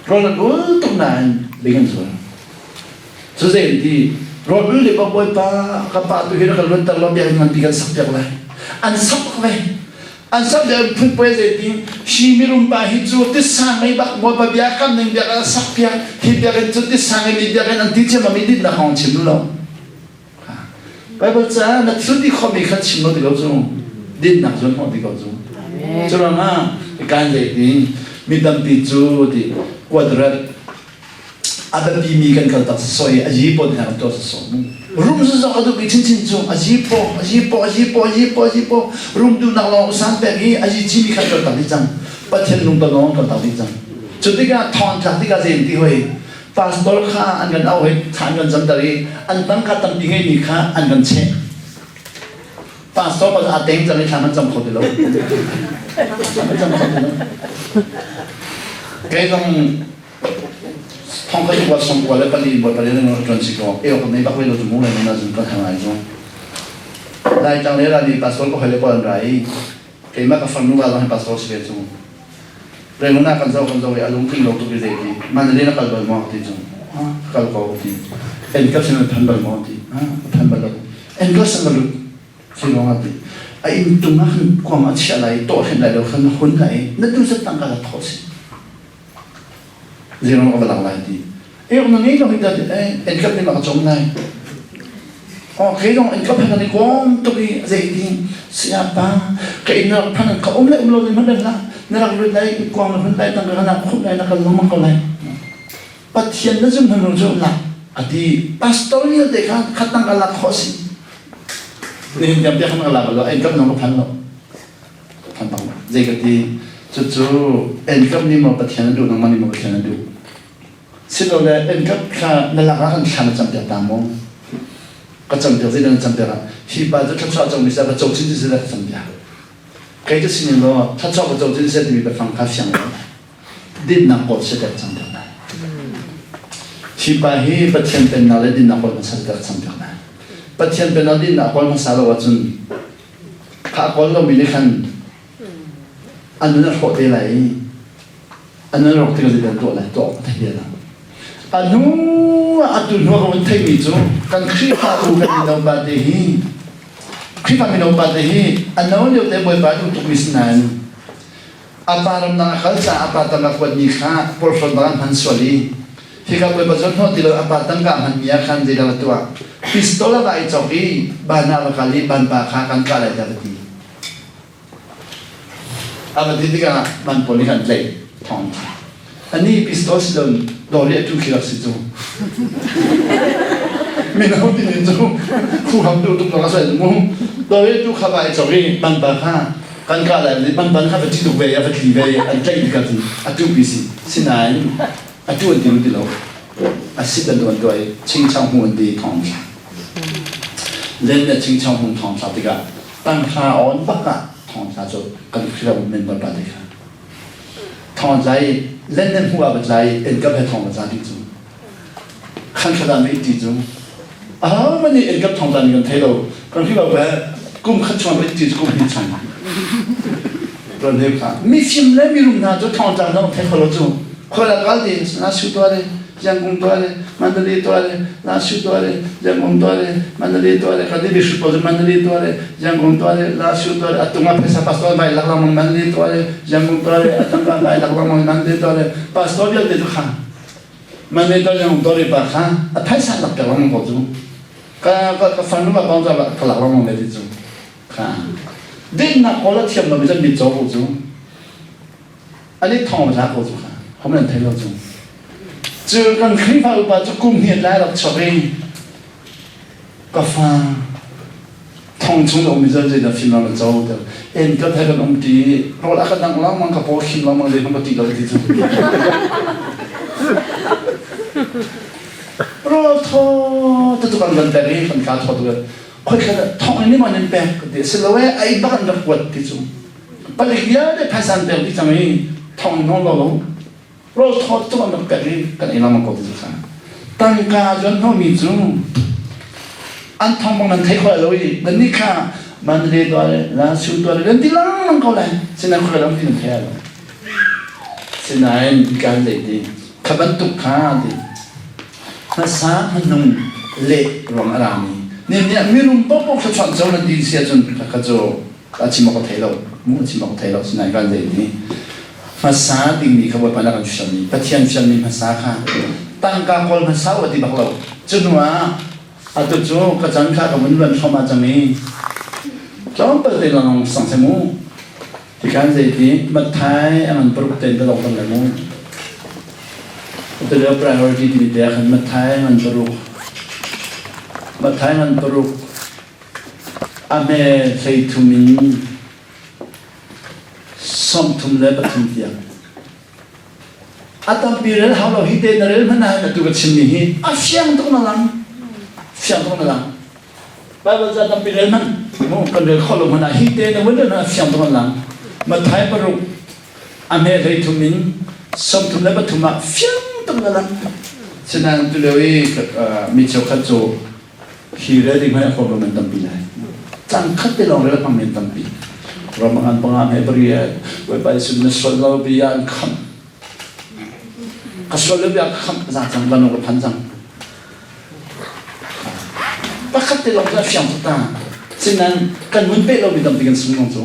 รอลันอุลตุกนายเบ่งจนสุดท้ายดีรออุลเด็กบ่อยป้ากับป้าตัวเองก็ลุ้นตลอดอย่างนั้นปีกันสักอย่างไรอันสักไปอันสักเดิมพึ่งไปเสร็จทีชีมิรุมบาฮิจูติสางไม่บักบ่บเบียกันหนึ่งเบียกันสักเพียงที่เบียกันจุดติสางไม่เบียกันอันที่เชื่อมันไม่ดิ้นละของชิมรู้แล้วไปบอกจ้านักสุดที่เขาไม่ขัดชิมรู้ที่เขาจูดิ้นนักจนเขาที่เขาจูจุดนั้นการเสร็จทีมีดำปีจูที่กวาดรัดอาจจะมีกันกันตัดสอยอาจีปอดเนี่ยตัวสอยรูมสุดสักตัวกินจูอาจีปอรูมดูนักลองสันแบบนี้อาจีจีมีกันกันตัดดิจังปัจเจกนุ่มตลอดกันตัดดิจังจุดที่การทอนจากที่การเซ็นที่ไว้พาสปอร์ตข้าอันกันเอาไว้ทานกันจำได้อันตั้งค่าตั้งปีไงนี่ข้าอันกันเช็คพาสปอร์ตอาเต็งจะไม่ทำมันจำเขาได้แล้วไม่จำเขาได้แล้วแกต้องท่องก็จะว่าสมควรแล้วปลีบทปลีนั่นก็จนสิก็คนนี้บักเวลาจะมุ่งเลยนะจึงก็ทำอะไรจ้ะได้จังเลยเราดีพาสปอร์ตก็ให้เรียบร้อยเกี่ยมากกับฟังนู้นว่าเราให้พาสปอร์ตเสียจ้ะเรื่องนั้นกันเจ้าอารมณ์ที่เราตัวเองมันเรื่องนักการเมืองมากที่จ้ะการก่อที่เอ็นก็เสนอพันบาทมากที่พันบาทเอ็นก็เสนอลุที่มากที่ไอ้ตรงนั้นความอัจฉริยะโตเห็นได้เราคนคนไหนนั่นดูสักตั้งการทอสิZero ko balang lagi. Kung nangyay kami dati, engkap ni makachong na. Okay, kung engkap na ni kong tuloy sa iting siapa, kaya inapanan ka, umlay ni madala, naraglulay, kung napunlay, tanggalan na, kulay, nakalumang kulay. Pati yan na siyang nanunod lang. At di, pastor niya, di ka, katanggalak ko si. Hindi ka nakalabalo, engkap na mapano. Kampang, zay ka di, Cucu, engkap ni mau patihan dulu, nama ni mau patihan dulu. Silo le, engkap ka nalakaran sana campur tamu, campur sih dengan campur. Hiba tu cakap cakap misal cakap cincin sih dah campur. Kayak sini lo, cakap cakap cincin sih di belakang kafian lo, di nak kau sih dah campur. Hiba hi patihan penal di nak kau masih dah campur. Patihan penal di nak kau masalah wajun, kau lo milikanอันนั้นรถอะไรอันนั้นรถที่เราจะตัวอะไรตัวที่เดียวนะอันนู้อันนู้เราไม่มีจูกันคลิปอาดูกันมีน้องบาดเจ็บคลิปมีน้องบาดเจ็บอันนู้นเดี๋ยวแต่บ่อยบาดทุกวิสนันอาปารมนังขัลซาอาปาตังกับนิข้าพอร์ฟอนบางพันสวลีที่เขาบ่อยบาดจนหัวที่เราอาปาตังกับมันมีอาการที่เราตัวพิสโตลาได้จบอีบานาลกาลีบานปาข้ากันกาอะไรจะดีอามาที่กันมันพอลิกันเลยทองอันนี้พิสโตสโดนดอเรียทุกขีดสิจูไม่น่าที่นี่จูคู่คำดูตุ้งตัวก็สวยจูดอเรียทุกขบายจบอีบันปาข้ากันกาอะไรบันข้าไปที่ดูเวียไปที่เวียอันใจดีกันอันจูบิสิสินายอันจูอันดีดีแล้วอันสิกันตัวด้วยชิงช่างหุ่นดีทองเล่นแต่ชิงช่างหุ่นทองสัตย์กันตั้งข้าอ่อนปักกะทองจะจบกันคือเราเป็นบทบาทเด็กทองใจเล่นเล่นหัวแบบใจเอ็นกับให้ทองมาจากที่จูขันขนาดไม่ตีจูมันนี่เอ็นกับทองใจกันเท่ากันที่เราแบบกุ้มขัดชวนไปตีจูกุ้มหินชันตอนนี้ค่ะมีฟิล์มเล่มีรูปหน้าจูทองใจน้องเท่าเราจูคนละกันดีน่าชูตัวเลยยังคงตัวเลยมันเลยตัวเลยน่าชูตัวเลยยังคงตัวเลยมันเลยตัวเลยคดีบิชุปมันเลยตัวเลยยังคงตัวเลยน่าชูตัวเลยอัตุงาเพศพาสตอร์ไปหลักลำมันเลยตัวเลยยังคงตัวเลยอัตุงาไปหลักลำมันเลยตัวเลยพาสตอร์เดียวเด็ดขามันเลยตัวยังคงตัวเลยปะค่ะอัฐายสันหลักแต่ว่ามันก็จูก็ฟังรู้ว่าบางทีก็หลักลำมันเลยจูค่ะเด็กนักคนละเทียมเราไม่จะมีโจ้จูอันนี้ทองมาจากโจ้ค่ะเขาไม่ได้เทเราจูเจอกันคลิปเอาไปจะกุ้มเหียดแล้วเราชอบเองก็ฟังทองชุ่มเราไม่ใช่จะฟิล์มเราเจ้าเดียวเอ็นก็แทกันอมตีเราละกันดังแล้วมันก็พอคิมเรามันเลยมันก็ตีเราที่สุดรอทอจะตุกันกันแต่นี่คนการทอตัวค่อยแค่ทองอันนี้มันยังแปลกเดี๋ยวสิเราไอ้บ้านเราปวดที่สุด ปัจจัยได้ภาษาเดียวที่จะมีท่องน้องเราทอดตัวมันเป็นกันเองเรามาก่อนที่จะตั้งการจนเขามีจุงอันท่องมันเทคว่าเลยนั่นนี่ค่ะมันเรียตัวเลยแล้วชูตัวเลยที่ล่างเขาเลยสิ่งนั้นคนเราที่นั่นแค่เราสิ่งนั้นการเด็ดดีขบันตุกขาดีภาษาฮันนุ่งเละรองอะไรเนี่ยมีรุ่มป๊อกๆชอนเจ้าหน้าที่เสียจนกระโจอาชิมก็เทเรามุ่งอาชิมก็เทเราสิ่งนั้นการเด็ดดีภาษาดิ่งนี้เขาบอกว่านักชุนนี้ปฏิญาณชุนนี้ภาษาค่ะตั้งการคนภาษาวัดที่บักเราจนว่าอาตุจูกระจังข้ากับมันวันเข้ามาจะมีจ้องเปิดเรื่องของสังสมุที่การเด็ดดีบัดท้ายมันปลุกเต้นตลอดตั้งแต่มุ่งตัวเรื่อง priority ที่มีเดียกันบัดท้ายมันปลุกอเมริกาทุ่มินสมทุมเล็บทุ่มเดียงอาตมาปีเรื่องเขาเราฮิตเดนเรื่องมันนายตัวชิมนี่เสียงตรงนั้นเสียงตรงนั้นบางวันอาตมาปีเรื่องมันมันเป็นเรื่องเขาเรามันนายฮิตเดนวันนั้นเสียงตรงนั้นมาไทยปรุอเมริกาทุ่มินสมทุมเล็บทุ่มเสียงตรงนั้นฉะนั้นตัวเรื่องมีเจ้าข้าโจฮีเรดิ้งให้คนมันตั้งปีไหนจังคัดที่เราเรียกว่ามันตั้งปีเรามาอ่านปังอ่านให้บริยไว้ไปสุดในส่วนเราบิยานคำก็ส่วนเราบิยานคำจังวันเราพันจังปกติเราจะเสียงต่างฉะนั้นการมันเป็นเราไม่ตั้งปีกันสมองโจ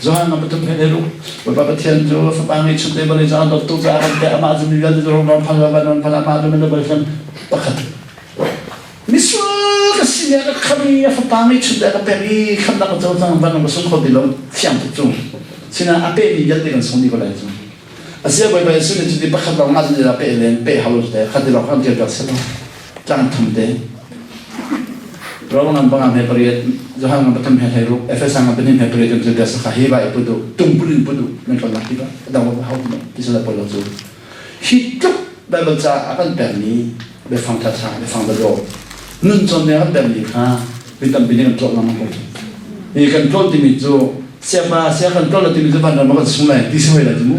Zohan nama tu pehlu, beberapa tiang tu, sepanjang itu dia boleh jalan doktor jalan dia amat juga di orang orang palaman mana bolehkan pakat. Misal kesini ada kami sepanjang itu dia peri kami nak jalan mana masuk kau di dalam siang tu. Sina apa ni jadi dengan soni kalau itu. Asyik boleh sini jadi pakat orang macam dia apa elen, pe halus dia, kadi orang dia berselang, jangan thumde. Orang nampak kami periat, jangan nampak kami heru. Efes sangat penting periat untuk dia sekali baik pudu, tumpurin pudu, mereka lagi ba, dah apa hal tu, bisa dapat lalu. Hidup berbaca akan berni, berfantasa, berfantado. Nun contohnya akan berni, bitam bilang contoh nama kau. Ini kan contoh dimitu, siapa contoh dimitu pada nama sungai, di sungai lagi mu.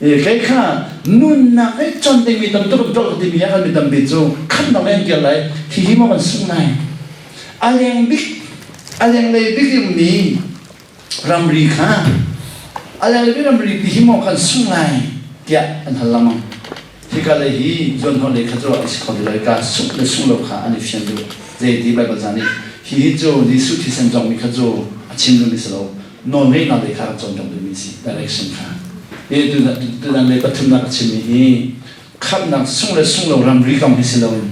Kaya nun nak contoh dimitu, contoh dimitu akan bitam bitu, kan nama yang dia lai, hihimu kan sungai. Alyang lebih ini ramrika, alyang lebih ramrika himo kan sungai dia anhalamang. Jika lehi John Holly kajo sekolah mereka sungai ane fiandu. Jadi Bible jani hijo di suci senjong mikajo acim dulu selalu nolai nolai karat jonjong dulu misi direction ka. Itu dan lepas tu nak acim ini kap nak sungai ramrika misi selalu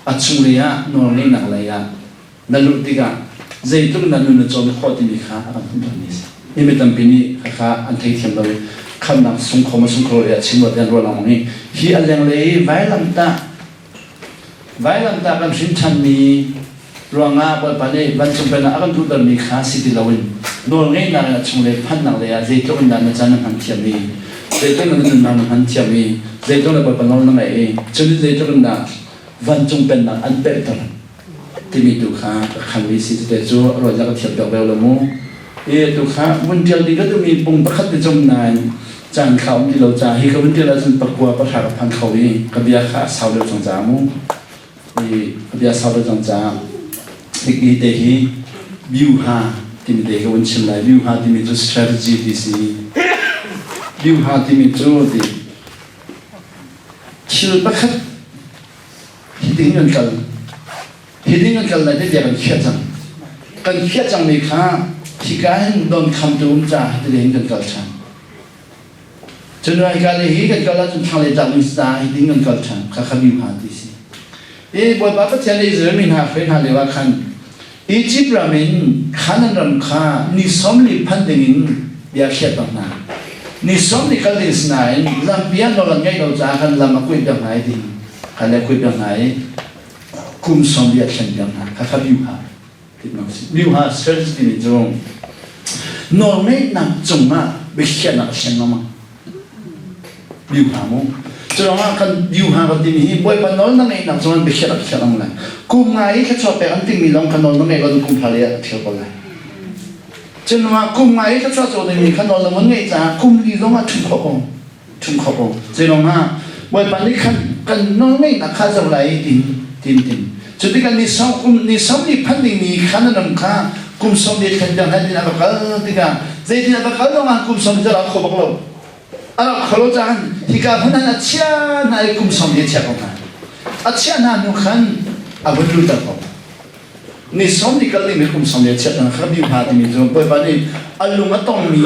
acung leya nolai nak leya. Nalu tiga, zaitun nalu najon khoti mikha akan tulis. Ini tampini kakak antai tiang lalu, kam nak sungkho ya cimot dan rolang ini. Hi alyang lei vailam ta kan rintan mi ruanga apa pada bancung pena akan tulis mikha siti lawin. Nol ngai nak acung lei pan nak lei zaitun dan najan hantiam mi, zaitun dan hantiam mi, zaitun apa panol nama jadi zaitun dan bancung pena anpetan. Timi tu kami situ tu roja kat tiap bel lemu. Tu muntial di tu mi pung pakat di jomnan. Jangan kau di laut jahi kau muntial lazim perkuah perhara pan kau ini. Kebiasa saudara jangjamu. Kebiasa saudara jangjam. Ini dehi biuha timi dehi uncil lai biuha timi tu strategi di sini. Biuha timi tu di cil pakat hidingan kal. Hidingan kalau dia akan kiatang mereka hikan don kamtum jah hidingan kalcan. Jenama kali hikan kalau tentang lezat misda hidingan kalcan kakabiu hati si. Buat apa tiada izin hafen halewakan. Ijib ramen kanan ramka ni somli pandengin dia kiatang na. Ni somli kalau disnain lampian orang ngai kalau jahan lama kuih dah ngai di. Kalau kuih dah ngai kum sombiat senjang kakak biuha, biuha strategi ni jom, normal nak cuma bersiap nak senama, biuha mu, cuma kan biuha kan ini, boleh panol nangai nak cuma bersiap nak senama, kum ngai kecope anting milong kan nol nangai kan kum halia siapa lah, จนว่ากุมไงถ้าชอบโจได้มีขนมละมันไงจ้ากุมดีลงมาทุ่มขบเจนมาวันปันนี้กันน้องไม่นักข้าจะไหลดินจุดที่กันนี่สองนี่พันนี่มีขันน้ำข้ากุมสองเดียดกันจังให้ดินอะไรก็ที่กันใจดินอะไรก็ต้องมากุมสองจะรับขบกลบขลุ่จันที่กันพนันอาเชียนายกุมสองเดียดเชียกันอาเชียนานุขันอาบุรุษตะกบนี่สองนี่กันนี่มีกุมสองเดียดเชียกันครับอยู่หาที่มีจงไปปันนี้อารมณ์ก็ต้องมี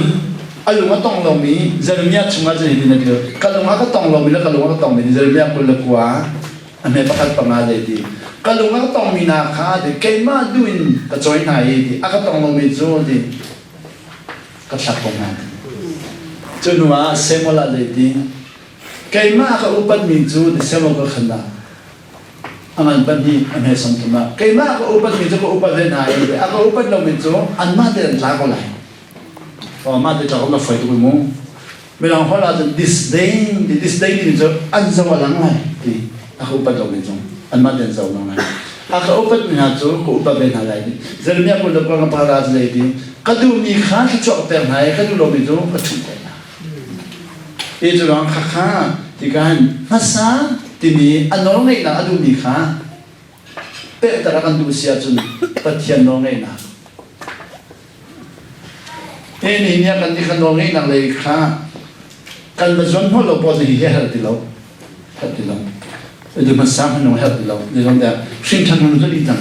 จะมีอะไรชุ่มอะไรนี่นะเดียวกัลงก็ต้องลงมีแล้วกัลงก็ต้องมีจะมีอะไรคนละกว่าอันนี้ประกาศปังอะไรดีกัลงก็ต้องมีนาคาดีเกมาดูอินก็จอยไหนดีก็ต้องลงมีจูดีก็ชักปังอะไรจนว่าเซมอลาดีเกมาก็อุปนิจูดีเซมอลก็ขนาดอันนั้นเป็นที่อันนี้สมทุนมาเกมาก็อุปนิจูก็อุปเวนัยดีก็อุปลงมีจูอันมาเดินลากอะไรมาเดี๋ยวจะเอามาไฟตัวมึงไม่ลองเขาเราจะ disdain นี่จะอันจะว่าหลังไงที่เขาอุปถัมภ์เป็นจงอันมาเดี๋ยวจะเอาหลังไงเขาอุปถัมภ์เป็นจงเขาอุปเป็นอะไรดิจะมีอะไรคนละคนละพาราเลยดิก็ดูมีข้าที่ชอบแต่งไหนก็ดูเราเป็นจงก็ชุ่มไปนะอีจุดนั้นข้าที่การภาษาที่มีอันน้องไงนะอันดูมีข้าเป็นแต่ละกันดูเสียจนปฏิญาณน้องไงนะนี่เนี่ยกันที่ขนมนี่นักเลยค่ะกันมาจนหัวเราพอจะเหี้ยหัดที่เราดูมันสามขนมหัดที่เราเดี๋ยวเราสิ่งที่เราจะดีจัง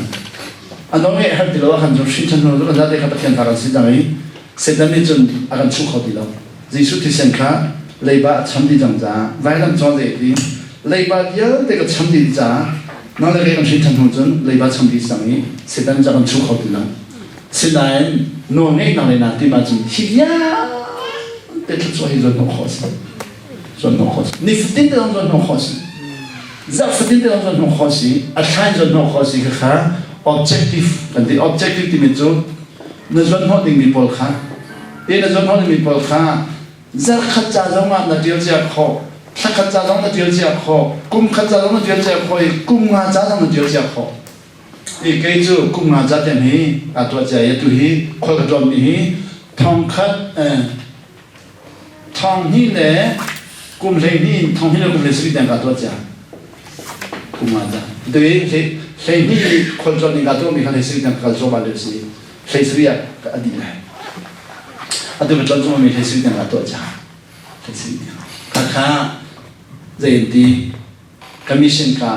อันนั้นเนี่ยหัดที่เราขันจนสิ่งที่เราจะได้กับที่อันตรายสิ่งนั้นเสร็จแล้วจนอาการชุกเขาที่เราจิสุที่เส้นขาเลยบ้าช้ำดีจังจ้าไว้ตั้งจอดเลยดีเลยบ้าเยอะแต่ก็ช้ำดีจ้านั่นเลยกันสิ่งที่เราจนเลยบ้าช้ำดีจังนี้เสร็จแล้วจะกันชุกเขาที่เราสิ่งนั้นน้องเองนั่งเลยนะที่มาจนที่ยาเป็นทุกส่วนที่เราต้องขอสินี่ฟิตที่เราต้องขอสิจะฟิตที่เราต้องขอสิอันใช่เราต้องขอสิค่ะ objective กันที่ objective ที่มีจุดในส่วนของที่มีผลค่ะในส่วนของที่มีผลค่ะจะขัดใจเรามาในเดียวจะขอถ้าขัดใจเราในเดียวจะขอกุมขัดใจเราในเดียวจะขอกุมงาใจเราในเดียวจะขออีกจู่กุมงาจัดอย่างนี้อัตวใจตุฮีคนกระจอมนี้ทองคัดทองนี่แหละกุมเลยนี่ทองนี่กุมเลยสิ่งต่างกัตัวจ้ากุมงาจัดโดยเลยนี่คนจอมนี้กัตัวมีการสิ่งต่างกัตัวมาเลยสิเลยสิ่งก็อดีตเลยอันนี้เป็นจอมมีเลยสิ่งต่างกัตัวจ้าเลยสิ่งข้าเจนตีคอมมิชชั่นข้า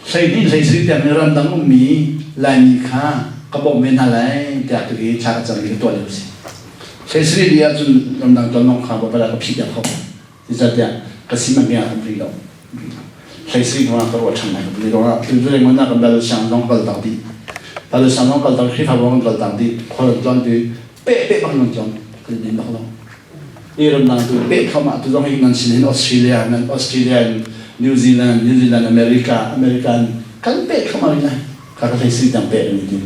เลยนี่เลยสิ่งต่างในรันดังมีลายมีข้าก็บอกไม่น่าเลยแต่ตัวนี้ชาติจะมีตัวเดียวสิใช้สิ่งเดียวจนลำดังตัวน้องข้าบอกว่าเราพิจารณาเขาที่จะเดียวก็สิ่งมันเป็นอะไรเราใช้สิ่งที่ว่าเขาว่าทำไงก็ไม่รู้ว่าคือเรื่องมันน่าจะเป็นช่างน้องก็ต่างดีแต่ช่างน้องก็ต่างที่เขาบอกมันก็ต่างดีคนละจอนดีเป๊ะบางจอนคือนี่บ้างเราอีลำดังตัวเป๊ะเข้ามาตัวต้องให้นั่นสิออสเตรเลียนิวซีแลนด์อเมริกากันเป๊ะเข้ามาเลยนะข้าก็ใช้สิ่งต่างเป๊ะนี่ดี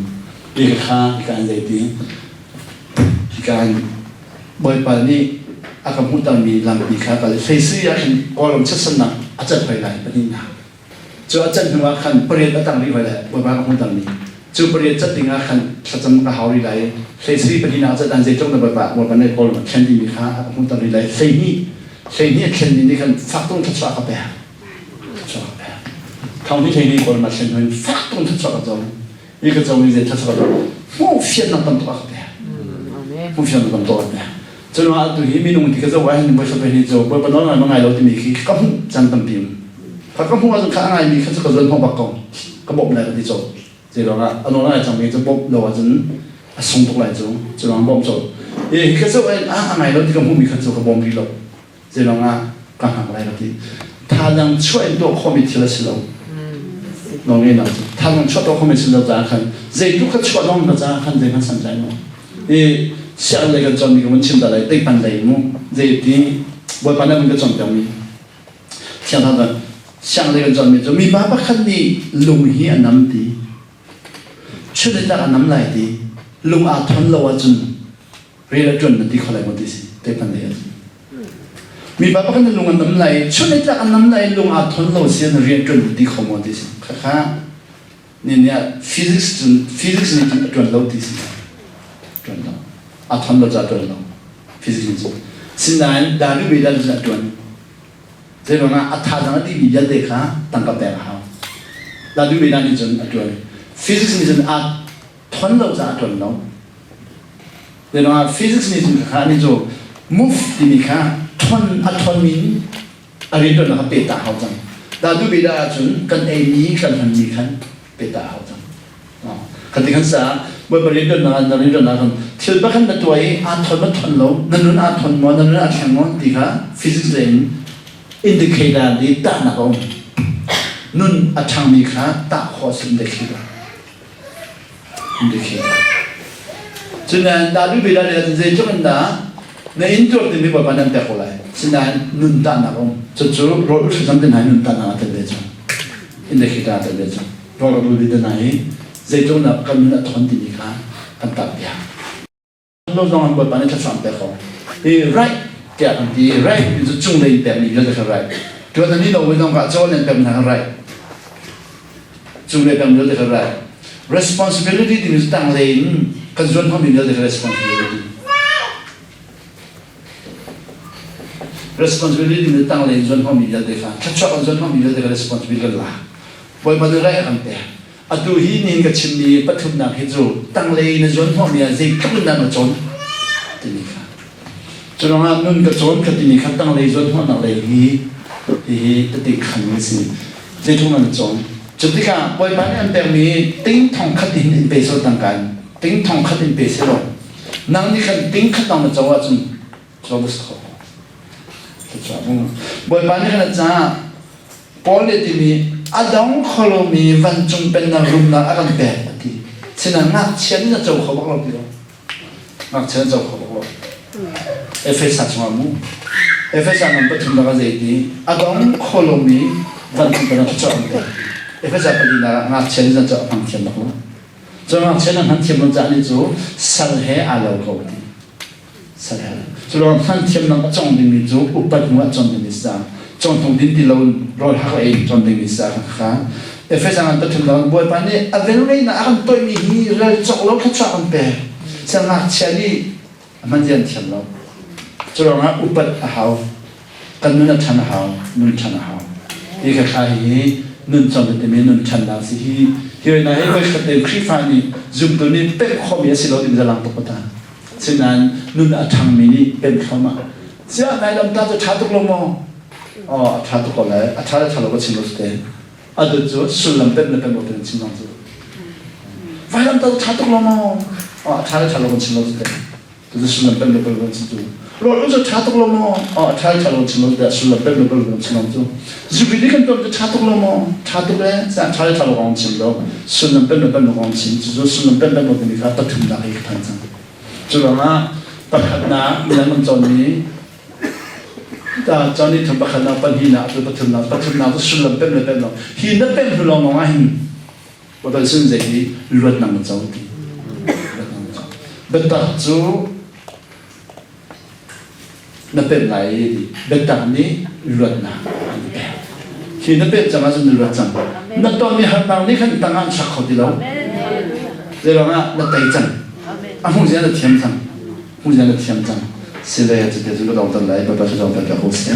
อีกข้าอีกการใจดีอีกการบ่อยปานนี้อาการหุ่นต่างมีลำดีข้าก็เลยใช้สิ่งอย่างก่อนชัดสนับอาจารย์ไปไหนปนิญาจู่อาจารย์ถึงว่าขันเปลี่ยนต่างนี้ไปเลยบ่อยปานหุ่นต่างนี้จู่เปลี่ยนจัดถึงว่าขันชัดสนับก็หาวิไลใช้สิ่งปนิญาจะตั้งใจจงในบ่อยปานบ่อยปานในก่อนเช่นที่มีข้าหุ่นต่างนี้เลยใช้นี่เช่นนี้ขันฟักต้องทัศน์กับแบบทางที่ใช้นี่ก่อนมาเช่นนั้นฟักต้องทัศน์กับจงอีกจงมีใจทัศน์กับผู้เฟียนนับตั้งตัวกับแบบผู้เฟียนนับตั้งตัวกับแบบจนว่าตัวที่มีนุ่งที่ก็จะไว้ให้บ่อยสักเป็นที่จะบ่อยปานน้อยบางไงเราที่มีขี้ก็จันตั้งปีมถ้าก็พูดว่าจะข้างไงมีข้าจะก็จะห้องปากกงก็บอกอะไรที่จะเจริญละอันนั้นจังมีจะบอกเราว่าจะส่งตัวอะไรจะลองบอกจะข้าจะว่าไงเราที่ก็พูดมีข้าจะก็บอกมีเราเจริญละก็หาอะไรที่ถ้ายังช่วยตัวคนมีทีละสิเราน้องเองนะถ้ายังช่วยตัวคนมีทีละจ้าขันใจทุกข์ช่วยน้องก็จ้าขันใจมันสั่นใจน้อง下那个专门我们请到来对班类目，这点我班那个专门，像他的像那个专门就没办法看你龙喜啊南的，出来那个南来的龙啊团老啊准，为了准的地考来我的是对班类啊，没办法看你龙啊南来，出来那个南来龙啊团老些那为准的地考我的是，看看，你physics 你准老的是，准了。ทอนเราจะตัวเราฟิสิกส์สิ่งนั้นดารุบิดาจะตัวเจ้าหน้าอัฐาจังที่มียัดเด็กฮะตั้งกับแต่เขาดารุบิดานี่จนตัวฟิสิกส์นี่จนทอนเราจะตัวเราเจ้าหน้าฟิสิกส์นี่จนข้านี่จน move ที่มีข้าทอนมินอะไรตัวนั้นเป็นตาเขาจังดารุบิดาจนกันเอนี้กันพันนี้กันเป็นตาเขาจังคันที่ขันสาเมื่อบริเวณนั้นเที่ยวบ้านนั้นตัวเองทอนมาทอนเรานั่นนู่นทอนมานั่นนู่นแข่งมันที่ข้าฟิสิกส์เองอินดิเคเตอร์ที่ตาหนักองนู่นช่างมีข้าตาขอสินเด็กที่อินดิเคเตอร์ฉะนั้นดารุบิดาเนี่ยจะจงนั้นนะในอินโทรที่มีแบบนั้นแต่คนละฉะนั้นนู่นตาหนักองจู่ๆรถที่ทำเป็นไหนนู่นตาหนักแต่เดียวจังอินดิเคเตอร์แต่เดียวจังรถดูดีแต่ไหนจะจงนั้นกันนู่นทอนที่มีข้ากันตัดยาเราต้องทำแบบนี้จะสอนแต่เขาไรแก่อันที่ไรจะจงเลยแบบนี้ก็จะไรตัวนี้เราไม่ต้องการจะเล่นแบบนั้นไรจงเลยแบบนี้จะไร responsibility ที่มีตั้งเลยกันจนเขามีเรื่อง responsibility ที่มีตั้งเลยจนเขามีเรื่องค่ะถ้าชอบจนเขามีเรื่อง responsibility ละบ่อยมาดูไรกันแต่อะดูฮีนี่ก็ชิมนี่ปัจจุบันให้ดูตั้งเลยในจนเขามีอะไรก็เป็นนั่นจนที่นี่ค่ะจนว่านุ่นก็จนก็ที่นี่ค่ะตั้งเลยจนเขาตั้งเลยที่ติดขันนี่สิจะทุ่มนั่นจนจุดที่ค่ะบ่อยมาเนี่ยแต่มีติ้งทองขัดอินเปโซต่างกันติ้งทองขัดอินเปโซนั่งนี่กันติ้งขัดต่างมันจะว่าจนจบสกบ่อยมาเนี่ยกันจ้าพอเลยที่มีอาดองขลุ่มมีวันจงเป็นนรุมนาอาการแบบที่ฉะนั้นนักเชียนจะเจ้าเขาบอกเราดีหรอนักเชียนเจ้าเขาบอกเราเอฟเอสสังมูเอฟเอสสังมันเป็นทุนดาวเจดีอาดองขลุ่มมีวันจงเป็นนรุมนาเอฟเอสเป็นนานักเชียนจะเจ้าพังเทียมบอกเราจนนักเชียนพังเทียมมันจะนี่จู่สัลเหอาเราเขาดีสัลเหจู่เราพังเทียมนั้นจงดิมิจู่อุปนิวัตจงดิมิสาจงตรงดินที่เรารอหักเองจงดิมิสาค่ะเอฟเอสมันเป็นทุนดาวบ่อยปานนี้อเวลเลยนะอันตัวมีฮีเราจงเราแค่ชอบอันเปย์สังนักเชียนี่มันจะเทียมเราจู่เราอุปนิหาวกันนู่นชันหาวนู่นชันหาวอีกข้าฮีนุ่นจำเป็นนุ่นชันดาวสิฮีนะให้ไว้ขัดเดินครีฟานี่จุดตัวนี้เป็นข้อมีสิ่งเราที่มันจะลังตกตาฉะนั้นนุ่นทางมินิเป็นข้อมาเจ้าในลำตาจะชาตุกลมอ๋อชาตุกอะไรชาตุชาตุก็ชิมรสเตนอันเดียวสุลำเป็นหมดเป็นชิมรสไฟลำตาจะชาตุกลมอ๋อชาตุชาตุก็ชิมรสเตนตัวสุลำเป็นชิมรสรถจะชาตุกลมอ๋อชาตุชาตุก็ชิมรสเตนสุลำเป็นชิมรสจุดนี้กันตัวจะชาตุกลมชาตุกเลยชาตุชาตุก็ชิมรสสุลำเป็นชิมจุดสุลำเป็นเป็นนี่ก็ตัดถึงได้อีกพันจังจุดนั้นปัจจุบันมีอะไรมันจนี้แต่จนี้ถึงปัจจุบันปัญหาตัวปัจจุบันก็สุลเป็นหินนั่นเป็นหุ่นลงมาหินว่าแต่สิ่งที่รวดน้ำจดีเบ็ดตัดจูนั่นเป็นไรเบ็ดตัดนี้รวดน้ำหินนั่นเป็นจังหวะจนรวดจังนั่นตอนนี้หันตั้งนี้ขันตั้งอันชักเขาดีแล้วเรื่องนั้นนั่นใจจัง啊，目前的天上，目前的天上，现在这个这个老的来，不是老的叫好些。